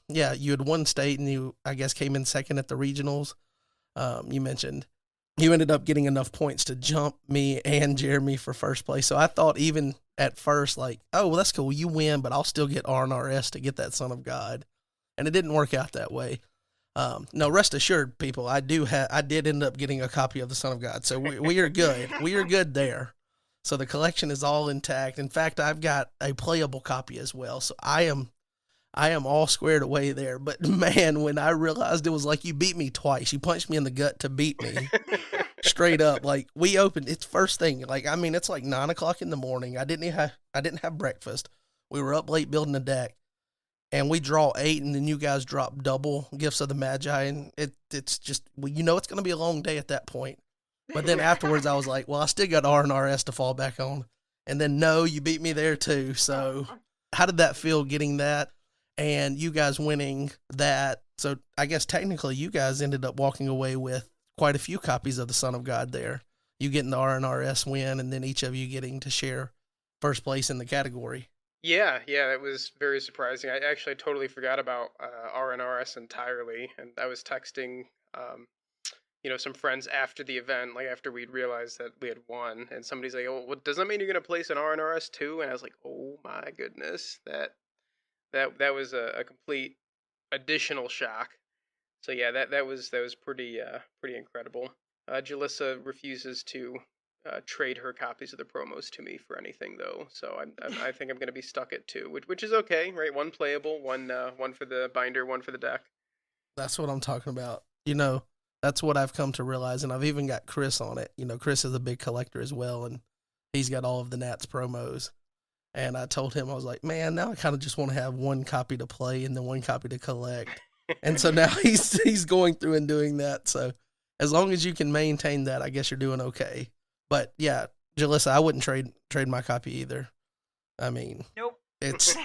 you had won state, and you, I guess, came in second at the regionals. You mentioned you ended up getting enough points to jump me and Jeremy for first place. So I thought even at first, like, oh, well, that's cool, you win, but I'll still get RNRS to get that Son of God, and it didn't work out that way. No, rest assured, people, I did end up getting a copy of the Son of God, so we are good. We are good there. So the collection is all intact. In fact, I've got a playable copy as well. So I am all squared away there. But man, when I realized it was like, you beat me twice. You punched me in the gut to beat me. Straight up. Like, we opened, it's first thing. Like, I mean, it's like 9:00 in the morning. I didn't have breakfast. We were up late building a deck. And we draw 8, and then you guys drop double Gifts of the Magi, and it's just, well, it's going to be a long day at that point. But then afterwards, I was like, well, I still got RNRS to fall back on. And then, no, you beat me there too. So how did that feel, getting that and you guys winning that? So I guess technically you guys ended up walking away with quite a few copies of the Son of God there. You getting the RNRS win, and then each of you getting to share first place in the category. Yeah, that was very surprising. I actually totally forgot about RNRS entirely, and I was texting some friends after the event, like after we'd realized that we had won, and somebody's like, oh, well, does that mean you're going to place an RNRS too? And I was like, oh my goodness, that was a complete additional shock. So yeah, that was pretty incredible. Jilissa refuses to trade her copies of the promos to me for anything, though, so I think I'm going to be stuck at 2, which is okay, right? 1 playable, one for the binder, 1 for the deck. That's what I'm talking about. That's what I've come to realize, and I've even got Chris on it. Chris is a big collector as well, and he's got all of the Nats promos. And I told him, I was like, man, now I kind of just want to have one copy to play and then one copy to collect. And so now he's going through and doing that. So as long as you can maintain that, I guess you're doing okay. But yeah, Jilissa, I wouldn't trade my copy either. I mean, Nope. it's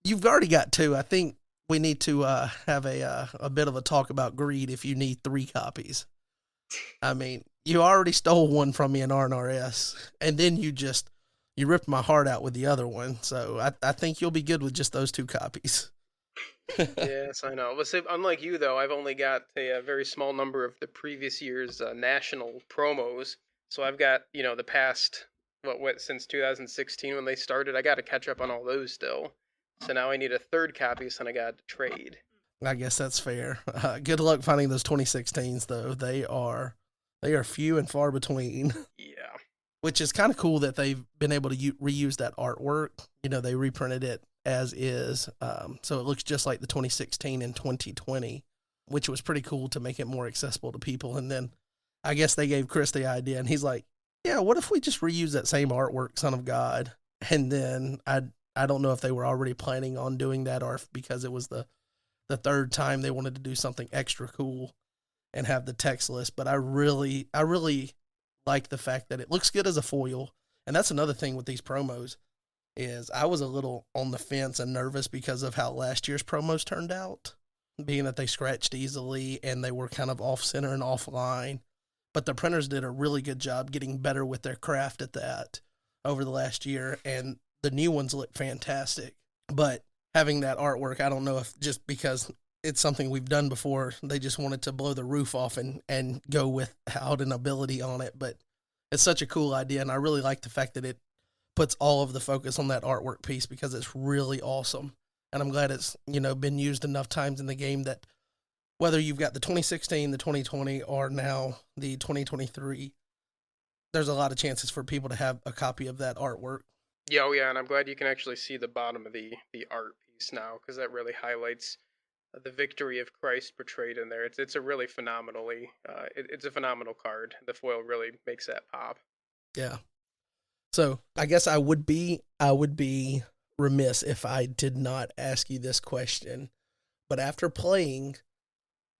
you've already got two. I think we need to have a bit of a talk about greed if you need 3 copies. I mean, you already stole one from me in RNRS, and then you ripped my heart out with the other one. So I think you'll be good with just those 2 copies. Yes, I know. But unlike you, though, I've only got a very small number of the previous year's national promos. So I've got, the past, since 2016 when they started, I got to catch up on all those still. So now I need a 3rd copy, so I got to trade. I guess that's fair. Good luck finding those 2016s, though. They are few and far between. Yeah. Which is kind of cool that they've been able to reuse that artwork. They reprinted it as is. So it looks just like the 2016 and 2020, which was pretty cool to make it more accessible to people. And then I guess they gave Chris the idea, and he's like, yeah, what if we just reuse that same artwork, Son of God? And then I don't know if they were already planning on doing that or if because it was the 3rd time they wanted to do something extra cool and have the text list. But I really like the fact that it looks good as a foil. And that's another thing with these promos is I was a little on the fence and nervous because of how last year's promos turned out, being that they scratched easily and they were kind of off center and offline. But the printers did a really good job getting better with their craft at that over the last year. And the new ones look fantastic. But having that artwork, I don't know if just because it's something we've done before, they just wanted to blow the roof off and go without an ability on it. But it's such a cool idea, and I really like the fact that it puts all of the focus on that artwork piece because it's really awesome. And I'm glad it's, been used enough times in the game that whether you've got the 2016, the 2020, or now the 2023, there's a lot of chances for people to have a copy of that artwork. Yeah, oh yeah, and I'm glad you can actually see the bottom of the art piece now, because that really highlights the victory of Christ portrayed in there. It's a really phenomenally, it's a phenomenal card. The foil really makes that pop. Yeah. So I guess I would be remiss if I did not ask you this question. But after playing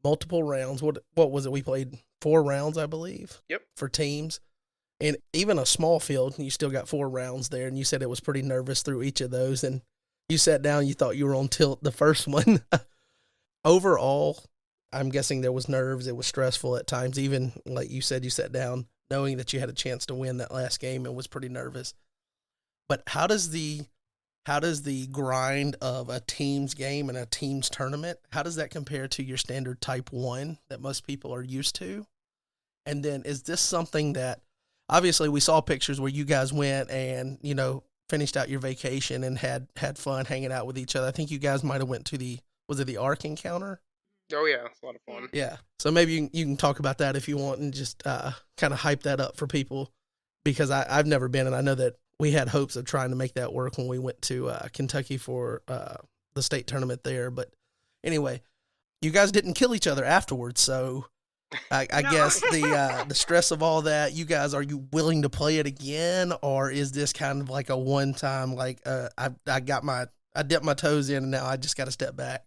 multiple rounds, what was it? We played 4 rounds, I believe. Yep. For teams. And even a small field, you still got 4 rounds there, and you said it was pretty nervous through each of those, and you sat down, you thought you were on tilt the first one. Overall, I'm guessing there was nerves, it was stressful at times, even like you said, you sat down knowing that you had a chance to win that last game and was pretty nervous. But how does the grind of a team's game and a team's tournament, how does that compare to your standard type 1 that most people are used to? And then is this something that, obviously, we saw pictures where you guys went and, finished out your vacation and had fun hanging out with each other. I think you guys might have went to was it the Ark Encounter? Oh yeah, it's a lot of fun. Yeah. So maybe you can talk about that if you want and just kind of hype that up for people, because I've never been, and I know that we had hopes of trying to make that work when we went to Kentucky for the state tournament there. But anyway, you guys didn't kill each other afterwards, so I No. guess the stress of all that, you guys, are you willing to play it again, or is this kind of like a one-time, like I dipped my toes in and now I just got to step back?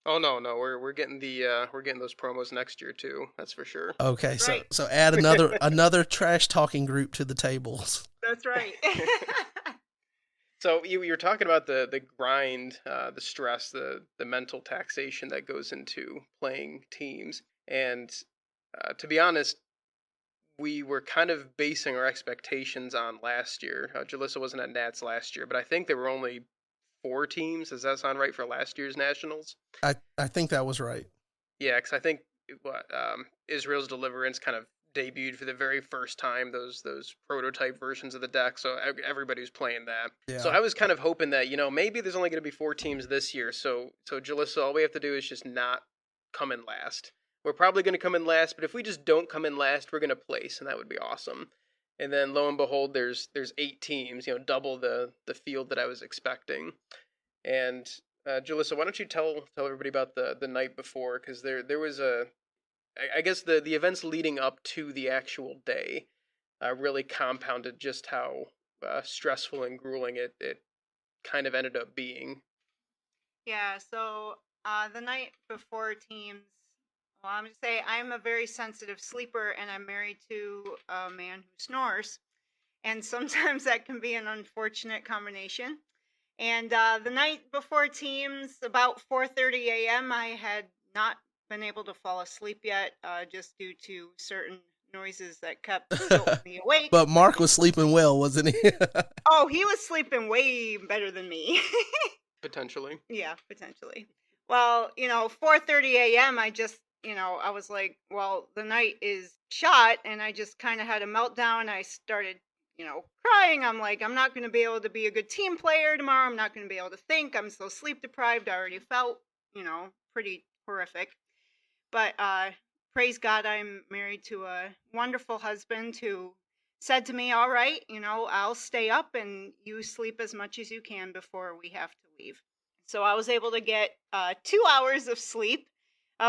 Oh no, we're getting those promos next year too. That's for sure. Okay, Right. so add another trash talking group to the tables. That's right. So you're talking about the grind, the stress, the mental taxation that goes into playing teams, and to be honest, we were kind of basing our expectations on last year. Jalissa wasn't at Nats last year, but I think there were only 4 teams. Does that sound right for last year's Nationals? I think that was right. Yeah, because I think Israel's Deliverance kind of debuted for the very first time, those prototype versions of the deck, so everybody was playing that. Yeah. So I was kind of hoping that, maybe there's only going to be 4 teams this year, so Jalissa, all we have to do is just not come in last. We're probably going to come in last, but if we just don't come in last, we're going to place, and that would be awesome. And then lo and behold, there's 8 teams, double the field that I was expecting. And Jalissa, why don't you tell everybody about the night before, because there was a I guess the events leading up to the actual day really compounded just how stressful and grueling it kind of ended up being. Yeah, so the night before teams, well, I'm going to say I'm a very sensitive sleeper and I'm married to a man who snores. And sometimes that can be an unfortunate combination. And the night before teams, about 4:30 a.m., I had not been able to fall asleep yet, just due to certain noises that kept jolting me awake. But Mark was sleeping well, wasn't he? Oh, he was sleeping way better than me. Potentially. Yeah, potentially. Well, 4:30 a.m. I just, I was like, well, the night is shot, and I just kind of had a meltdown. I started, crying. I'm like, I'm not going to be able to be a good team player tomorrow. I'm not going to be able to think. I'm so sleep deprived. I already felt, pretty horrific. But praise God, I'm married to a wonderful husband who said to me, all right, I'll stay up and you sleep as much as you can before we have to leave. So I was able to get 2 hours of sleep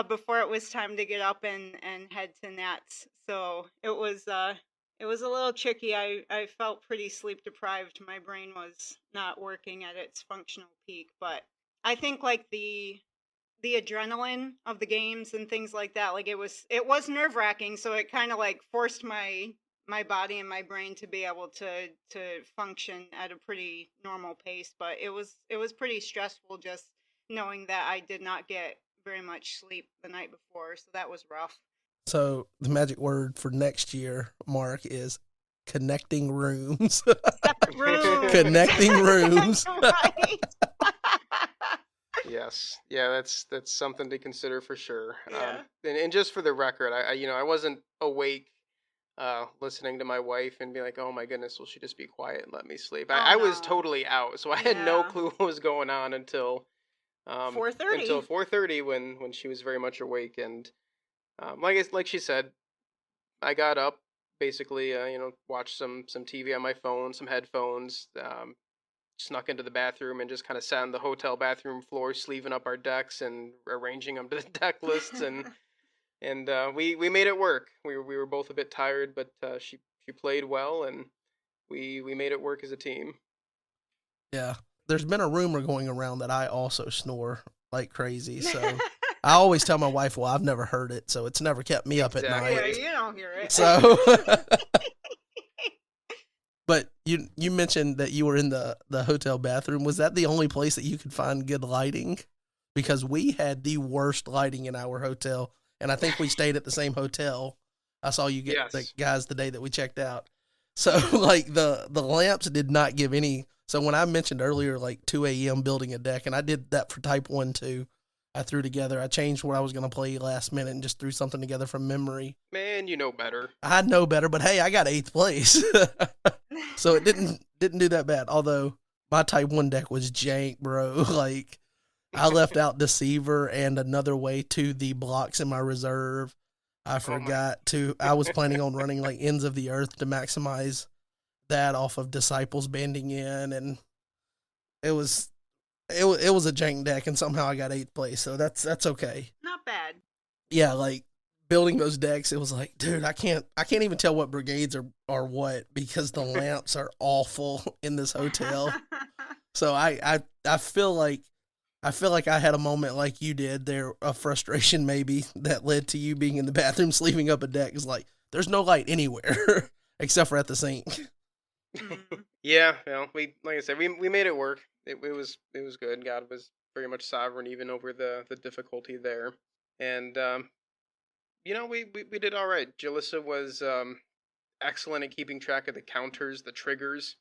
before it was time to get up and head to Nats. So it was a little tricky. I felt pretty sleep deprived. My brain was not working at its functional peak. But I think like the adrenaline of the games and things like that, like it was nerve-wracking, so it kind of like forced my body and my brain to be able to function at a pretty normal pace. But it was pretty stressful just knowing that I did not get very much sleep the night before, so that was rough. So the magic word for next year, Mark, is connecting rooms. Separate rooms. Connecting rooms. Right. Yes, yeah, that's something to consider for sure. Yeah. And just for the record, I wasn't awake, listening to my wife and be like, oh my goodness, will she just be quiet and let me sleep? Oh, I was no. totally out, so I had no Yeah. clue what was going on until 4:30. until 4:30 when she was very much awake. And like she said, I got up, basically, watched some TV on my phone, some headphones, snuck into the bathroom and just kind of sat on the hotel bathroom floor, sleeving up our decks and arranging them to the deck lists, and we made it work. We were both a bit tired, but she played well, and we made it work as a team. Yeah. There's been a rumor going around that I also snore like crazy. So I always tell my wife, well, I've never heard it, so it's never kept me up at Exactly. Yeah, night. you don't hear it. So, but you mentioned that you were in the hotel bathroom. Was that the only place that you could find good lighting? Because we had the worst lighting in our hotel, and I think we stayed at the same hotel. I saw you get the Yes. guys the day that we checked out. So like the lamps did not give any. So when I mentioned earlier, like 2 a.m. building a deck, and I did that for Type 1 too. I threw together, I changed what I was going to play last minute and just threw something together from memory. Man, you know better. I know better, but hey, I got 8th place. So it didn't do that bad. Although my Type 1 deck was jank, bro. Like I left out Deceiver and Another Way to the blocks in my reserve. I forgot to. I was planning on running like Ends of the Earth to maximize that off of Disciples banding in, and it was a jank deck, and somehow I got 8th place. So that's okay. Not bad. Yeah, like building those decks, it was like, dude, I can't even tell what brigades are what because the lamps are awful in this hotel. So I feel like I had a moment like you did there, a frustration maybe that led to you being in the bathroom sleeping up a deck. Is like there's no light anywhere except for at the sink. Yeah, we like I said, we made it work. It was good. God was very much sovereign even over the difficulty there, and we did all right. Jalissa was excellent at keeping track of the counters, the triggers.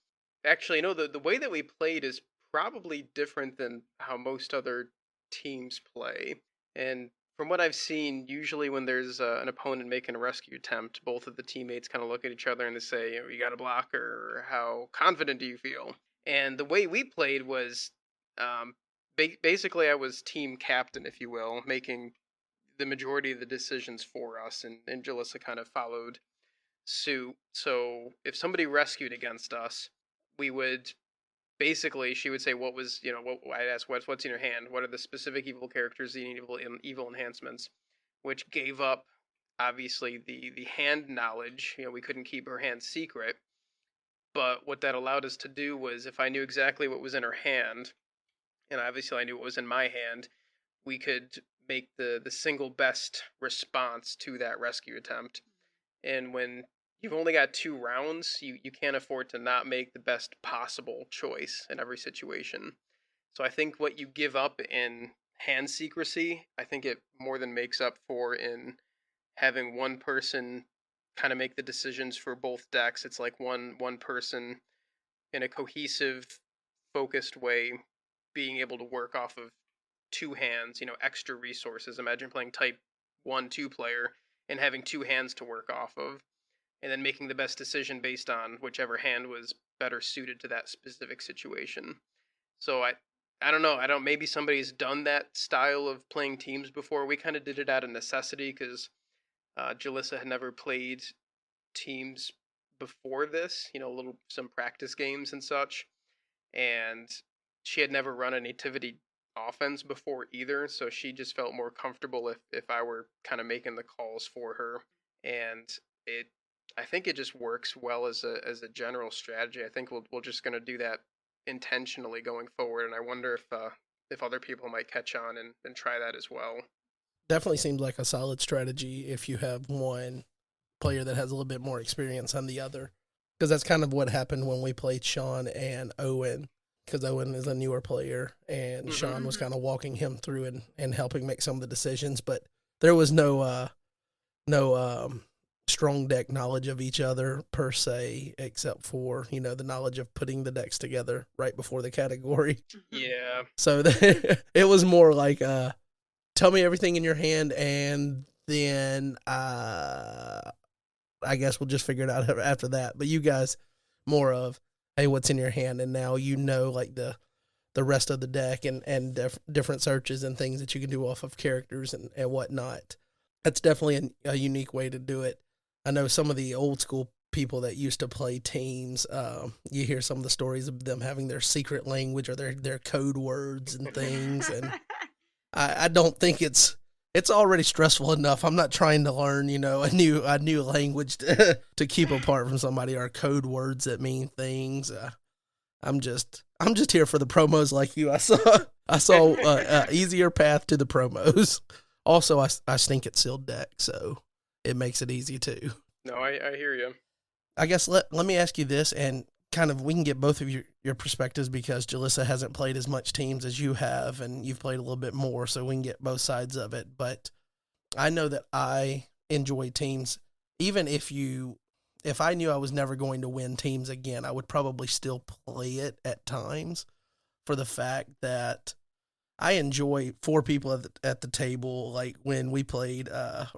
Actually, the way that we played is probably different than how most other teams play. And from what I've seen, usually when there's an opponent making a rescue attempt, both of the teammates kind of look at each other and they say, you got a blocker, or how confident do you feel? And the way we played was basically I was team captain, if you will, making the majority of the decisions for us, and Jalissa kind of followed suit. So if somebody rescued against us, we would basically, she would say, what was, what I'd ask, what's in your hand? What are the specific evil characters that need evil enhancements? Which gave up obviously the hand knowledge. We couldn't keep her hand secret. But what that allowed us to do was, if I knew exactly what was in her hand, and obviously I knew what was in my hand, we could make the single best response to that rescue attempt. And when you've only got 2 rounds, you can't afford to not make the best possible choice in every situation. So I think what you give up in hand secrecy, I think it more than makes up for in having one person kind of make the decisions for both decks. It's like one person in a cohesive, focused way being able to work off of 2 hands, extra resources. Imagine playing type 1-2 player and having 2 hands to work off of, and then making the best decision based on whichever hand was better suited to that specific situation. So I don't know. Maybe somebody's done that style of playing teams before. We kind of did it out of necessity because Jilissa had never played teams before this, some practice games and such. And she had never run a nativity offense before either, so she just felt more comfortable if I were kind of making the calls for her. And I think it just works well as a general strategy. I think we're just going to do that intentionally going forward, and I wonder if other people might catch on and try that as well. Definitely seems like a solid strategy if you have one player that has a little bit more experience than the other, because that's kind of what happened when we played Sean and Owen, because Owen is a newer player and Sean was kind of walking him through and helping make some of the decisions, but there was no strong deck knowledge of each other per se, except for, the knowledge of putting the decks together right before the category. Yeah. So it was more like, tell me everything in your hand, and then I guess we'll just figure it out after that. But you guys more of, hey, what's in your hand? And now like the rest of the deck and different searches and things that you can do off of characters and whatnot. That's definitely a unique way to do it. I know some of the old school people that used to play teams, you hear some of the stories of them having their secret language or their code words and things. And I don't think it's already stressful enough. I'm not trying to learn, a new language to keep apart from somebody, or code words that mean things. I'm just here for the promos like you. I saw easier path to the promos. Also, I stink at sealed deck, so it makes it easy too. No, I hear you. I guess let me ask you this, and kind of we can get both of your perspectives, because Jilissa hasn't played as much teams as you have, and you've played a little bit more, so we can get both sides of it. But I know that I enjoy teams. Even if I knew I was never going to win teams again, I would probably still play it at times, for the fact that I enjoy 4 people at the table, like when we played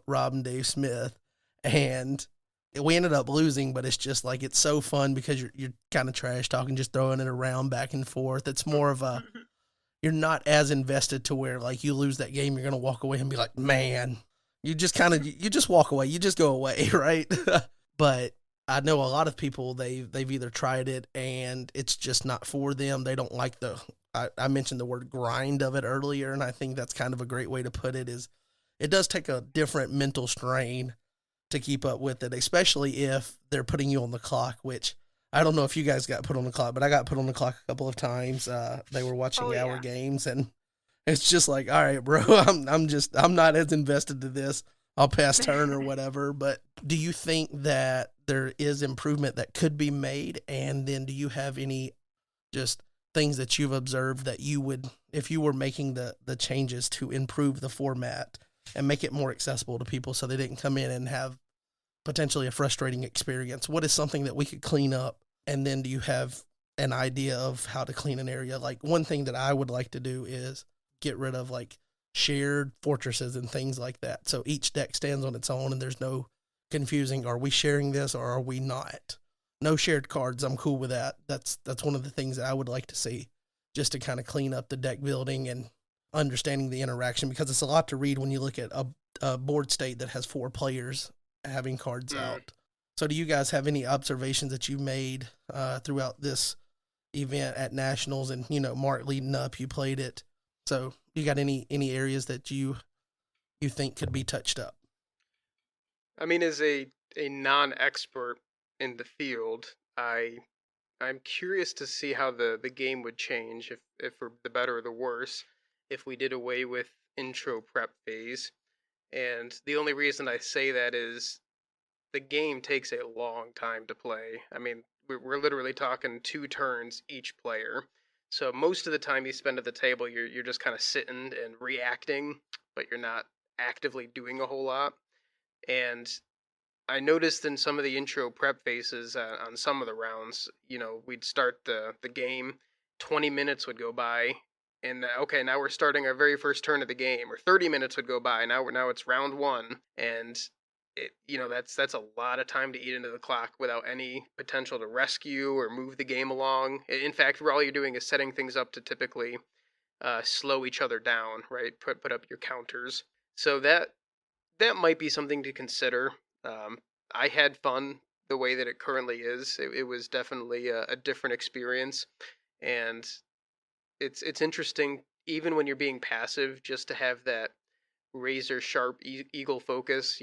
Rob and Dave Smith, and we ended up losing, but it's just like, it's so fun because you're kind of trash talking, just throwing it around back and forth. It's more of you're not as invested to where, like, you lose that game, you're going to walk away and be like, man, you just walk away. You just go away, right? But I know a lot of people, they've either tried it and it's just not for them. They don't like I mentioned the word grind of it earlier, and I think that's kind of a great way to put it, is it does take a different mental strain to keep up with it, especially if they're putting you on the clock, which I don't know if you guys got put on the clock, but I got put on the clock a couple of times. They were watching our games, and it's just like, all right, bro, I'm not as invested to this. I'll pass turn or whatever. But do you think that there is improvement that could be made? And then do you have any just things that you've observed that you would, if you were making the changes to improve the format and make it more accessible to people so they didn't come in and have potentially a frustrating experience, what is something that we could clean up? And then do you have an idea of how to clean an area? Like, one thing that I would like to do is get rid of like shared fortresses and things like that. So each deck stands on its own and there's no confusing, are we sharing this or are we not? No shared cards. I'm cool with that. That's one of the things that I would like to see, just to kind of clean up the deck building and understanding the interaction, because it's a lot to read when you look at a board state that has 4 players having cards out. So do you guys have any observations that you made throughout this event at Nationals? And, Mark, leading up, you played it. So you got any areas that you think could be touched up? I mean, as a non-expert in the field, I'm curious to see how the game would change if for the better or the worse if we did away with intro prep phase. And the only reason I say that is the game takes a long time to play. I mean, we're literally talking 2 turns each player. So most of the time you spend at the table, you're just kind of sitting and reacting, but you're not actively doing a whole lot. And I noticed in some of the intro prep phases on some of the rounds, we'd start the game, 20 minutes would go by, and okay, now we're starting our very first turn of the game, or 30 minutes would go by. Now it's round one, and that's a lot of time to eat into the clock without any potential to rescue or move the game along. In fact, where all you're doing is setting things up to typically slow each other down, right? Put up your counters. So that might be something to consider. Um, I had fun the way that it currently is. It was definitely a different experience, and it's interesting even when you're being passive, just to have that razor sharp eagle focus.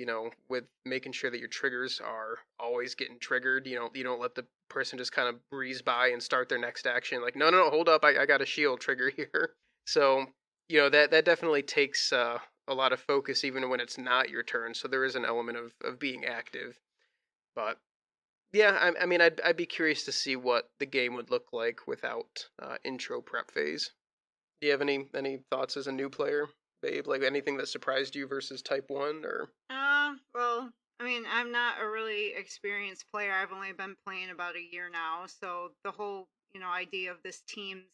With making sure that your triggers are always getting triggered. You don't let the person just kind of breeze by and start their next action. Like, no, hold up, I got a shield trigger here. So that definitely takes a lot of focus even when it's not your turn. So there is an element of being active. But yeah, I mean, I'd be curious to see what the game would look like without intro prep phase. Do you have any thoughts as a new player, Babe? Like anything that surprised you versus Type 1 or? Well, I mean, I'm not a really experienced player. I've only been playing about a year now, so the whole, idea of this team's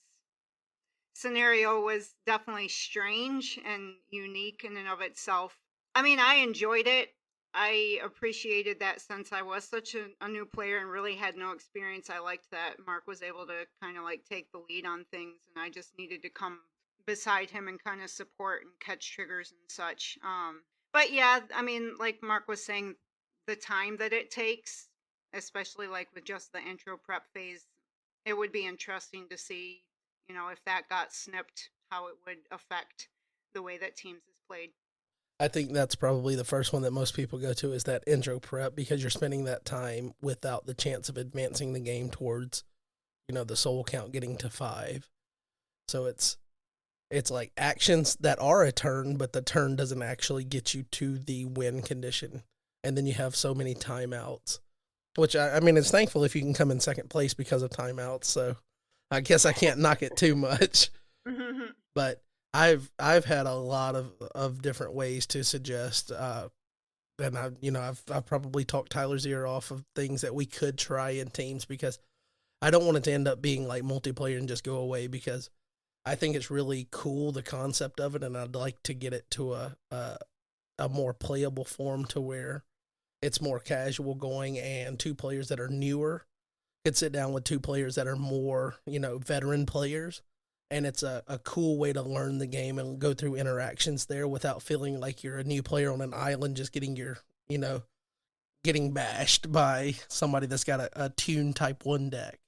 scenario was definitely strange and unique in and of itself. I mean, I enjoyed it. I appreciated that since I was such a new player and really had no experience. I liked that Mark was able to kind of like take the lead on things, and I just needed to come beside him and kind of support and catch triggers and such. But yeah, I mean, like Mark was saying, the time that it takes, especially like with just the intro prep phase, it would be interesting to see, if that got snipped, how it would affect the way that teams is played. I think that's probably the first one that most people go to is that intro prep because you're spending that time without the chance of advancing the game towards, the soul count getting to 5. So it's like actions that are a turn, but the turn doesn't actually get you to the win condition. And then you have so many timeouts, which I mean, it's thankful if you can come in second place because of timeouts. So I guess I can't knock it too much, but I've had a lot of different ways to suggest, and I've probably talked Tyler's ear off of things that we could try in teams because I don't want it to end up being like multiplayer and just go away because I think it's really cool, the concept of it, and I'd like to get it to a more playable form to where it's more casual going and 2 players that are newer could sit down with 2 players that are more, veteran players. And it's a cool way to learn the game and go through interactions there without feeling like you're a new player on an island just getting getting bashed by somebody that's got a tune Type 1 deck.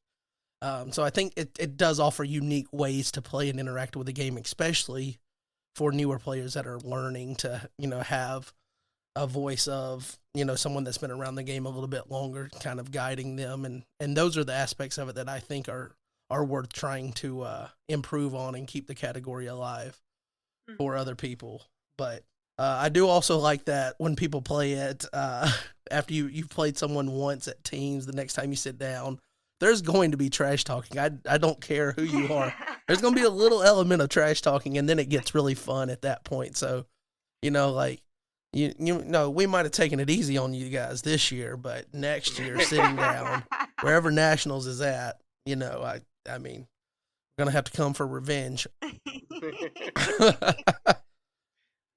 So I think it does offer unique ways to play and interact with the game, especially for newer players that are learning to, have a voice of, someone that's been around the game a little bit longer, kind of guiding them. And those are the aspects of it that I think are worth trying to improve on and keep the category alive for other people. But I do also like that when people play it, after you've played someone once at teams, the next time you sit down, there's going to be trash talking. I don't care who you are. There's going to be a little element of trash talking, and then it gets really fun at that point. So, like, we might have taken it easy on you guys this year, but next year, sitting down, wherever Nationals is at, I mean, we're going to have to come for revenge.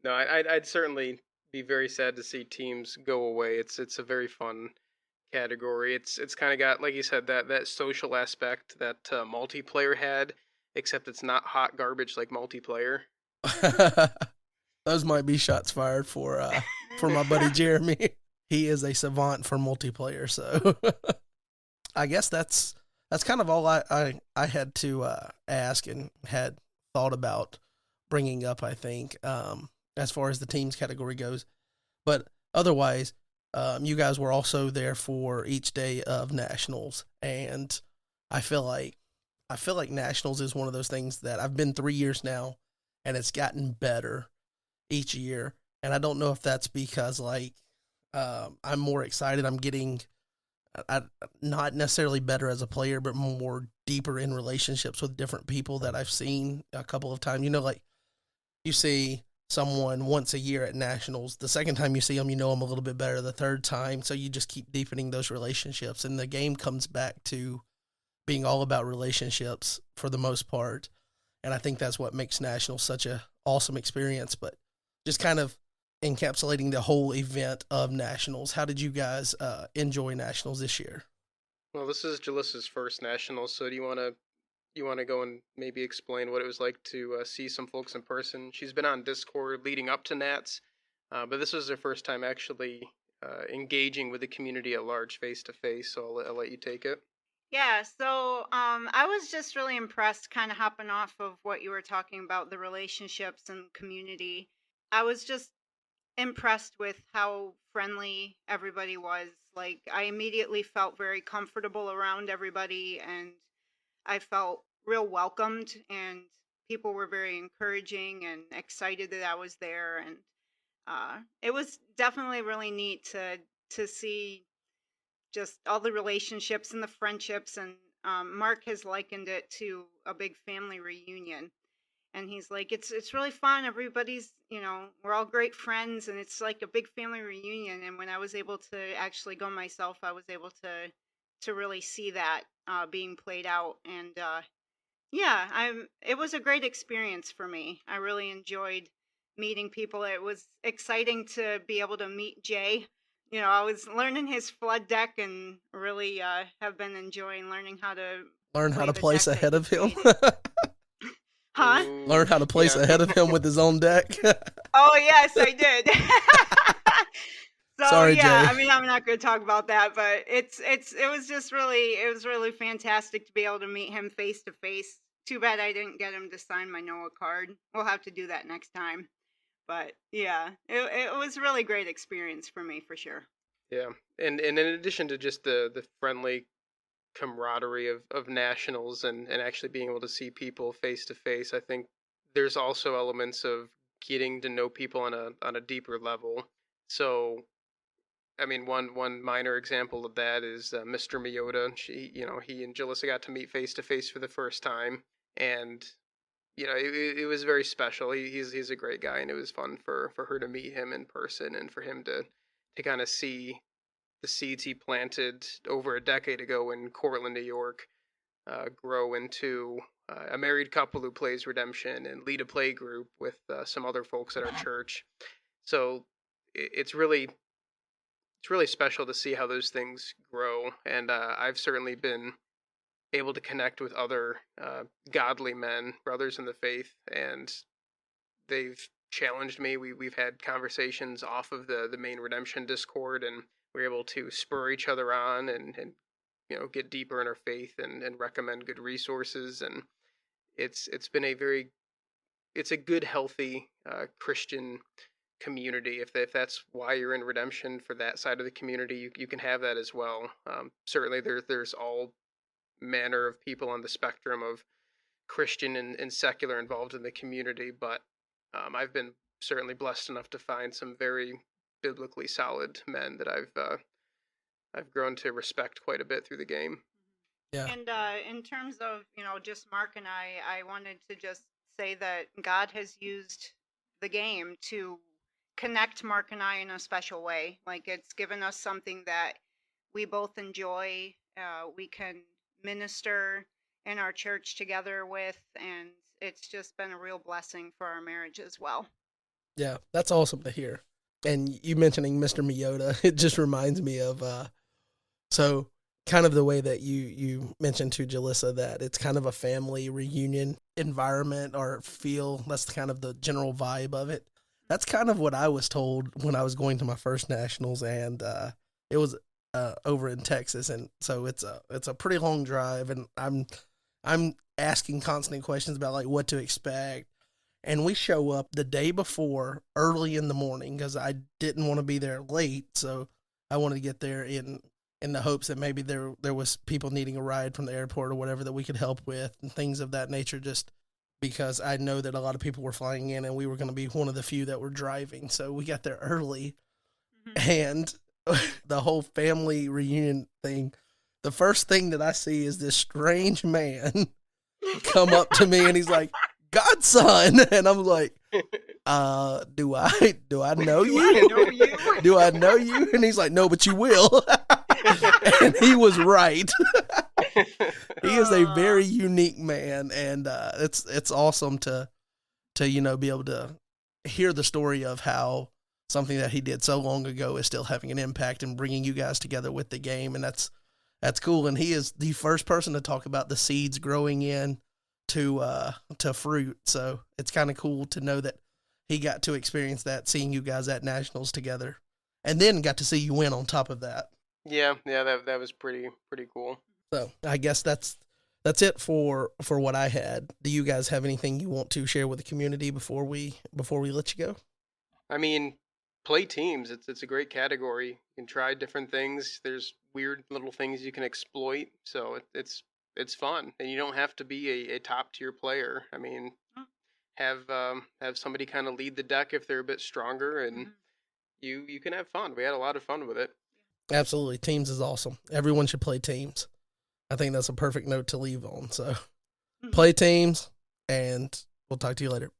No, I'd certainly be very sad to see teams go away. It's a very fun category. It's kind of got, like you said, that social aspect that multiplayer had, except it's not hot garbage like multiplayer. Those might be shots fired for my buddy Jeremy. He is a savant for multiplayer, so I guess that's kind of all I had to ask and had thought about bringing up, I think, as far as the teams category goes. But otherwise, You guys were also there for each day of nationals, and I feel like nationals is one of those things that I've been 3 years now, and it's gotten better each year. And I don't know if that's because I'm more excited. I'm getting not necessarily better as a player, but more deeper in relationships with different people that I've seen a couple of times. You see someone once a year at nationals. The second time you see them, you know them a little bit better. The third time, so you just keep deepening those relationships, and the game comes back to being all about relationships for the most part. And I think that's what makes nationals such a awesome experience. But just kind of encapsulating the whole event of nationals, how did you guys enjoy nationals this year? Well, this is Jilissa's first nationals, so do you want to go and maybe explain what it was like to see some folks in person? She's been on Discord leading up to Nats, but this was her first time actually engaging with the community at large face to face. So I'll let you take it. Yeah, so I was just really impressed, kind of hopping off of what you were talking about, the relationships and community. I was just impressed with how friendly everybody was. Like, I immediately felt very comfortable around everybody, and I felt real welcomed, and people were very encouraging and excited that I was there. And it was definitely really neat to see just all the relationships and the friendships. And Mark has likened it to a big family reunion. And he's like, it's really fun. Everybody's, we're all great friends, and it's like a big family reunion. And when I was able to actually go myself, I was able to really see that being played out. And yeah, it was a great experience for me. I really enjoyed meeting people. It was exciting to be able to meet Jay. I was learning his flood deck, and really have been enjoying learning how to Learn how to the place deck that ahead he of him. created. Huh? Learn how to place Yeah. ahead of him with his own deck. Oh, yes, I did. So Sorry, yeah, Jay. I mean, I'm not going to talk about that, but it was really fantastic to be able to meet him face to face. Too bad I didn't get him to sign my Noah card. We'll have to do that next time. But yeah, it was a really great experience for me, for sure. Yeah, and in addition to just the friendly camaraderie of nationals and actually being able to see people face to face, I think there's also elements of getting to know people on a deeper level. So, I mean, one minor example of that is Mr. Miyota. He and Jilissa got to meet face to face for the first time, and it was very special. He's a great guy, and it was fun for her to meet him in person and for him to kind of see the seeds he planted over a decade ago in Cortland, New York, grow into a married couple who plays Redemption and lead a play group with some other folks at our church. So it's really special to see how those things grow, and I've certainly been able to connect with other godly men, brothers in the faith, and they've challenged me. We've had conversations off of the main Redemption Discord, and we're able to spur each other on and get deeper in our faith and recommend good resources. And it's been it's a good, healthy Christian community. If that's why you're in Redemption, for that side of the community, you can have that as well. Certainly there's all manner of people on the spectrum of Christian and secular involved in the community, but I've been certainly blessed enough to find some very biblically solid men that I've grown to respect quite a bit through the game. Yeah. And in terms of, just Mark and I wanted to just say that God has used the game to connect Mark and I in a special way. Like, it's given us something that we both enjoy. We can minister in our church together with, and it's just been a real blessing for our marriage as well. Yeah, that's awesome to hear. And you mentioning Mr. Miyota, it just reminds me of so kind of the way that you mentioned to Jilissa that it's kind of a family reunion environment or feel. That's kind of the general vibe of it. That's kind of what I was told when I was going to my first nationals, and it was over in Texas, and so it's a pretty long drive, and I'm asking constant questions about like what to expect. And we show up the day before early in the morning because I didn't want to be there late. So I wanted to get there in the hopes that maybe there was people needing a ride from the airport or whatever that we could help with and things of that nature, just because I know that a lot of people were flying in and we were going to be one of the few that were driving. So we got there early, and the whole family reunion thing, the first thing that I see is this strange man come up to me and he's like, "Godson," and I'm like, do I know you? Do I know you? And he's like, "No, but you will." And he was right. He is a very unique man, and it's awesome to be able to hear the story of how something that he did so long ago is still having an impact and bringing you guys together with the game, and that's cool. And he is the first person to talk about the seeds growing in to fruit, so it's kind of cool to know that he got to experience that, seeing you guys at nationals together, and then got to see you win on top of that. Yeah, that was pretty cool. So I guess that's it for what I had. Do you guys have anything you want to share with the community before we let you go? I mean, play teams. It's a great category. You can try different things. There's weird little things you can exploit. So it's fun, and you don't have to be a top tier player. I mean, have somebody kind of lead the deck if they're a bit stronger, and you can have fun. We had a lot of fun with it. Absolutely. Teams is awesome. Everyone should play teams. I think that's a perfect note to leave on. So play teams, and we'll talk to you later.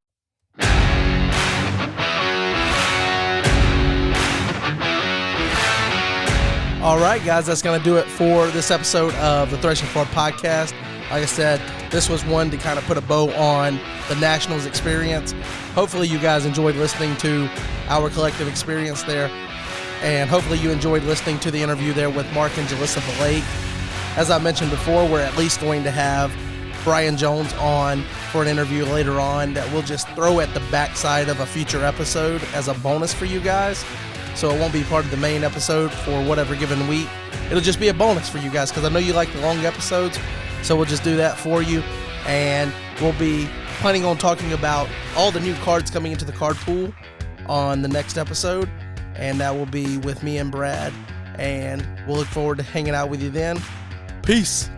All right, guys, that's going to do it for this episode of the Threshing Floor podcast. Like I said, this was one to kind of put a bow on the Nationals experience. Hopefully you guys enjoyed listening to our collective experience there. And hopefully you enjoyed listening to the interview there with Marc and Jilissa Lake. As I mentioned before, we're at least going to have Brian Jones on for an interview later on that we'll just throw at the backside of a future episode as a bonus for you guys. So it won't be part of the main episode for whatever given week. It'll just be a bonus for you guys because I know you like the long episodes. So we'll just do that for you. And we'll be planning on talking about all the new cards coming into the card pool on the next episode. And that will be with me and Brad. And we'll look forward to hanging out with you then. Peace.